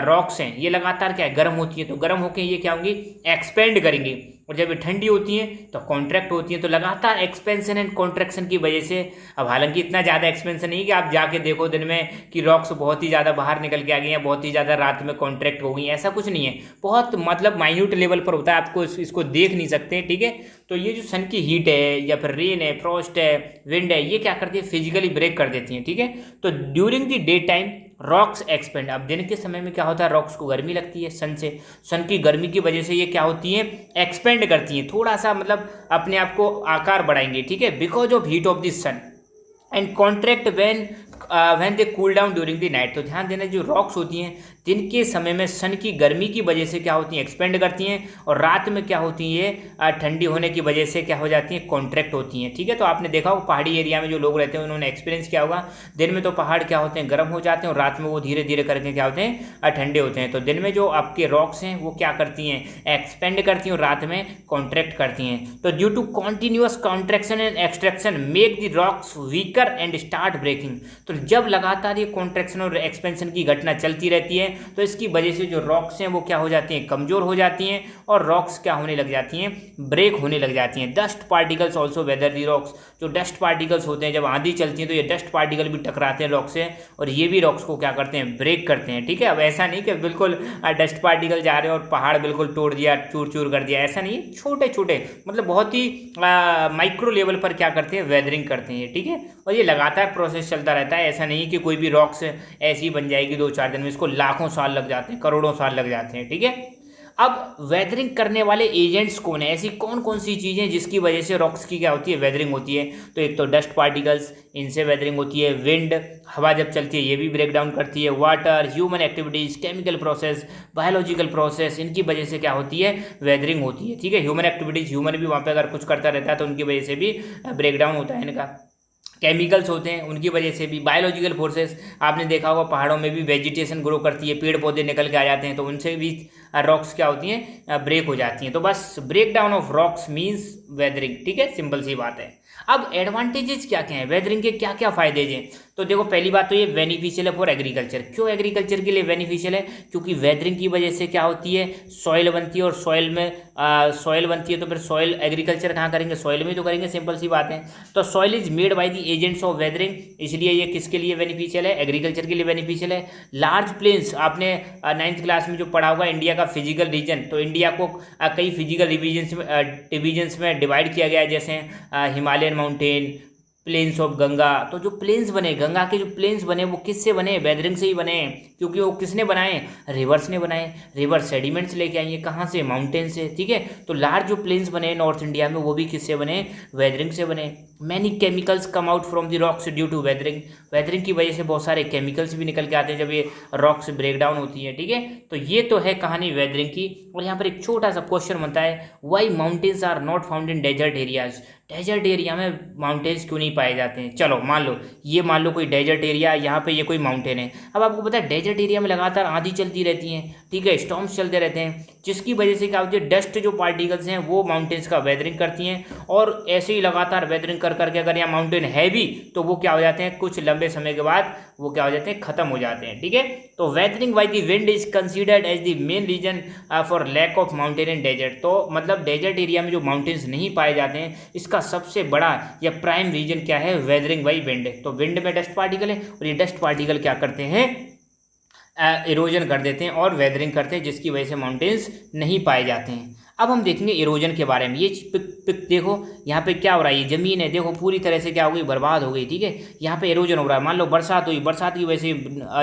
Speaker 1: रॉक्स हैं ये लगातार क्या है, गर्म होती है, तो गर्म होकर ये क्या होंगी, एक्सपेंड करेंगी। और जब ये ठंडी होती हैं तो कॉन्ट्रैक्ट होती हैं। तो लगातार एक्सपेंशन एंड कॉन्ट्रैक्शन की वजह से, अब हालांकि इतना ज़्यादा एक्सपेंशन नहीं कि आप जाके देखो दिन में कि रॉक्स बहुत ही ज़्यादा बाहर निकल के आ गई हैं, बहुत ही ज़्यादा रात में कॉन्ट्रैक्ट हो गई, ऐसा कुछ नहीं है। बहुत मतलब माइन्यूट लेवल पर होता है, आपको इसको देख नहीं सकते, ठीक है। तो ये जो सन की हीट है या फिर रेन है, फ्रॉस्ट है, विंड है, ये क्या करती है, फिजिकली ब्रेक कर देती हैं, ठीक है। तो during the day time rocks expand, अब दिन के समय में क्या होता है, रॉक्स को गर्मी लगती है सन से, सन की गर्मी की वजह से ये क्या होती है, एक्सपेंड करती हैं, थोड़ा सा मतलब अपने आप को आकार बढ़ाएंगे, ठीक है, because of heat of the sun and contract when they cool down during the night. तो ध्यान देना, जो रॉक्स होती हैं दिन के समय में सन की गर्मी की वजह से क्या होती हैं, एक्सपेंड करती हैं, और रात में क्या होती हैं, ये ठंडी होने की वजह से क्या हो जाती हैं, कॉन्ट्रैक्ट होती हैं, ठीक है। तो आपने देखा हो पहाड़ी एरिया में जो लोग रहते हैं उन्होंने एक्सपीरियंस किया होगा, दिन में तो पहाड़ क्या होते हैं, गर्म हो जाते हैं, और रात में वो धीरे धीरे करके क्या होते हैं, ठंडे होते हैं। तो दिन में जो आपके रॉक्स हैं वो क्या करती हैं, एक्सपेंड करती हैं, और रात में कॉन्ट्रैक्ट करती हैं। तो due to continuous contraction and extraction make the rocks weaker and start breaking. तो जब लगातार ये कॉन्ट्रैक्शन और एक्सपेंशन की घटना चलती रहती है तो इसकी वजह से जो रॉक्स हैं वो क्या हो जाती हैं, कमज़ोर हो जाती हैं, और रॉक्स क्या होने लग जाती हैं, ब्रेक होने लग जाती हैं। डस्ट पार्टिकल्स ऑल्सो वेदर दी रॉक्स, जो डस्ट पार्टिकल्स होते हैं जब आंधी चलती है तो ये डस्ट पार्टिकल भी टकराते हैं रॉक्स से, और ये भी रॉक्स को क्या करते हैं, ब्रेक करते हैं, ठीक है। अब ऐसा नहीं कि बिल्कुल डस्ट पार्टिकल जा रहे हैं और पहाड़ बिल्कुल तोड़ दिया, चूर चूर कर दिया, ऐसा नहीं, छोटे छोटे मतलब बहुत ही माइक्रो लेवल पर क्या करते हैं, वेदरिंग करते हैं, ठीक है। और ये लगातार प्रोसेस चलता रहता है, ऐसा नहीं कि कोई भी रॉक्स ऐसी बन जाएगी 2-4 दिन में, इसको लाखों साल लग जाते हैं, करोड़ों साल लग जाते हैं, ठीक है। अब वेदरिंग करने वाले एजेंट्स कौन है, ऐसी कौन कौन सी चीज़ें जिसकी वजह से रॉक्स की क्या होती है, वेदरिंग होती है। तो एक तो डस्ट पार्टिकल्स, इनसे वेदरिंग होती है, विंड, हवा जब चलती है ये भी ब्रेक डाउन करती है, water, human activities, chemical process, biological process, इनकी वजह से क्या होती है, वेदरिंग होती है, ठीक है। ह्यूमन एक्टिविटीज़, ह्यूमन भी वहाँ पर अगर कुछ करता रहता है तो उनकी वजह से भी ब्रेक डाउन होता है इनका। केमिकल्स होते हैं उनकी वजह से भी, बायोलॉजिकल फोर्सेस, आपने देखा होगा पहाड़ों में भी वेजिटेशन ग्रो करती है, पेड़ पौधे निकल के आ जाते हैं, तो उनसे भी रॉक्स क्या होती हैं, ब्रेक हो जाती हैं। तो बस break down of rocks means weathering, ठीक है, सिंपल सी बात है। अब एडवांटेजेस क्या क्या हैं, वेदरिंग के क्या क्या फायदे हैं। तो देखो पहली बात तो ये बेनिफिशियल है फॉर एग्रीकल्चर। क्यों एग्रीकल्चर के लिए बेनिफिशियल है, क्योंकि वेदरिंग की वजह से क्या होती है, सॉइल बनती है, और सॉइल में सॉइल बनती है तो फिर सॉइल एग्रीकल्चर कहाँ करेंगे, सॉइल में तो करेंगे, सिंपल सी बात है। तो soil is made by the agents of weathering, इसलिए ये किसके लिए बेनिफिशियल है, एग्रीकल्चर के लिए बेनिफिशियल है। लार्ज प्लेन्स, आपने 9th क्लास में जो पढ़ा होगा इंडिया का फिजिकल रीजन, तो इंडिया को कई फिजिकल डिवीजन्स में डिवाइड किया गया है, जैसे Himalayan mountain, plains of Ganga. तो जो प्लेन्स बने, गंगा के जो प्लेन्स बने वो किससे बने, वेदरिंग से ही बने, क्योंकि वो किसने बनाए, रिवर्स ने बनाए, रिवर सेडिमेंट्स लेके आई है, कहाँ से, माउंटेन से, ठीक है। तो लार्ज जो प्लेन्स बने नॉर्थ इंडिया में वो भी किससे बने, वेदरिंग से बने। Many chemicals come out from the rocks due to weathering, weathering की वजह से बहुत सारे केमिकल्स भी निकल के आते हैं जब ये रॉक्स ब्रेक डाउन होती है, ठीक है। तो ये तो है कहानी वेदरिंग की। और यहाँ पर एक छोटा सा क्वेश्चन बनता है, why mountains are not found in desert areas, desert area में माउंटेन्स क्यों नहीं पाए जाते हैं। चलो मान लो कोई डेजर्ट एरिया, यहाँ पे ये कोई माउंटेन है। अब आपको पता है डेजर्ट एरिया में लगातार आंधी चलती रहती है, ठीक है, स्टॉर्म्स चलते रहते हैं, जिसकी वजह से क्या होती है, डस्ट जो पार्टिकल्स हैं वो माउंटेन्स का वेदरिंग करती हैं, और ऐसे ही लगातार वेदरिंग कर करके अगर यहाँ माउंटेन है भी तो वो क्या हो जाते हैं, कुछ लंबे समय के बाद वो क्या हो जाते हैं, खत्म हो जाते हैं, ठीक है। तो weathering by the wind is considered as the main reason for lack of mountain in desert. तो मतलब डेजर्ट एरिया में जो माउंटेन्स नहीं पाए जाते हैं इसका सबसे बड़ा या प्राइम रीजन क्या है, वेदरिंग बाय विंड। तो विंड में डस्ट पार्टिकल है और ये डस्ट पार्टिकल क्या करते हैं, इरोजन कर देते हैं और वेदरिंग करते हैं, जिसकी वजह से माउंटेन्स नहीं पाए जाते हैं। अब हम देखेंगे इरोजन के बारे में। ये पिक देखो, यहाँ पे क्या हो रहा है, ये ज़मीन है, देखो पूरी तरह से क्या हो गई, बर्बाद हो गई, ठीक है। यहाँ पे इरोजन हो रहा है, मान लो बरसात हुई, बरसात की वजह से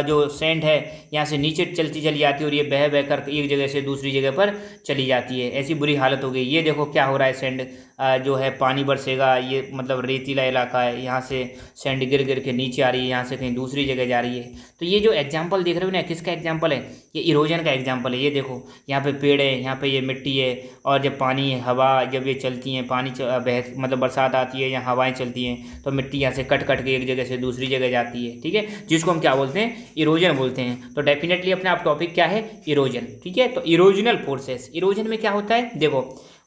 Speaker 1: जो सैंड है यहाँ से नीचे चलती चली जाती है और ये बह बह कर एक जगह से दूसरी जगह पर चली जाती है, ऐसी बुरी हालत हो गई। ये देखो क्या हो रहा है, सैंड जो है पानी बरसेगा, ये मतलब रेतीला इलाका है, यहाँ से सैंड गिर गिर के नीचे आ रही है, यहाँ से कहीं दूसरी जगह जा रही है। तो ये जो एग्जाम्पल देख रहे हो ना, किसका एग्जाम्पल है, ये इरोजन का एग्जाम्पल है। ये देखो यहाँ पे पेड़ है, यहाँ पे ये मिट्टी है, और जब पानी हवा जब ये चलती हैं, पानी मतलब बरसात आती है या हवाएं चलती हैं तो मिट्टी यहाँ से कट कट के एक जगह से दूसरी जगह जाती है, ठीक है, जिसको हम क्या बोलते हैं, इरोजन बोलते हैं। तो डेफिनेटली अपना आप टॉपिक क्या है, इरोजन, ठीक है। तो इरोजनल फोर्सेस, इरोजन में क्या होता है, देखो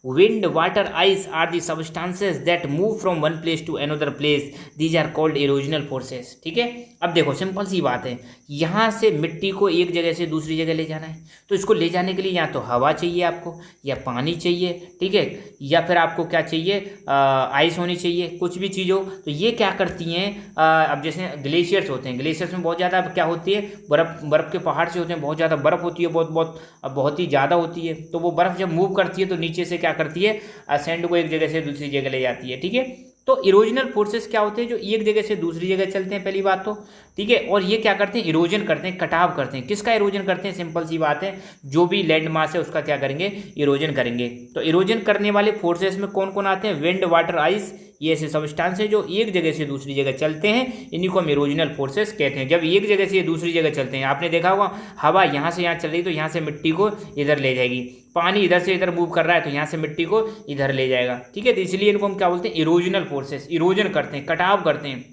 Speaker 1: wind water ice are the substances that move from one place to another place, these are called erosional forces. ठीक है, अब देखो सिंपल सी बात है, यहाँ से मिट्टी को एक जगह से दूसरी जगह ले जाना है, तो इसको ले जाने के लिए या तो हवा चाहिए आपको, या पानी चाहिए, ठीक है, या फिर आपको क्या चाहिए, आइस होनी चाहिए, कुछ भी चीज़ हो। तो ये क्या करती हैं, अब जैसे ग्लेशियर्स होते हैं, ग्लेशियर्स में बहुत ज़्यादा क्या होती है, बर्फ़ के पहाड़ से होते हैं, बहुत ज़्यादा बर्फ़ होती है, बहुत ही ज़्यादा होती है। तो वो बर्फ़ जब मूव करती है तो नीचे से क्या करती है, सैंड को एक जगह से दूसरी जगह ले जाती है। ठीक है, तो इरोजनल फोर्सेस क्या होते हैं, जो एक जगह से दूसरी जगह चलते हैं, पहली बात तो। ठीक है, और ये क्या करते हैं, इरोजन करते हैं, कटाव करते हैं। किसका इरोजन करते हैं, सिंपल सी बात है, जो भी लैंड मास है उसका क्या करेंगे, इरोजन करेंगे। तो इरोजन करने वाले फोर्सेस में कौन कौन आते हैं, विंड वाटर आइस, ये ऐसे सब्सटेंस है जो एक जगह से दूसरी जगह चलते हैं, इन्हीं को हम इरोजनल फोर्सेस कहते हैं। जब एक जगह से दूसरी जगह चलते हैं, आपने देखा होगा हवा यहाँ से यहाँ चल रही तो यहाँ से मिट्टी को इधर ले जाएगी, पानी इधर से इधर मूव कर रहा है तो यहाँ से मिट्टी को इधर ले जाएगा। ठीक है, तो इसलिए इनको हम क्या बोलते हैं, इरोजनल फोर्सेस, इरोजन करते हैं, कटाव करते हैं।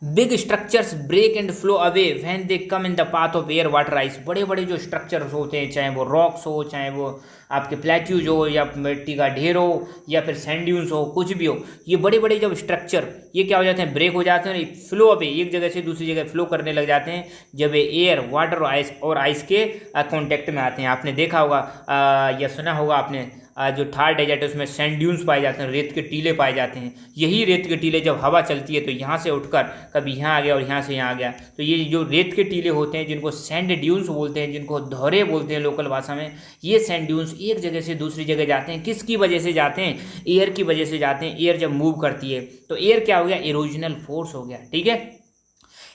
Speaker 1: Big structures break and flow away when they come in the path of air water ice. बड़े बड़े जो स्ट्रक्चर्स होते हैं, चाहे वो रॉक्स हो, चाहे वो आपके प्लेट्यूज हो, या मिट्टी का ढेर हो, या फिर सैंड ड्यून्स हो, कुछ भी हो, ये बड़े बड़े जब स्ट्रक्चर ये क्या हो जाते हैं, ब्रेक हो जाते हैं, फ्लो अवे, एक जगह से दूसरी जगह फ्लो करने लग जाते हैं, जब ये एयर वाटर और आइस के कॉन्टेक्ट में आते हैं। आपने देखा होगा या सुना होगा आपने, जो थार डेजर्ट है उसमें सैंड ड्यून्स पाए जाते हैं, रेत के टीले पाए जाते हैं। यही रेत के टीले जब हवा चलती है तो यहाँ से उठकर कभी यहाँ आ गया और यहाँ से यहाँ आ गया, तो ये जो रेत के टीले होते हैं, जिनको सैंड ड्यून्स बोलते हैं, जिनको धौरे बोलते हैं लोकल भाषा में, ये सैंड ड्यून्स एक जगह से दूसरी जगह जाते हैं। किसकी वजह से जाते हैं, एयर की वजह से जाते हैं। एयर जब मूव करती है तो एयर क्या हो गया, इरोजनल फोर्स हो गया। ठीक है,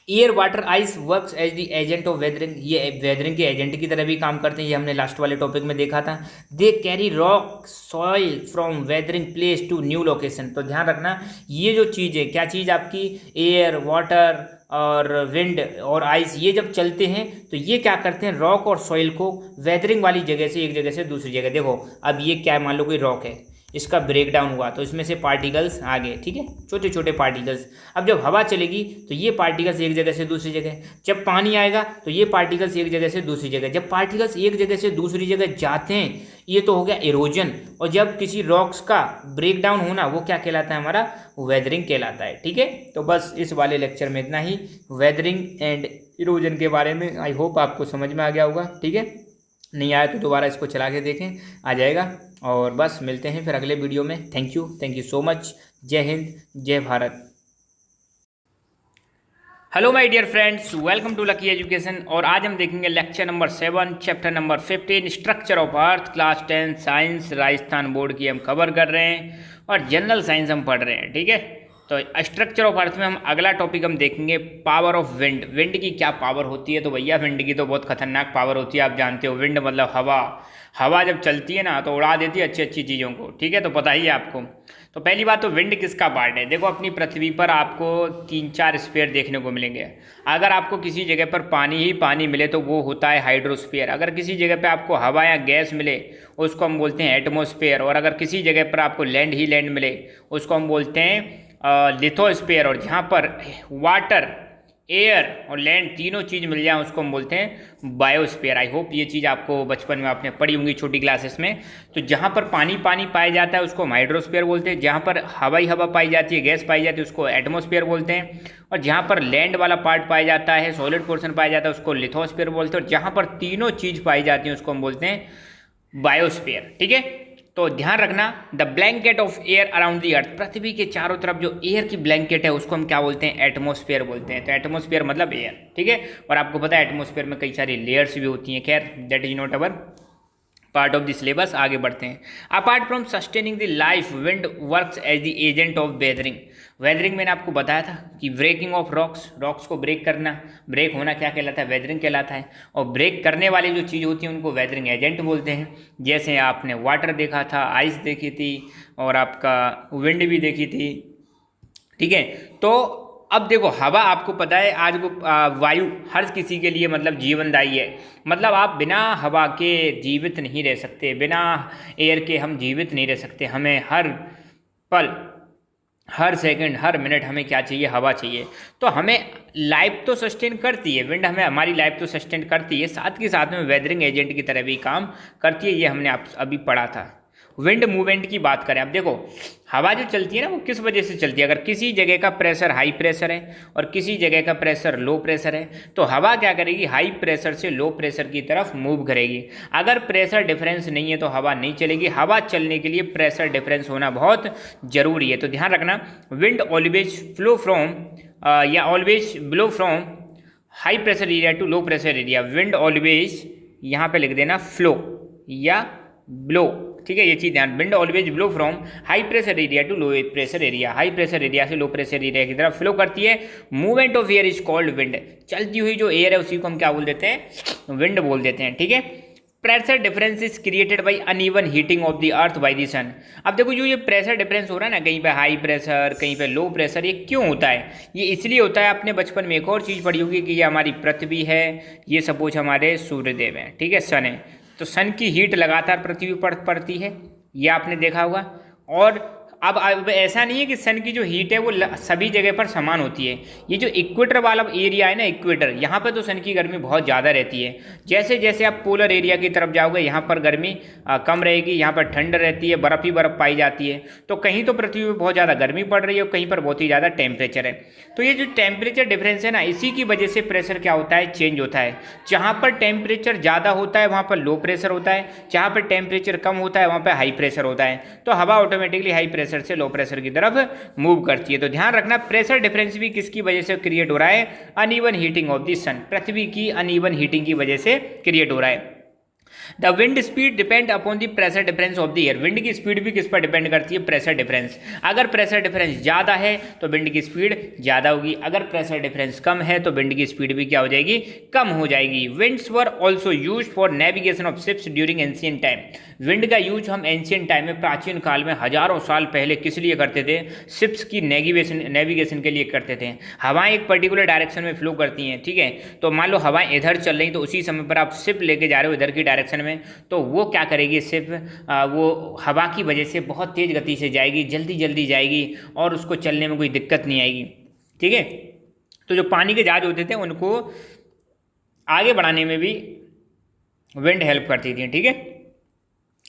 Speaker 1: air water ice works as the agent of weathering, ये वेदरिंग के एजेंट की तरह भी काम करते हैं, ये हमने लास्ट वाले टॉपिक में देखा था। They carry rock soil from weathering place to new location. तो ध्यान रखना, ये जो चीज़ है, क्या चीज़ आपकी, एयर वाटर और विंड और आइस, ये जब चलते हैं तो ये क्या करते हैं, रॉक और सॉइल को वेदरिंग वाली जगह से एक जगह से दूसरी जगह, देखो अब ये क्या, मान लो कोई रॉक है, इसका ब्रेक डाउन हुआ तो इसमें से पार्टिकल्स आ गए, ठीक है, छोटे छोटे पार्टिकल्स। अब जब हवा चलेगी तो ये पार्टिकल्स एक जगह से दूसरी जगह, जब पानी आएगा तो ये पार्टिकल्स एक जगह से दूसरी जगह। जब पार्टिकल्स एक जगह से दूसरी जगह जाते हैं, ये तो हो गया इरोजन। और जब किसी रॉक्स का ब्रेक डाउन होना, वो क्या कहलाता है, हमारा वेदरिंग कहलाता है। ठीक है, तो बस इस वाले लेक्चर में इतना ही, वेदरिंग एंड इरोजन के बारे में। आई होप आपको समझ में आ गया होगा। ठीक है, नहीं आया तो दोबारा इसको चला के देखें, आ जाएगा। और बस मिलते हैं फिर अगले वीडियो में। Thank you so much. जय हिंद, जय Bharat. Hello my dear friends, welcome to lucky education. और आज हम देखेंगे lecture number 7, chapter number 15, structure of earth, class 10 science, Rajasthan board की हम कवर कर रहे हैं और जनरल साइंस हम पढ़ रहे हैं। ठीक है, तो स्ट्रक्चर ऑफ अर्थ में हम अगला टॉपिक हम देखेंगे पावर ऑफ विंड। विंड की क्या पावर होती है, तो भैया विंड की तो बहुत खतरनाक पावर होती है। आप जानते हो, विंड मतलब हवा जब चलती है ना तो उड़ा देती है अच्छी अच्छी चीज़ों को। ठीक है, तो पता ही है आपको। तो पहली बात तो विंड किसका पार्ट है, देखो अपनी पृथ्वी पर आपको 3-4 स्फीयर देखने को मिलेंगे। अगर आपको किसी जगह पर पानी ही पानी मिले तो वो होता है हाइड्रोस्फीयर। अगर किसी जगह पर आपको हवा या गैस मिले उसको हम बोलते हैं एटमॉस्फेयर। और अगर किसी जगह पर आपको लैंड ही लैंड मिले उसको हम बोलते हैं लिथोस्फीयर। और जहाँ पर वाटर, एयर और लैंड तीनों चीज़ मिल जाए उसको हम बोलते हैं बायोस्फीयर। आई होप ये चीज़ आपको बचपन में आपने पढ़ी होंगी छोटी क्लासेस में। तो जहाँ पर पानी पाया जाता है उसको हम हाइड्रोस्फीयर बोलते हैं। जहाँ पर हवा पाई जाती है, गैस पाई जाती है, उसको एटमॉस्फेयर बोलते हैं। और जहाँ पर लैंड वाला पार्ट पाया जाता है, सॉलिड पोर्शन पाया जाता है, उसको लिथोस्फीयर बोलते हैं। और जहाँ पर तीनों चीज़ पाई जाती है उसको हम बोलते हैं बायोस्फीयर। ठीक है, तो ध्यान रखना, the blanket of air around the earth, पृथ्वी के चारों तरफ जो एयर की ब्लैंकेट है उसको हम क्या बोलते हैं, एटमॉस्फेयर बोलते हैं। तो एटमॉस्फेयर मतलब एयर। ठीक है, और आपको पता है एटमॉस्फेयर में कई सारी लेयर्स भी होती हैं। खैर that is not our part of the syllabus. आगे बढ़ते हैं। Apart from sustaining the life, wind works as the agent of weathering. Weathering मैंने आपको बताया था कि ब्रेकिंग ऑफ रॉक्स को ब्रेक करना, ब्रेक होना क्या कहलाता है, वेदरिंग कहलाता है। और ब्रेक करने वाली जो चीज़ होती है उनको वेदरिंग एजेंट बोलते हैं। जैसे आपने वाटर देखा था, आइस देखी थी और आपका विंड भी देखी थी। ठीक है, तो अब देखो हवा, आपको पता है आज वो वायु हर किसी के लिए मतलब जीवनदायी है। मतलब आप बिना हवा के जीवित नहीं रह सकते, बिना एयर के हम जीवित नहीं रह सकते। हमें हर पल, हर सेकंड, हर मिनट हमें क्या चाहिए, हवा चाहिए। तो हमें लाइफ तो सस्टेन करती है विंड, हमें हमारी लाइफ तो सस्टेन करती है, साथ के साथ में वेदरिंग एजेंट की तरह भी काम करती है। ये हमने आप अभी पढ़ा था। विंड मूवमेंट की बात करें, अब देखो हवा जो चलती है ना वो किस वजह से चलती है। अगर किसी जगह का प्रेशर हाई प्रेशर है और किसी जगह का प्रेशर लो प्रेशर है तो हवा क्या करेगी, हाई प्रेशर से लो प्रेशर की तरफ मूव करेगी। अगर प्रेशर डिफरेंस नहीं है तो हवा नहीं चलेगी। हवा चलने के लिए प्रेशर डिफरेंस होना बहुत ज़रूरी है। तो ध्यान रखना, विंड ऑलवेज फ्लो फ्रॉम या always blow from high pressure area to low pressure area. Wind always यहाँ पे लिख देना फ्लो या ब्लो, ठीक है, ये चीज़ ध्यान। Wind always blow from high pressure area to low pressure area. High pressure area से लो प्रेशर एरिया की तरफ फ्लो करती है। Movement of air is called wind. चलती हुई जो एयर है उसी को हम क्या बोल देते हैं, विंड बोल देते हैं, ठीक है। Pressure difference is created by uneven heating of the earth by the sun. अब देखो जो ये प्रेशर डिफरेंस हो रहा है ना, कहीं पे हाई प्रेशर कहीं पे लो प्रेशर, ये क्यों होता है? ये इसलिए होता है, आपने बचपन में एक और चीज़ पढ़ी होगी कि ये हमारी पृथ्वी है, ये सपोज हमारे सूर्यदेव हैं, ठीक है, सन है, तो सन की हीट लगातार पृथ्वी पर पड़ती है, ये आपने देखा होगा। और अब ऐसा नहीं है कि सन की जो हीट है वो सभी जगह पर समान होती है। ये जो इक्वेटर वाला एरिया है ना, इक्वेटर, यहाँ पर तो सन की गर्मी बहुत ज़्यादा रहती है। जैसे जैसे आप पोलर एरिया की तरफ जाओगे यहाँ पर गर्मी कम रहेगी, यहाँ पर ठंड रहती है, बर्फ़ ही बर्फ़ पाई जाती है। तो कहीं तो पृथ्वी में बहुत ज़्यादा गर्मी पड़ रही है और कहीं पर बहुत ही ज़्यादा टेम्परेचर है। तो ये जो टेम्परेचर डिफरेंस है ना, इसी की वजह से प्रेशर क्या होता है, चेंज होता है। जहाँ पर टेम्परेचर ज़्यादा होता है वहाँ पर लो प्रेशर होता है, जहाँ पर टेम्परेचर कम होता है वहाँ पर हाई प्रेशर होता है। तो हवा ऑटोमेटिकली हाई प्रेशर से लो प्रेशर की तरफ मूव करती है। तो ध्यान रखना, प्रेशर डिफरेंस भी किसकी वजह से क्रिएट हो रहा है, अनइवन हीटिंग ऑफ द सन, पृथ्वी की अनइवन हीटिंग की वजह से क्रिएट हो रहा है। The wind speed depend upon the pressure difference of the air. Wind की स्पीड भी किस पर डिपेंड करती है, प्रेशर डिफरेंस। अगर प्रेशर डिफरेंस ज़्यादा है तो विंड की स्पीड ज़्यादा होगी, अगर प्रेशर डिफरेंस कम है तो विंड की स्पीड भी क्या हो जाएगी, कम हो जाएगी। Winds were also use for navigation of ships during ancient time. Wind का यूज हम एंशिएंट टाइम में, प्राचीन काल में हजारों साल पहले किस लिए करते थे, शिप्स की नेविगेशन के लिए करते थे। हवाएं एक पर्टिकुलर डायरेक्शन में फ्लो करती हैं, ठीक है, तो मान लो हवाएं इधर चल रही तो उसी समय पर आप शिप लेके जा रहे हो इधर की डायरेक्शन में, तो वो क्या करेगी, शिप वो हवा की वजह से बहुत तेज़ गति से जाएगी, जल्दी जल्दी जाएगी और उसको चलने में कोई दिक्कत नहीं आएगी, ठीक है। तो जो पानी के जहाज होते थे उनको आगे बढ़ाने में भी विंड हेल्प करती थी, ठीक है।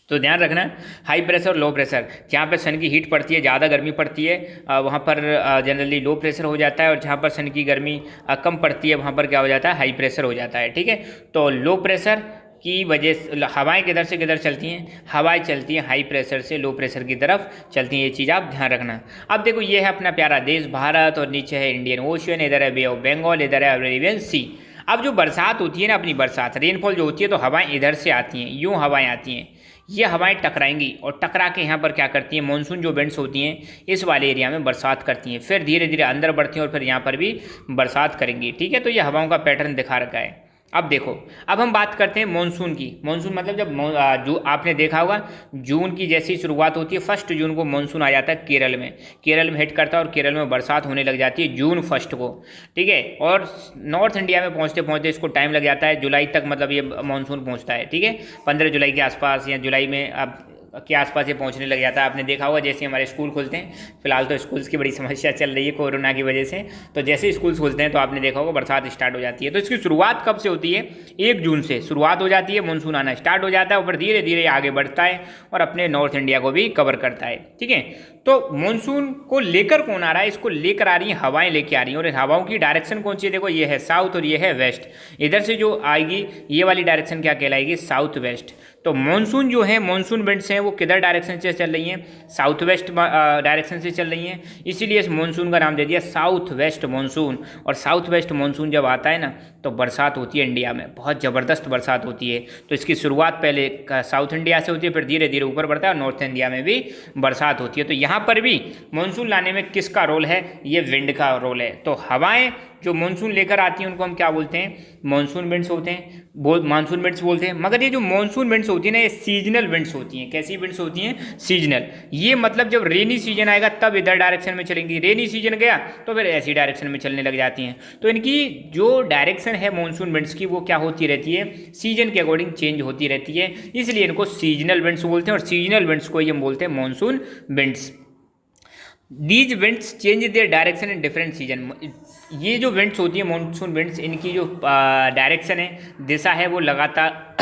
Speaker 1: तो ध्यान रखना, हाई प्रेशर और लो प्रेशर, जहाँ पर सन की हीट पड़ती है, ज़्यादा गर्मी पड़ती है, वहाँ पर जनरली लो प्रेशर हो जाता है, और जहाँ पर सन की गर्मी कम पड़ती है वहाँ पर क्या हो जाता है, हाई प्रेशर हो जाता है, ठीक है। तो लो प्रेशर की वजह से हवाएं किधर से किधर चलती हैं, हवाएं चलती हैं हाई प्रेशर से लो प्रेशर की तरफ चलती हैं, ये चीज़ आप ध्यान रखना। अब देखो ये है अपना प्यारा देश भारत, और नीचे है इंडियन ओशियन, इधर है बे ऑफ बंगाल, इधर है अरेबियन सी। अब जो बरसात होती है ना, अपनी बरसात रेनफॉल जो होती है, तो हवाएं इधर से आती हैं, यूँ हवाएं आती हैं, ये हवाएं टकराएंगी और टकरा के यहाँ पर क्या करती हैं, मानसून जो विंड्स होती हैं इस वाले एरिया में बरसात करती हैं, फिर धीरे धीरे अंदर बढ़ती हैं और फिर यहाँ पर भी बरसात करेंगी, ठीक है। तो ये हवाओं का पैटर्न दिखा रखा है। अब देखो, अब हम बात करते हैं मानसून की। मानसून मतलब जब जो आपने देखा होगा जून की जैसी शुरुआत होती है, 1 जून को मानसून आ जाता है केरल में हिट करता है और केरल में बरसात होने लग जाती है जून 1 को, ठीक है। और नॉर्थ इंडिया में पहुंचते पहुंचते इसको टाइम लग जाता है, जुलाई तक मतलब ये मानसून पहुंचता है, ठीक है, 15 जुलाई के आसपास या जुलाई में अब के आसपास ये पहुंचने लग जाता है। आपने देखा होगा जैसे हमारे स्कूल खुलते हैं, फिलहाल तो स्कूल्स की बड़ी समस्या चल रही है कोरोना की वजह से, तो जैसे स्कूल्स खुलते हैं तो आपने देखा होगा बरसात स्टार्ट हो जाती है। तो इसकी शुरुआत कब से होती है, 1 जून से शुरुआत हो जाती है, मानसून आना स्टार्ट हो जाता है और फिर धीरे धीरे आगे बढ़ता है और अपने नॉर्थ इंडिया को भी कवर करता है, ठीक है। तो मानसून को लेकर कौन आ रहा है, इसको लेकर आ रही हैं हवाएं, लेके आ रही हैं, और हवाओं की डायरेक्शन कौन सी है, देखो ये है साउथ और ये है वेस्ट। इधर से जो आएगी ये वाली डायरेक्शन क्या कहलाएगी, साउथ वेस्ट। तो मानसून जो है, मानसून विंड्स हैं वो किधर डायरेक्शन से चल रही हैं, साउथ वेस्ट डायरेक्शन से चल रही हैं, इसीलिए इस मानसून का नाम दे दिया साउथ वेस्ट मानसून। और साउथ वेस्ट मानसून जब आता है ना तो बरसात होती है इंडिया में, बहुत ज़बरदस्त बरसात होती है। तो इसकी शुरुआत पहले साउथ इंडिया से होती है, फिर धीरे धीरे ऊपर बढ़ता है और नॉर्थ इंडिया में भी बरसात होती है। तो यहाँ पर भी मानसून लाने में किसका रोल है, ये विंड का रोल है। तो हवाएं जो मानसून लेकर आती हैं उनको हम क्या बोलते हैं, मानसून विंड्स होते हैं, मानसून विंड्स बोलते हैं। मगर ये जो मानसून विंड्स होती है ना, ये सीजनल विंड्स होती हैं। कैसी विंड्स होती हैं, सीजनल। ये मतलब जब रेनी सीजन आएगा तब इधर डायरेक्शन में चलेंगी, रेनी सीजन गया तो फिर ऐसी डायरेक्शन में चलने लग जाती हैं। तो इनकी जो डायरेक्शन है मानसून विंड्स की वो क्या होती रहती है, सीजन के अकॉर्डिंग चेंज होती रहती है, इसलिए इनको सीजनल विंड्स बोलते हैं। और सीजनल विंड्स को ही हम बोलते हैं monsoon winds. These winds change their direction in different season. ये जो विंड्स होती है मानसून विंड्स, इनकी जो डायरेक्शन है, दिशा है, वो लगातार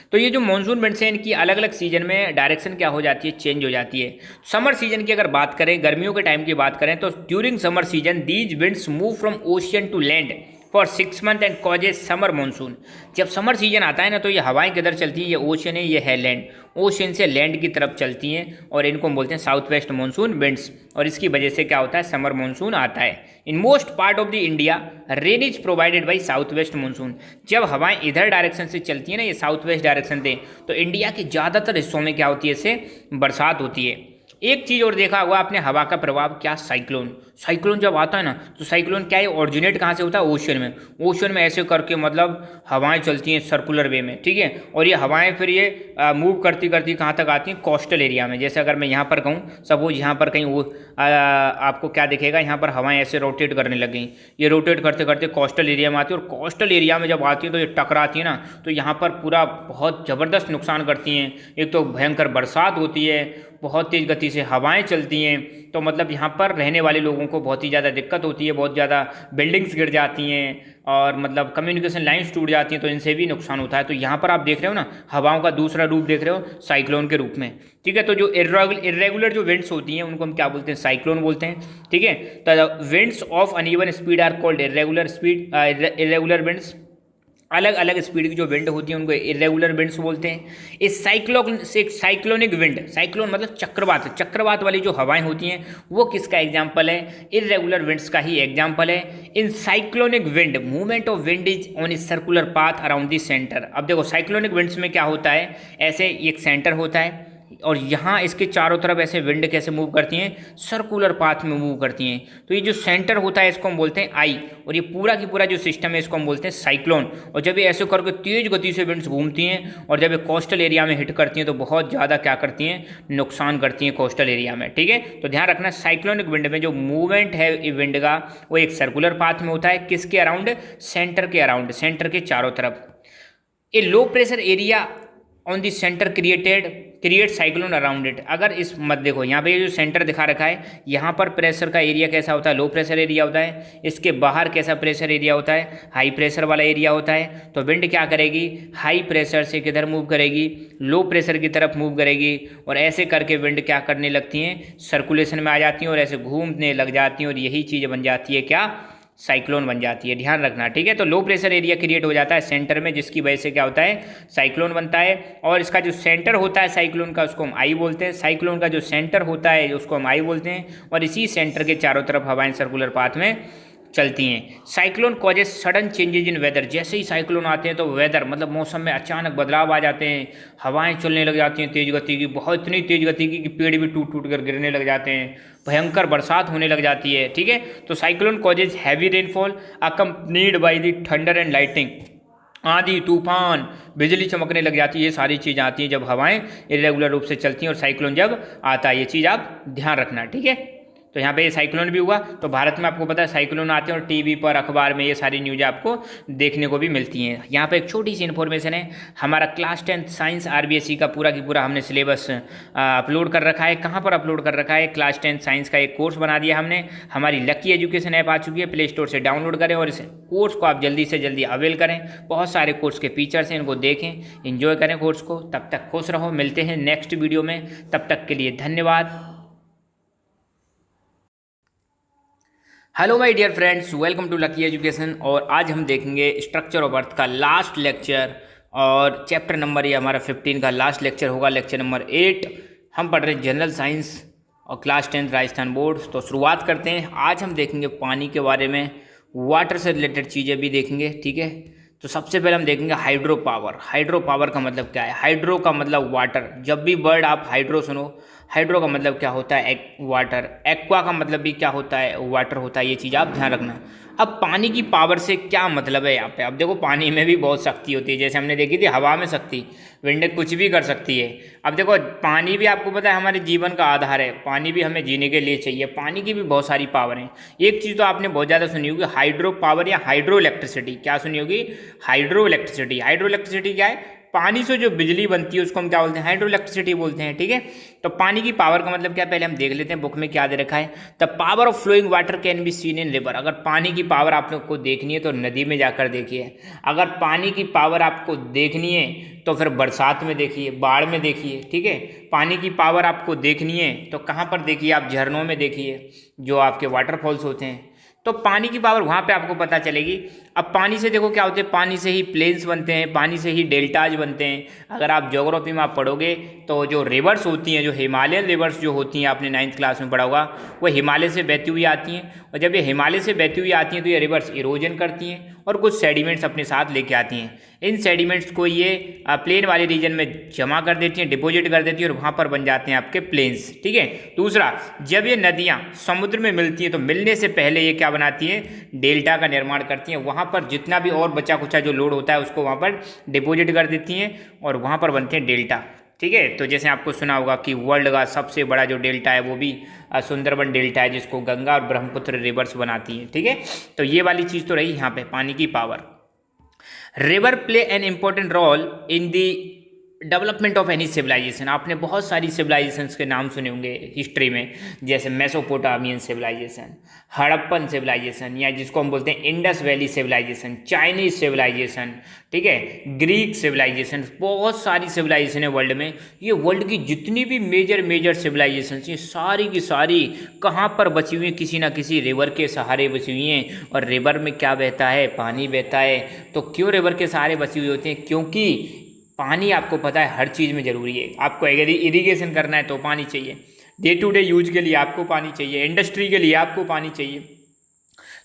Speaker 1: तो तो ये जो मानसून विंड्स हैं इनकी अलग अलग सीजन में डायरेक्शन क्या हो जाती है, चेंज हो जाती है। समर सीजन की अगर बात करें, गर्मियों के टाइम की बात करें, तो during summer season these winds move from ocean to land for 6 month and causes summer monsoon. जब समर सीजन आता है ना तो ये हवाएं किधर चलती है, ये ओशन है, ये है लैंड, ओशन से लैंड की तरफ चलती हैं और इनको हम बोलते हैं साउथ वेस्ट मानसून विंड्स। और इसकी वजह से क्या होता है, समर मानसून आता है। In most part of the India rain is provided by south west monsoon. जब हवाएं इधर डायरेक्शन से चलती है ना, ये साउथ वेस्ट डायरेक्शन से, तो इंडिया के ज़्यादातर हिस्सों में क्या होती है, इससे बरसात होती है। एक चीज़ और देखा होगा आपने, हवा का प्रभाव क्या, साइक्लोन। साइक्लोन जब आता है ना तो साइक्लोन क्या है, ओरिजिनेट कहाँ से होता है, ओशन में। ओशन में ऐसे करके मतलब हवाएं चलती हैं सर्कुलर वे में, ठीक है। और ये हवाएं फिर ये मूव करती करती कहाँ तक आती हैं, कोस्टल एरिया में। जैसे अगर मैं यहाँ पर कहूँ सपोज, यहाँ पर कहीं वो आपको क्या दिखेगा, यहाँ पर हवाएं ऐसे रोटेट करने लग गई, ये रोटेट करते करते कोस्टल एरिया में आती है। और कोस्टल एरिया में जब आती है तो ये टकराती है ना, तो यहाँ पर पूरा बहुत ज़बरदस्त नुकसान करती हैं। एक तो भयंकर बरसात होती है, बहुत तेज़ गति से हवाएं चलती हैं, तो मतलब यहाँ पर रहने वाले लोगों को बहुत ही ज़्यादा दिक्कत होती है, बहुत ज़्यादा बिल्डिंग्स गिर जाती हैं और मतलब कम्युनिकेशन लाइंस टूट जाती हैं, तो इनसे भी नुकसान होता है। तो यहाँ पर आप देख रहे हो ना, हवाओं का दूसरा रूप देख रहे हो, साइक्लोन के रूप में, ठीक है। तो जो इर्रेगुलर जो विंड्स होती हैं उनको हम क्या बोलते हैं, साइक्लोन बोलते हैं, ठीक है। तो winds of uneven speed are called irregular winds. अलग अलग स्पीड की जो विंड होती है उनको इरेगुलर विंड्स बोलते हैं। इस साइक्लोनिक विंड, साइक्लोन मतलब चक्रवात, चक्रवात वाली जो हवाएं होती हैं वो किसका एग्जाम्पल है, इरेगुलर विंड्स का ही एग्जाम्पल है। In cyclonic wind movement of wind is on a circular path around the centre. अब देखो साइक्लोनिक विंड्स में क्या होता है, ऐसे एक सेंटर होता है और यहाँ इसके चारों तरफ ऐसे विंड कैसे मूव करती हैं, सर्कुलर पाथ में मूव करती हैं। तो ये जो सेंटर होता है इसको हम बोलते हैं आई, और ये पूरा की पूरा जो सिस्टम है इसको हम बोलते हैं साइक्लोन। और जब ये ऐसे करके तेज गति से विंड्स घूमती हैं और जब ये कोस्टल एरिया में हिट करती हैं तो बहुत ज़्यादा क्या करती हैं, नुकसान करती हैं कोस्टल एरिया में, ठीक है। तो ध्यान रखना, साइक्लोनिक विंड में जो मूवमेंट है विंड का वो एक सर्कुलर पाथ में होता है, किसके अराउंड, सेंटर के अराउंड, सेंटर के चारों तरफ। A low pressure area on the centre create cyclone around it. अगर इस मत देखो यहाँ पे जो सेंटर दिखा रखा है, यहाँ पर प्रेशर का एरिया कैसा होता है, लो प्रेशर एरिया होता है। इसके बाहर कैसा प्रेशर एरिया होता है, हाई प्रेशर वाला एरिया होता है। तो विंड क्या करेगी, हाई प्रेशर से किधर मूव करेगी, लो प्रेशर की तरफ मूव करेगी। और ऐसे करके विंड क्या करने लगती हैं, सर्कुलेशन में आ जाती हैं और ऐसे घूमने लग जाती हैं और यही चीज़ बन जाती है क्या, साइक्लोन बन जाती है। ध्यान रखना, ठीक है। तो लो प्रेशर एरिया क्रिएट हो जाता है सेंटर में, जिसकी वजह से क्या होता है, साइक्लोन बनता है। और इसका जो सेंटर होता है साइक्लोन का उसको हम आई बोलते हैं, साइक्लोन का जो सेंटर होता है उसको हम आई बोलते हैं। और इसी सेंटर के चारों तरफ हवाएं सर्कुलर पाथ में चलती हैं। Cyclone causes sudden changes in weather. जैसे ही साइक्लोन आते हैं तो वेदर मतलब मौसम में अचानक बदलाव आ जाते हैं, हवाएं चलने लग जाती हैं तेज गति की, बहुत इतनी तेज गति की कि पेड़ भी टूट टूट कर गिरने लग जाते हैं, भयंकर बरसात होने लग जाती है, ठीक है। तो cyclone causes heavy rainfall accompanied by the thunder and lighting. आंधी तूफान, बिजली चमकने लग जाती है, ये सारी चीज़ आती हैं जब हवाएं इरेगुलर रूप से चलती हैं और साइक्लोन जब आता है। ये चीज़ आप ध्यान रखना, ठीक है। तो यहाँ पे ये साइक्लोन भी हुआ। तो भारत में आपको पता है साइक्लोन आते हैं और टीवी पर, अखबार में ये सारी न्यूज़ आपको देखने को भी मिलती हैं। यहाँ पे एक छोटी सी इन्फॉर्मेशन है, हमारा क्लास 10 साइंस आरबीएसई का पूरा की पूरा हमने सिलेबस अपलोड कर रखा है। कहाँ पर अपलोड कर रखा है, क्लास 10 साइंस का एक कोर्स बना दिया हमने। हमारी लकी एजुकेशन ऐप आ चुकी है, प्ले स्टोर से डाउनलोड करें और इस कोर्स को आप जल्दी से जल्दी अवेल करें। बहुत सारे कोर्स के फीचर्स हैं, इनको देखें, इन्जॉय करें कोर्स को। तब तक खुश रहो, मिलते हैं नेक्स्ट वीडियो में, तब तक के लिए धन्यवाद। Hello my dear friends, welcome to lucky education. और आज हम देखेंगे स्ट्रक्चर ऑफ अर्थ का लास्ट लेक्चर, और चैप्टर नंबर ये हमारा 15 का लास्ट लेक्चर होगा, लेक्चर नंबर 8। हम पढ़ रहे हैं जनरल साइंस और क्लास 10 राजस्थान बोर्ड। तो शुरुआत करते हैं। आज हम देखेंगे पानी के बारे में, वाटर से रिलेटेड चीज़ें भी देखेंगे, ठीक है। तो सबसे पहले हम देखेंगे हाइड्रो पावर। हाइड्रो पावर का मतलब क्या है, हाइड्रो का मतलब वाटर। जब भी वर्ड आप हाइड्रो सुनो, हाइड्रो का मतलब क्या होता है, वाटर। एक्वा का मतलब भी क्या होता है, वाटर होता है। ये चीज़ आप ध्यान रखना। अब पानी की पावर से क्या मतलब है यहाँ पे, अब देखो पानी में भी बहुत शक्ति होती है, जैसे हमने देखी थी हवा में शक्ति, विंड कुछ भी कर सकती है। अब देखो पानी भी आपको पता है हमारे जीवन का आधार है, पानी भी हमें जीने के लिए चाहिए, पानी की भी बहुत सारी पावर हैं। एक चीज़ तो आपने बहुत ज़्यादा सुनी होगी, हाइड्रो पावर या हाइड्रो इलेक्ट्रिसिटी। क्या सुनी होगी, हाइड्रो इलेक्ट्रिसिटी। हाइड्रो इलेक्ट्रिसिटी क्या है, पानी से जो बिजली बनती है उसको हम क्या बोलते हैं, हाइड्रो इलेक्ट्रिसिटी बोलते हैं। ठीक है, तो पानी की पावर का मतलब क्या, पहले हम देख लेते हैं बुक में क्या दे रखा है। The power of flowing water can be seen in river. अगर पानी की पावर आप लोग को देखनी है तो नदी में जाकर देखिए। अगर पानी की पावर आपको देखनी है तो फिर बरसात में देखिए, बाढ़ में देखिए। ठीक है, पानी की पावर आपको देखनी है तो कहाँ पर देखिए, आप झरनों में देखिए, जो आपके वाटरफॉल्स होते हैं, तो पानी की पावर वहाँ पे आपको पता चलेगी। अब पानी से देखो क्या होते हैं, पानी से ही प्लेन्स बनते हैं, पानी से ही डेल्टाज बनते हैं। अगर आप ज्योग्राफी में आप पढ़ोगे तो जो रिवर्स होती हैं, जो हिमालयन रिवर्स जो होती हैं, आपने 9th क्लास में पढ़ा होगा, वो हिमालय से बहती हुई आती हैं। और जब ये हिमालय से बहती हुई आती हैं तो ये रिवर्स इरोजन करती हैं और कुछ सेडिमेंट्स अपने साथ लेके आती हैं। इन सेडिमेंट्स को ये प्लेन वाले रीजन में जमा कर देती हैं, डिपॉजिट कर देती हैं और वहाँ पर बन जाते हैं आपके प्लेन्स। ठीक है, दूसरा, जब ये नदियाँ समुद्र में मिलती हैं तो मिलने से पहले ये क्या बनाती हैं, डेल्टा का निर्माण करती हैं। वहाँ पर जितना भी और बचा कुचा जो लोड होता है उसको वहाँ पर डिपॉजिट कर देती हैं और वहाँ पर बनते हैं डेल्टा। ठीक है, तो जैसे आपको सुना होगा कि वर्ल्ड का सबसे बड़ा जो डेल्टा है वो भी सुंदरबन डेल्टा है, जिसको गंगा और ब्रह्मपुत्र रिवर्स बनाती हैं। ठीक है, तो ये वाली चीज़ तो रही यहाँ पे पानी की power. River play an important role in the development of any civilisation. आपने बहुत सारी सिविलाइजेशंस के नाम सुने होंगे हिस्ट्री में, जैसे मेसोपोटामियन सिविलाइजेशन, हड़प्पन सिविलाइजेशन, या जिसको हम बोलते हैं Indus valley civilisation, Chinese civilisation, ठीक है, ग्रीक सिविलाइजेशन। बहुत सारी सिविलाइजेशन है वर्ल्ड में। ये वर्ल्ड की जितनी भी मेजर सिविलाइजेशन ये सारी की सारी कहाँ पर बची हुई हैं, किसी ना किसी रिवर के सहारे बची हुई हैं। और रिवर में क्या बहता है, पानी बहता है। तो क्यों रिवर के सहारे बची हुई होती हैं, क्योंकि पानी आपको पता है हर चीज़ में ज़रूरी है। आपको अगर इरिगेशन करना है तो पानी चाहिए, डे टू डे यूज के लिए आपको पानी चाहिए, इंडस्ट्री के लिए आपको पानी चाहिए।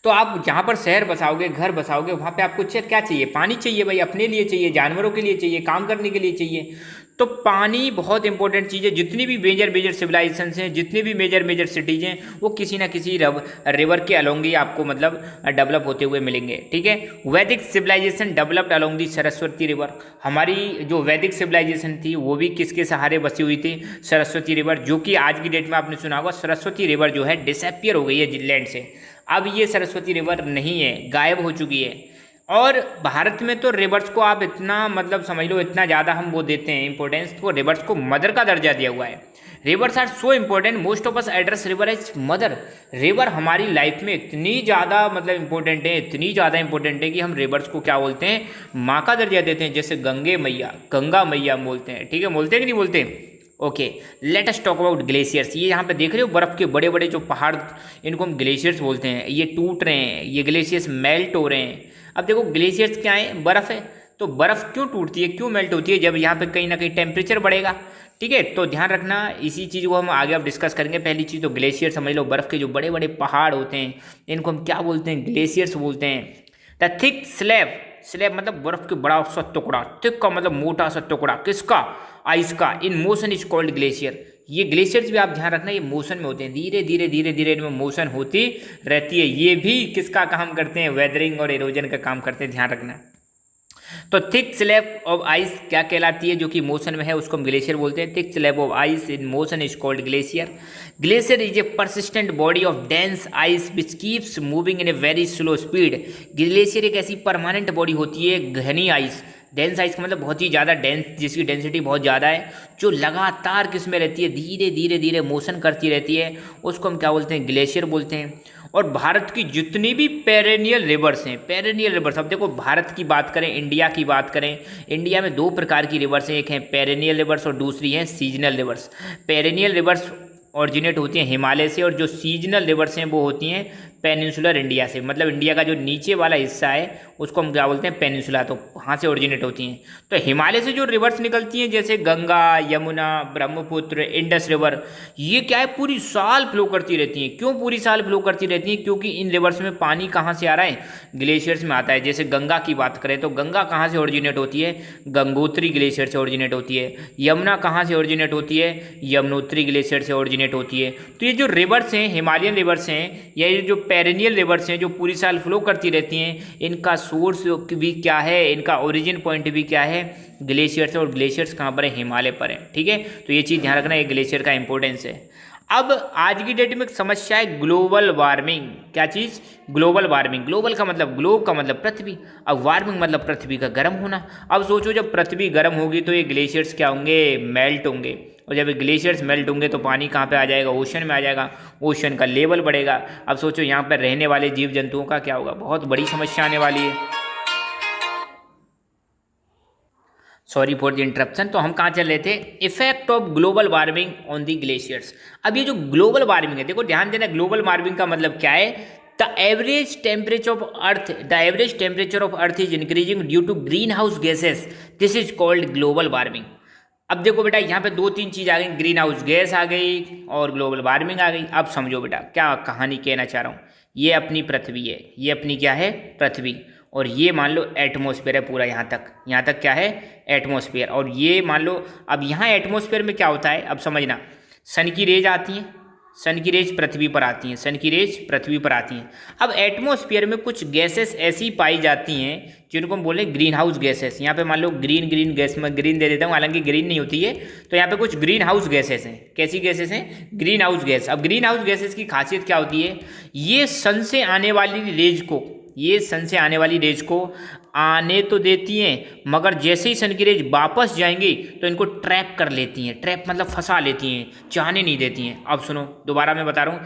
Speaker 1: तो आप जहाँ पर शहर बसाओगे, घर बसाओगे, वहाँ पे आपको क्या चाहिए, पानी चाहिए भाई। अपने लिए चाहिए, जानवरों के लिए चाहिए, काम करने के लिए चाहिए। तो पानी बहुत इंपॉर्टेंट चीज़ है। जितनी भी मेजर सिविलाइजेशंस हैं, जितनी भी मेजर सिटीज़ हैं, वो किसी ना किसी रिवर के अलोंग ही आपको मतलब डेवलप होते हुए मिलेंगे। ठीक है, Vedic civilisation developed along the Saraswati river. हमारी जो वैदिक सिविलाइजेशन थी वो भी किसके सहारे बसी हुई थी, सरस्वती रिवर। जो कि आज की डेट में आपने सुना होगा सरस्वती रिवर जो है डिसअपियर हो गई है लैंड से। अब ये सरस्वती रिवर नहीं है, गायब हो चुकी है। और भारत में तो रिवर्स को आप इतना मतलब समझ लो, इतना ज़्यादा हम वो देते हैं इंपॉर्टेंस, तो रिवर्स को मदर का दर्जा दिया हुआ है। Rivers are so important, most of us address river as mother. River हमारी लाइफ में इतनी ज़्यादा मतलब इंपॉर्टेंट है, इतनी ज़्यादा इंपॉर्टेंट है कि हम रिवर्स को क्या बोलते हैं, माँ का दर्जा देते हैं। जैसे गंगा मैया बोलते हैं। ठीक है, बोलते हैं कि नहीं बोलते। Okay, let us talk about glaciers. ये यहाँ पे देख रहे हो बर्फ़ के बड़े बड़े जो पहाड़, इनको हम ग्लेशियर्स बोलते हैं। ये टूट रहे हैं, ये ग्लेशियर्स मेल्ट हो रहे हैं। अब देखो ग्लेशियर्स क्या है, बर्फ़ है। तो बर्फ़ क्यों टूटती है, क्यों मेल्ट होती है, जब यहाँ पे कहीं ना कहीं टेम्परेचर बढ़ेगा। ठीक है, तो ध्यान रखना, इसी चीज़ को हम आगे अब डिस्कस करेंगे। पहली चीज़ तो ग्लेशियर समझ लो, बर्फ़ के जो बड़े बड़े पहाड़ होते हैं इनको हम क्या बोलते हैं, ग्लेशियर्स बोलते हैं। द थिक स्लैब मतलब बर्फ़ के बड़ा सा टुकड़ा, थिक का मतलब मोटा सा टुकड़ा, किसका, आइस का, in motion is called glacier. ये ग्लेशियर्स भी आप ध्यान रखना, ये मोशन में होते हैं, धीरे धीरे इनमें मोशन होती रहती है। ये भी किसका काम करते हैं, वेदरिंग और इरोजन का काम करते हैं, ध्यान रखना। तो थिक स्लैब ऑफ आइस क्या कहलाती है, जो कि मोशन में है, उसको हम ग्लेशियर बोलते हैं। Thick slab of ice in motion is called glacier. Glacier is a persistent body of dense ice which keeps moving in a very slow speed. Glacier एक ऐसी परमानेंट बॉडी होती है, घनी आइस, डेंस आइस का मतलब बहुत ही ज़्यादा dense, जिसकी डेंसिटी बहुत ज़्यादा है, जो लगातार किस में रहती है, धीरे मोशन करती रहती है, उसको हम क्या बोलते हैं, ग्लेशियर बोलते हैं। और भारत की जितनी भी पेरेनियल रिवर्स हैं, पेरेनियल रिवर्स, अब देखो भारत की बात करें, इंडिया की बात करें, इंडिया में 2 प्रकार की रिवर्स हैं, एक है पेरेनियल रिवर्स और दूसरी है seasonal rivers. Perennial reverse originate होती हैं हिमालय से, और जो सीजनल रिवर्स हैं वो होती हैं पेनिनसुलर इंडिया से। मतलब इंडिया का जो नीचे वाला हिस्सा है उसको हम क्या बोलते हैं, पेनिनसुला, तो वहाँ से ओरिजिनेट होती हैं। तो हिमालय से जो रिवर्स निकलती हैं, जैसे गंगा, यमुना, ब्रह्मपुत्र, इंडस रिवर, ये क्या है, पूरी साल फ्लो करती रहती हैं। क्यों पूरी साल फ्लो करती रहती हैं, क्योंकि इन रिवर्स में पानी कहाँ से आ रहा है, ग्लेशियर्स में आता है। जैसे गंगा की बात करें तो गंगा कहाँ से ओरिजिनेट होती है, गंगोत्री ग्लेशियर से ओरिजिनेट होती है। यमुना कहाँ से ओरिजिनेट होती है, यमुनोत्री ग्लेशियर से ओरिजिनेट होती है। तो ये जो रिवर्स हैं, हिमालयन रिवर्स हैं, या ये जो पेरेनियल रिवर्स हैं जो पूरी साल फ्लो करती रहती हैं, इनका सोर्स भी क्या है, इनका ओरिजिन पॉइंट भी क्या है, ग्लेशियर्स है। और ग्लेशियर्स कहाँ पर है, हिमालय पर है। ठीक है, तो ये चीज़ ध्यान रखना, ये ग्लेशियर का इंपॉर्टेंस है। अब आज की डेट में एक समस्या है ग्लोबल वार्मिंग। क्या चीज़? Global warming. ग्लोबल का मतलब, ग्लोब का मतलब पृथ्वी, अब वार्मिंग मतलब पृथ्वी का गर्म होना। अब सोचो जब पृथ्वी गर्म होगी तो ये ग्लेशियर्स क्या होंगे? मेल्ट होंगे। और जब ग्लेशियर्स मेल्ट होंगे तो पानी कहाँ पे आ जाएगा? ओशन में आ जाएगा। ओशन का लेवल बढ़ेगा। अब सोचो यहाँ पर रहने वाले जीव जंतुओं का क्या होगा? बहुत बड़ी समस्या आने वाली है। Sorry for the interruption. तो हम कहाँ चल रहे थे? Effect of global warming on the glaciers. अब ये जो ग्लोबल वार्मिंग है, देखो ध्यान देना, ग्लोबल वार्मिंग का मतलब क्या है? The average temperature of earth, the average temperature of earth is increasing due to greenhouse gases, this is called global warming. अब देखो बेटा, यहाँ पे 2-3 चीज़ आ गई, ग्रीन हाउस गैस आ गई और ग्लोबल वार्मिंग आ गई। अब समझो बेटा क्या कहानी कहना चाह रहा हूँ। ये अपनी पृथ्वी है, ये अपनी क्या है? पृथ्वी। और ये मान लो एटमॉस्फेयर है पूरा, यहाँ तक क्या है? एटमॉस्फेयर। और ये मान लो, अब यहाँ एटमॉस्फेयर में क्या होता है? अब समझना, सन की रेज आती हैं, सन की रेज पृथ्वी पर आती हैं, सन की रेज पृथ्वी पर आती हैं। अब एटमॉस्फेयर में कुछ गैसेस ऐसी पाई जाती हैं जिनको हम बोले ग्रीन हाउस गैसेस। यहाँ पे मान लो ग्रीन गैस, मैं ग्रीन दे देता हूँ, हालांकि ग्रीन नहीं होती है। तो यहाँ पे कुछ ग्रीन हाउस गैसेस हैं। कैसी गैसेस हैं? Green house gas. अब ग्रीन हाउस गैसेस की खासियत क्या होती है? ये सन से आने वाली रेज को, ये सन से आने वाली रेज को आने तो देती हैं, मगर जैसे ही सन की रेज वापस जाएंगी तो इनको ट्रैप कर लेती हैं। ट्रैप मतलब फंसा लेती हैं, जाने नहीं देती हैं। अब सुनो, दोबारा मैं बता रहा हूँ,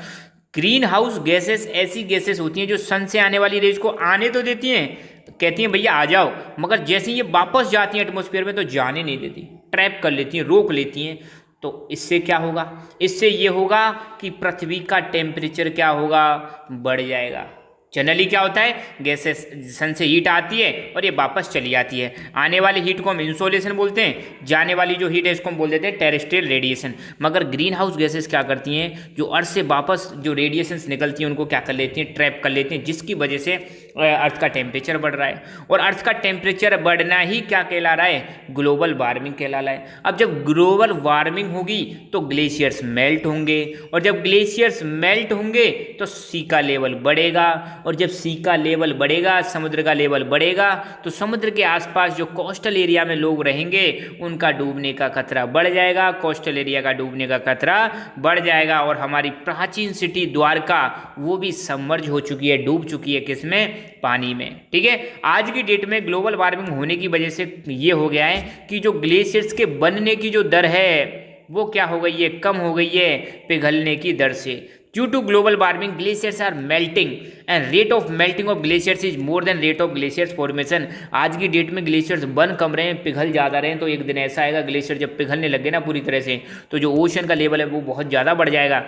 Speaker 1: ग्रीन हाउस गैसेस ऐसी गैसेस होती हैं जो सन से आने वाली रेज को आने तो देती हैं, कहती हैं भैया आ जाओ, मगर जैसे ही ये वापस जाती हैं एटमॉस्फेयर में तो जाने नहीं देती, ट्रैप कर लेती हैं, रोक लेती हैं। तो इससे क्या होगा? इससे ये होगा कि पृथ्वी का टेम्परेचर क्या होगा? बढ़ जाएगा। जनरली क्या होता है? गैसेस सन से हीट आती है और ये वापस चली जाती है। आने वाली हीट को हम इंसोलेशन बोलते हैं, जाने वाली जो हीट है इसको हम बोल देते हैं टेरेस्ट्रियल रेडिएशन। मगर ग्रीन हाउस गैसेस क्या करती हैं? जो अर्थ से वापस जो रेडिएशंस निकलती हैं उनको क्या कर लेती हैं? ट्रैप कर लेती हैं, जिसकी वजह से अर्थ का टेम्परेचर बढ़ रहा है। और अर्थ का टेम्परेचर बढ़ना ही क्या कहला रहा है? ग्लोबल वार्मिंग कहला रहा है। अब जब ग्लोबल वार्मिंग होगी तो ग्लेशियर्स मेल्ट होंगे, और जब ग्लेशियर्स मेल्ट होंगे तो सी का लेवल बढ़ेगा, और जब सी का लेवल बढ़ेगा, समुद्र का लेवल बढ़ेगा, तो समुद्र के आसपास जो कोस्टल एरिया में लोग रहेंगे उनका डूबने का खतरा बढ़ जाएगा। कोस्टल एरिया का डूबने का खतरा बढ़ जाएगा। और हमारी प्राचीन सिटी द्वारका वो भी सबमर्ज हो चुकी है, डूब चुकी है, किसमें? पानी में। ठीक है, आज की डेट में ग्लोबल वार्मिंग होने की वजह से ये हो गया है कि जो ग्लेशियर्स के बनने की जो दर है वो क्या हो गई है? कम हो गई है पिघलने की दर से। Due to global warming, glaciers are melting and rate of melting of glaciers is more than rate of glaciers formation। आज की डेट में ग्लेशियर्स बन कम रहे हैं, पिघल ज़्यादा रहे हैं। तो एक दिन ऐसा आएगा ग्लेशियर जब पिघलने लगे ना पूरी तरह से, तो जो ओशन का लेवल है वो बहुत ज़्यादा बढ़ जाएगा।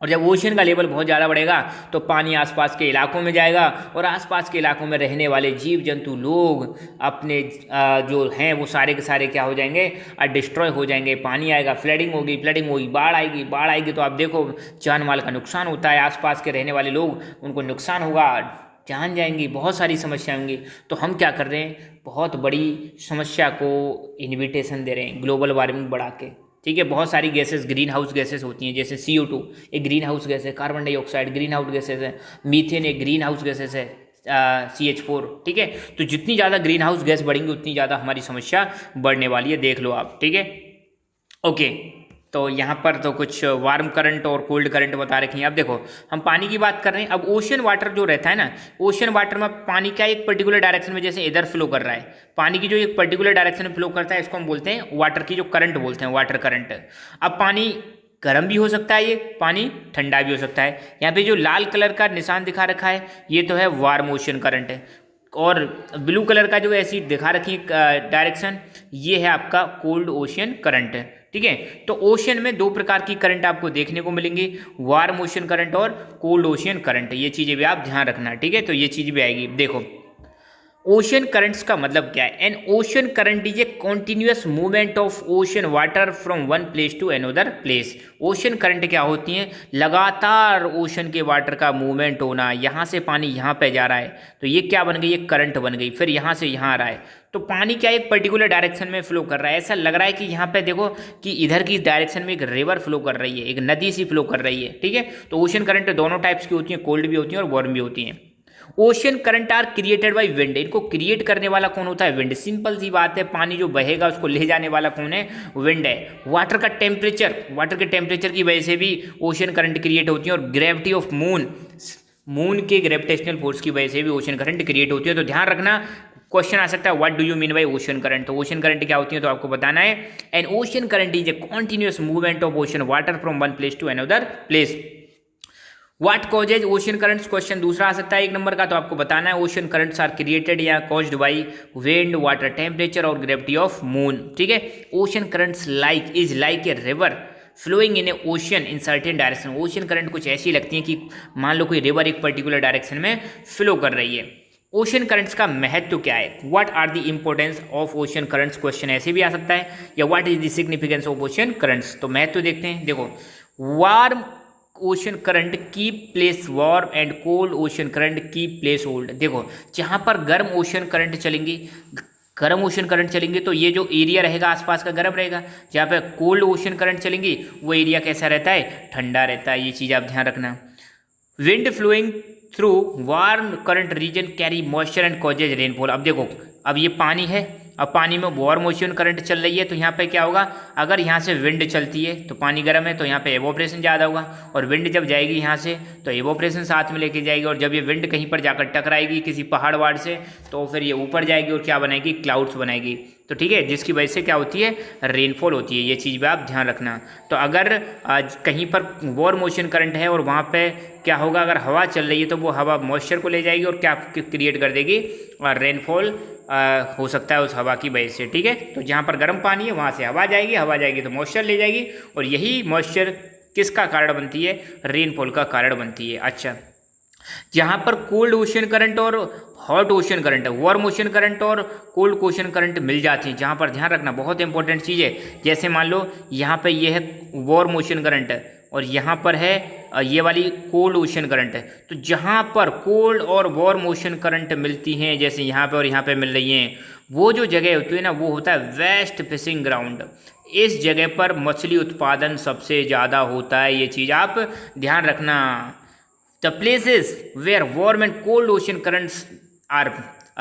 Speaker 1: और जब ओशन का लेवल बहुत ज़्यादा बढ़ेगा तो पानी आसपास के इलाकों में जाएगा, और आसपास के इलाकों में रहने वाले जीव जंतु लोग अपने जो हैं वो सारे के सारे क्या हो जाएंगे? डिस्ट्रॉय हो जाएंगे। पानी आएगा, फ्लडिंग होगी, बाढ़ आएगी। तो आप देखो जान माल का नुकसान होता है, आसपास के रहने वाले लोग उनको नुकसान होगा, जान जाएंगी, बहुत सारी समस्याएं होंगी। तो हम क्या कर रहे हैं? बहुत बड़ी समस्या को इन्विटेशन दे रहे हैं, ग्लोबल वार्मिंग बढ़ा के। ठीक है, बहुत सारी गैसेस ग्रीन हाउस गैसेस होती हैं, जैसे CO2 एक ग्रीन हाउस गैस है, carbon dioxide green house gases है, मीथेन एक ग्रीन हाउस गैसेस है, CH4। ठीक है, तो जितनी ज़्यादा ग्रीन हाउस गैस बढ़ेंगी उतनी ज़्यादा हमारी समस्या बढ़ने वाली है, देख लो आप। ठीक है, ओके। तो यहाँ पर तो कुछ वार्म करंट और कोल्ड करंट बता रखी हैं। अब देखो हम पानी की बात कर रहे हैं। अब ओशन वाटर जो रहता है ना, ओशन वाटर में पानी क्या एक पर्टिकुलर डायरेक्शन में जैसे इधर फ्लो कर रहा है, पानी की जो एक पर्टिकुलर डायरेक्शन में फ्लो करता है इसको हम बोलते हैं वाटर की जो करंट बोलते हैं, वाटर करंट। अब पानी गर्म भी हो सकता है, ये पानी ठंडा भी हो सकता है। यहाँ पे जो लाल कलर का निशान दिखा रखा है ये तो है वार्म ओशन करंट है, और ब्लू कलर का जो ऐसी दिखा रखी डायरेक्शन ये है आपका कोल्ड ओशन करंट। ठीक है, तो ओशन में 2 प्रकार की करंट आपको देखने को मिलेंगी, वार्म ओशन करंट और कोल्ड ओशन करंट। ये चीज़ें भी आप ध्यान रखना। ठीक है, तो ये चीज़ भी आएगी। देखो ओशन करंट्स का मतलब क्या है? An ocean current is a continuous movement of ocean water from one place to another place. Ocean current क्या होती हैं? लगातार ओशन के वाटर का मूवमेंट होना, यहाँ से पानी यहाँ पे जा रहा है तो ये क्या बन गई? एक करंट बन गई, फिर यहाँ से यहाँ आ रहा है तो पानी क्या एक पर्टिकुलर डायरेक्शन में फ्लो कर रहा है। ऐसा लग रहा है कि यहाँ पे देखो कि इधर की डायरेक्शन में एक रिवर फ्लो कर रही है, एक नदी सी फ्लो कर रही है। ठीक है, तो ओशन करंट दोनों टाइप्स की होती हैं, कोल्ड भी होती हैं और वार्म भी होती हैं। Ocean current are created by wind, इनको क्रिएट करने वाला कौन होता है? विंड। सिंपल सी बात है, पानी जो बहेगा उसको ले जाने वाला कौन है? विंड है। वाटर का टेम्परेचर, वाटर के टेम्परेचर की वजह से भी ओशियन करंट क्रिएट होती है, और ग्रेविटी ऑफ मून, मून के ग्रेविटेशनल फोर्स की वजह से भी ओशियन करंट क्रिएट होती है। तो ध्यान रखना, क्वेश्चन आ सकता है what do you mean by ocean current. तो ओशियन करंट क्या होती है तो आपको बताना है। And ocean current is a continuous movement of ocean water from one place to another place. What causes ocean currents, question दूसरा आ सकता है 1 नंबर का, तो आपको बताना है ओशियन करंट्स आर क्रिएटेड या caused by wind, water temperature और ग्रेविटी ऑफ मून। ठीक है। Ocean currents like is like a river flowing in a ocean in certain direction. Ocean current कुछ ऐसी लगती है कि मान लो कोई रिवर एक पर्टिकुलर डायरेक्शन में फ्लो कर रही है। ओशियन करंट्स का महत्व क्या है? What are the importance of ocean currents, question ऐसे भी आ सकता है, या what is the significance of ocean currents. तो महत्व देखते हैं। देखो, वार्म ओशन करंट की place warm and cold ocean current की प्लेस ओल्ड। देखो, जहाँ पर गर्म ओशन करंट चलेंगी, गर्म ओशन करंट चलेंगे तो ये जो एरिया रहेगा आसपास का गर्म रहेगा, जहाँ पे कोल्ड ओशन करंट चलेंगी वो एरिया कैसा रहता है? ठंडा रहता है। ये चीज़ आप ध्यान रखना। Wind flowing through warm current region carry moisture and causes rainfall. अब देखो, अब ये पानी है, अब पानी में वार्म ओशन करंट चल रही है, तो यहाँ पे क्या होगा? अगर यहाँ से विंड चलती है तो पानी गर्म है, तो यहाँ पे एवोपरेशन ज़्यादा होगा, और विंड जब जाएगी यहाँ से तो एवोपरेशन साथ में लेके जाएगी, और जब ये विंड कहीं पर जाकर टकराएगी किसी पहाड़ वाड़ से तो फिर ये ऊपर जाएगी और क्या बनाएगी? क्लाउड्स बनाएगी। तो ठीक है, जिसकी वजह से क्या होती है? रेनफॉल होती है। ये चीज़ भी आप ध्यान रखना। तो अगर कहीं पर वार्म ओशन करंट है और वहाँ पे क्या होगा? अगर हवा चल रही है तो वो हवा मॉइस्चर को ले जाएगी और क्या क्रिएट कर देगी? और रेनफॉल हो सकता है उस हवा की वजह से। ठीक है। तो जहाँ पर गर्म पानी है वहाँ से हवा जाएगी, हवा जाएगी तो मॉइस्चर ले जाएगी, और यही मॉइस्चर किसका कारण बनती है? रेनफॉल का कारण बनती है। अच्छा, जहाँ पर कोल्ड ओशन करंट और हॉट ओशन करंट है, वार्म ओशन करंट और कोल्ड ओशन करंट मिल जाती है, जहाँ पर ध्यान रखना बहुत इंपॉर्टेंट चीज़ है। जैसे मान लो यहाँ पे ये है वार्म ओशन करंट है और यहाँ पर है ये वाली कोल्ड ओशन करंट है, तो जहाँ पर कोल्ड और वार्म ओशन करंट मिलती हैं, जैसे यहाँ पे और यहाँ पे मिल रही हैं, वो जो जगह होती है ना वो होता है वेस्ट फिशिंग ग्राउंड। इस जगह पर मछली उत्पादन सबसे ज़्यादा होता है। ये चीज़ आप ध्यान रखना। The places where warm and cold ocean currents are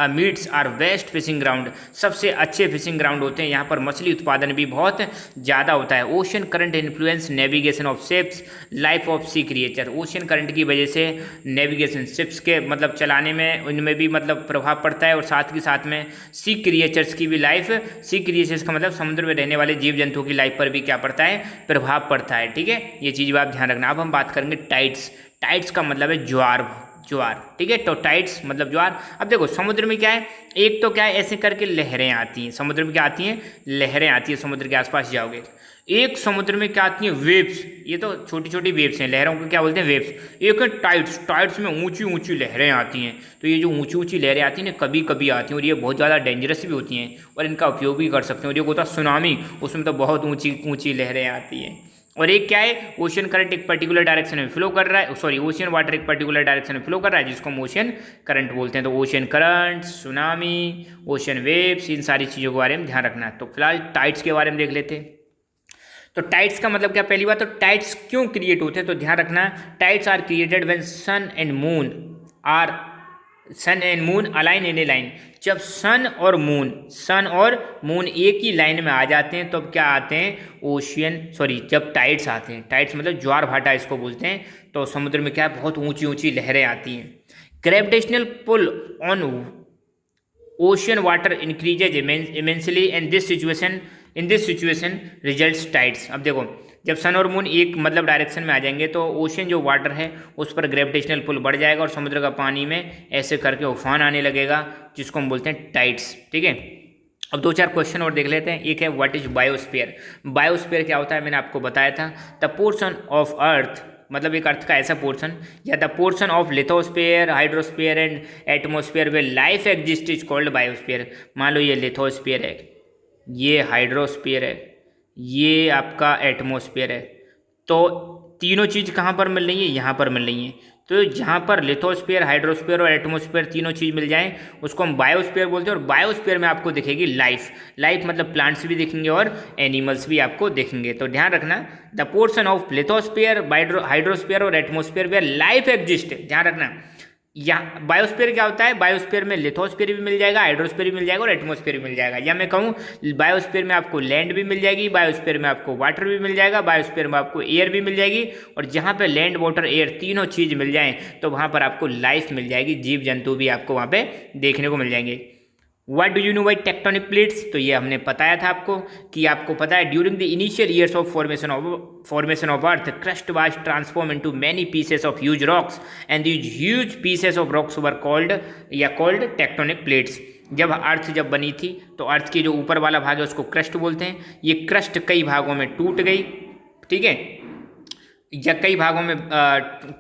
Speaker 1: meets are best fishing ground, सबसे अच्छे फिशिंग ग्राउंड होते हैं। यहाँ पर मछली उत्पादन भी बहुत ज़्यादा होता है। Ocean current influence navigation of ships, life of sea creature. Ocean current की वजह से नेविगेशन शिप्स के मतलब चलाने में उनमें भी मतलब प्रभाव पड़ता है, और साथ में सी क्रिएचर्स की भी लाइफ, सी क्रिएचर्स का मतलब समुद्र में रहने वाले जीव जंतुओं की लाइफ पर भी क्या पड़ता है? प्रभाव पड़ता है। ठीक है, ये चीज़ भी आप ध्यान रखना। अब हम बात करेंगे टाइड्स। टाइड्स का मतलब है ज्वार, ज्वार। ठीक है, तो टाइड्स मतलब ज्वार। अब देखो समुद्र में क्या है, एक तो क्या है ऐसे करके लहरें आती हैं, समुद्र में क्या आती हैं? लहरें आती हैं। समुद्र के आसपास जाओगे, एक समुद्र में क्या आती हैं? वेव्स। ये तो छोटी छोटी वेव्स हैं, लहरों को क्या बोलते हैं? वेव्स। एक है टाइड्स, टाइड्स में ऊंची ऊंची लहरें आती हैं। तो ये जो ऊंची ऊंची लहरें आती हैं ना, कभी कभी आती हैं और ये बहुत ज़्यादा डेंजरस भी होती हैं, और इनका उपयोग भी कर सकते हैं। और ये होता है सुनामी, उसमें तो बहुत ऊंची ऊंची लहरें आती हैं। और एक क्या है? ओशन करंट एक पर्टिकुलर डायरेक्शन में फ्लो कर रहा है, सॉरी ओशियन वाटर एक पर्टिकुलर डायरेक्शन में फ्लो कर रहा है, जिसको हम ओशन करंट बोलते हैं। तो ocean current, tsunami, ocean waves, इन सारी चीज़ों के बारे में ध्यान रखना है। तो फिलहाल टाइड्स के बारे में देख लेते हैं। तो टाइड्स का मतलब क्या? पहली बात तो टाइड्स क्यों क्रिएट होते हैं, तो ध्यान रखना, tides are created when sun and moon align in a line. जब सन और मून एक ही लाइन में आ जाते हैं तो अब क्या आते हैं? जब टाइड्स आते हैं, टाइड्स मतलब ज्वार भाटा इसको बोलते हैं, तो समुद्र में क्या है? बहुत ऊंची ऊंची लहरें आती हैं। Gravitational pull on ocean water increases immensely in this situation results tides. अब देखो, जब सन और मून एक मतलब डायरेक्शन में आ जाएंगे तो ओशन जो वाटर है उस पर ग्रेविटेशनल पुल बढ़ जाएगा और समुद्र का पानी में ऐसे करके उफान आने लगेगा, जिसको हम बोलते हैं टाइड्स। ठीक है, अब 2-4 क्वेश्चन और देख लेते हैं। एक है व्हाट इज बायोस्फीयर। बायोस्फीयर क्या होता है? मैंने आपको बताया था, द पोर्शन ऑफ अर्थ, मतलब एक अर्थ का ऐसा पोर्शन, या the portion of lithosphere, hydrosphere and atmosphere way life exist is called biosphere. मान लो ये लिथोस्फीयर है, ये हाइड्रोस्फीयर है, ये आपका एटमॉस्फेयर है, तो तीनों चीज़ कहाँ पर मिल रही है? यहाँ पर मिल रही हैं। तो जहाँ पर लिथोस्फीयर, हाइड्रोस्फीयर और एटमॉस्फेयर तीनों चीज़ मिल जाएं उसको हम बायोस्फीयर बोलते हैं। और बायोस्फीयर में आपको दिखेगी लाइफ मतलब प्लांट्स भी दिखेंगे और एनिमल्स भी आपको दिखेंगे। तो ध्यान रखना, the portion of lithosphere, hydrosphere और एटमॉस्फेयर वेयर लाइफ एग्जिस्ट। ध्यान रखना, या बायोस्फीयर क्या होता है, बायोस्फीयर में लिथोस्फीयर भी मिल जाएगा, हाइड्रोस्फीयर भी मिल जाएगा और एटमॉस्फेयर भी मिल जाएगा। या मैं कहूँ बायोस्फीयर में आपको लैंड भी मिल जाएगी, बायोस्फीयर में आपको वाटर भी मिल जाएगा, बायोस्फीयर में आपको एयर भी मिल जाएगी। और जहाँ पे लैंड वाटर एयर तीनों चीज़ मिल जाएँ तो वहाँ पर आपको लाइफ मिल जाएगी, जीव जंतु भी आपको वहाँ पे देखने को मिल जाएंगे। What do you know by tectonic plates, तो ये हमने बताया था आपको कि आपको पता है during the initial years of formation of earth crust was transform into many pieces of huge rocks and these huge pieces of rocks were called tectonic plates. जब अर्थ जब बनी थी तो अर्थ के जो ऊपर वाला भाग है उसको क्रस्ट बोलते हैं। ये क्रस्ट कई भागों में टूट गई, ठीक है, या कई भागों में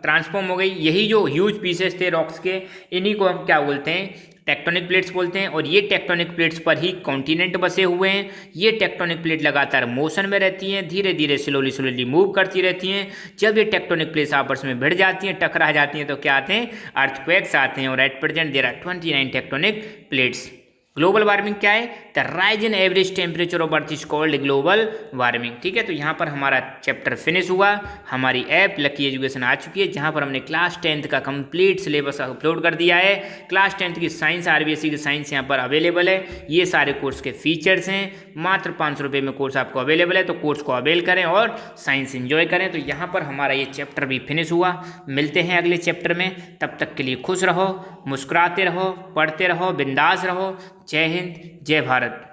Speaker 1: ट्रांसफॉर्म हो गई। यही जो ह्यूज पीसेस थे रॉक्स के, इन्हीं को हम क्या बोलते हैं, टेक्टोनिक प्लेट्स बोलते हैं। और ये टेक्टोनिक प्लेट्स पर ही कॉन्टिनेंट बसे हुए हैं। ये टेक्टोनिक प्लेट लगातार मोशन में रहती हैं, धीरे धीरे स्लोली मूव करती रहती हैं। जब ये टेक्टोनिक प्लेट्स आपस में भिड़ जाती हैं, टकरा जाती हैं, तो क्या आते हैं, अर्थक्वेक्स आते हैं। और at present there are 29 tectonic plates. Global warming क्या है, the rise in average temperature of earth is called global warming. ठीक है, तो यहाँ पर हमारा चैप्टर फिनिश हुआ। हमारी ऐप लकी एजुकेशन आ चुकी है, जहाँ पर हमने क्लास 10th का कंप्लीट सिलेबस अपलोड कर दिया है। क्लास 10th की साइंस, आरबीएसई की साइंस यहाँ पर अवेलेबल है। ये सारे कोर्स के फीचर्स हैं। मात्र 500 रुपये में कोर्स आपको अवेलेबल है, तो कोर्स को अवेल करें और साइंस एंजॉय करें। तो यहाँ पर हमारा ये चैप्टर भी फिनिश हुआ। मिलते हैं अगले चैप्टर में, तब तक के लिए खुश रहो, मुस्कुराते रहो, पढ़ते रहो, बिंदास रहो। जय हिंद, जय भारत।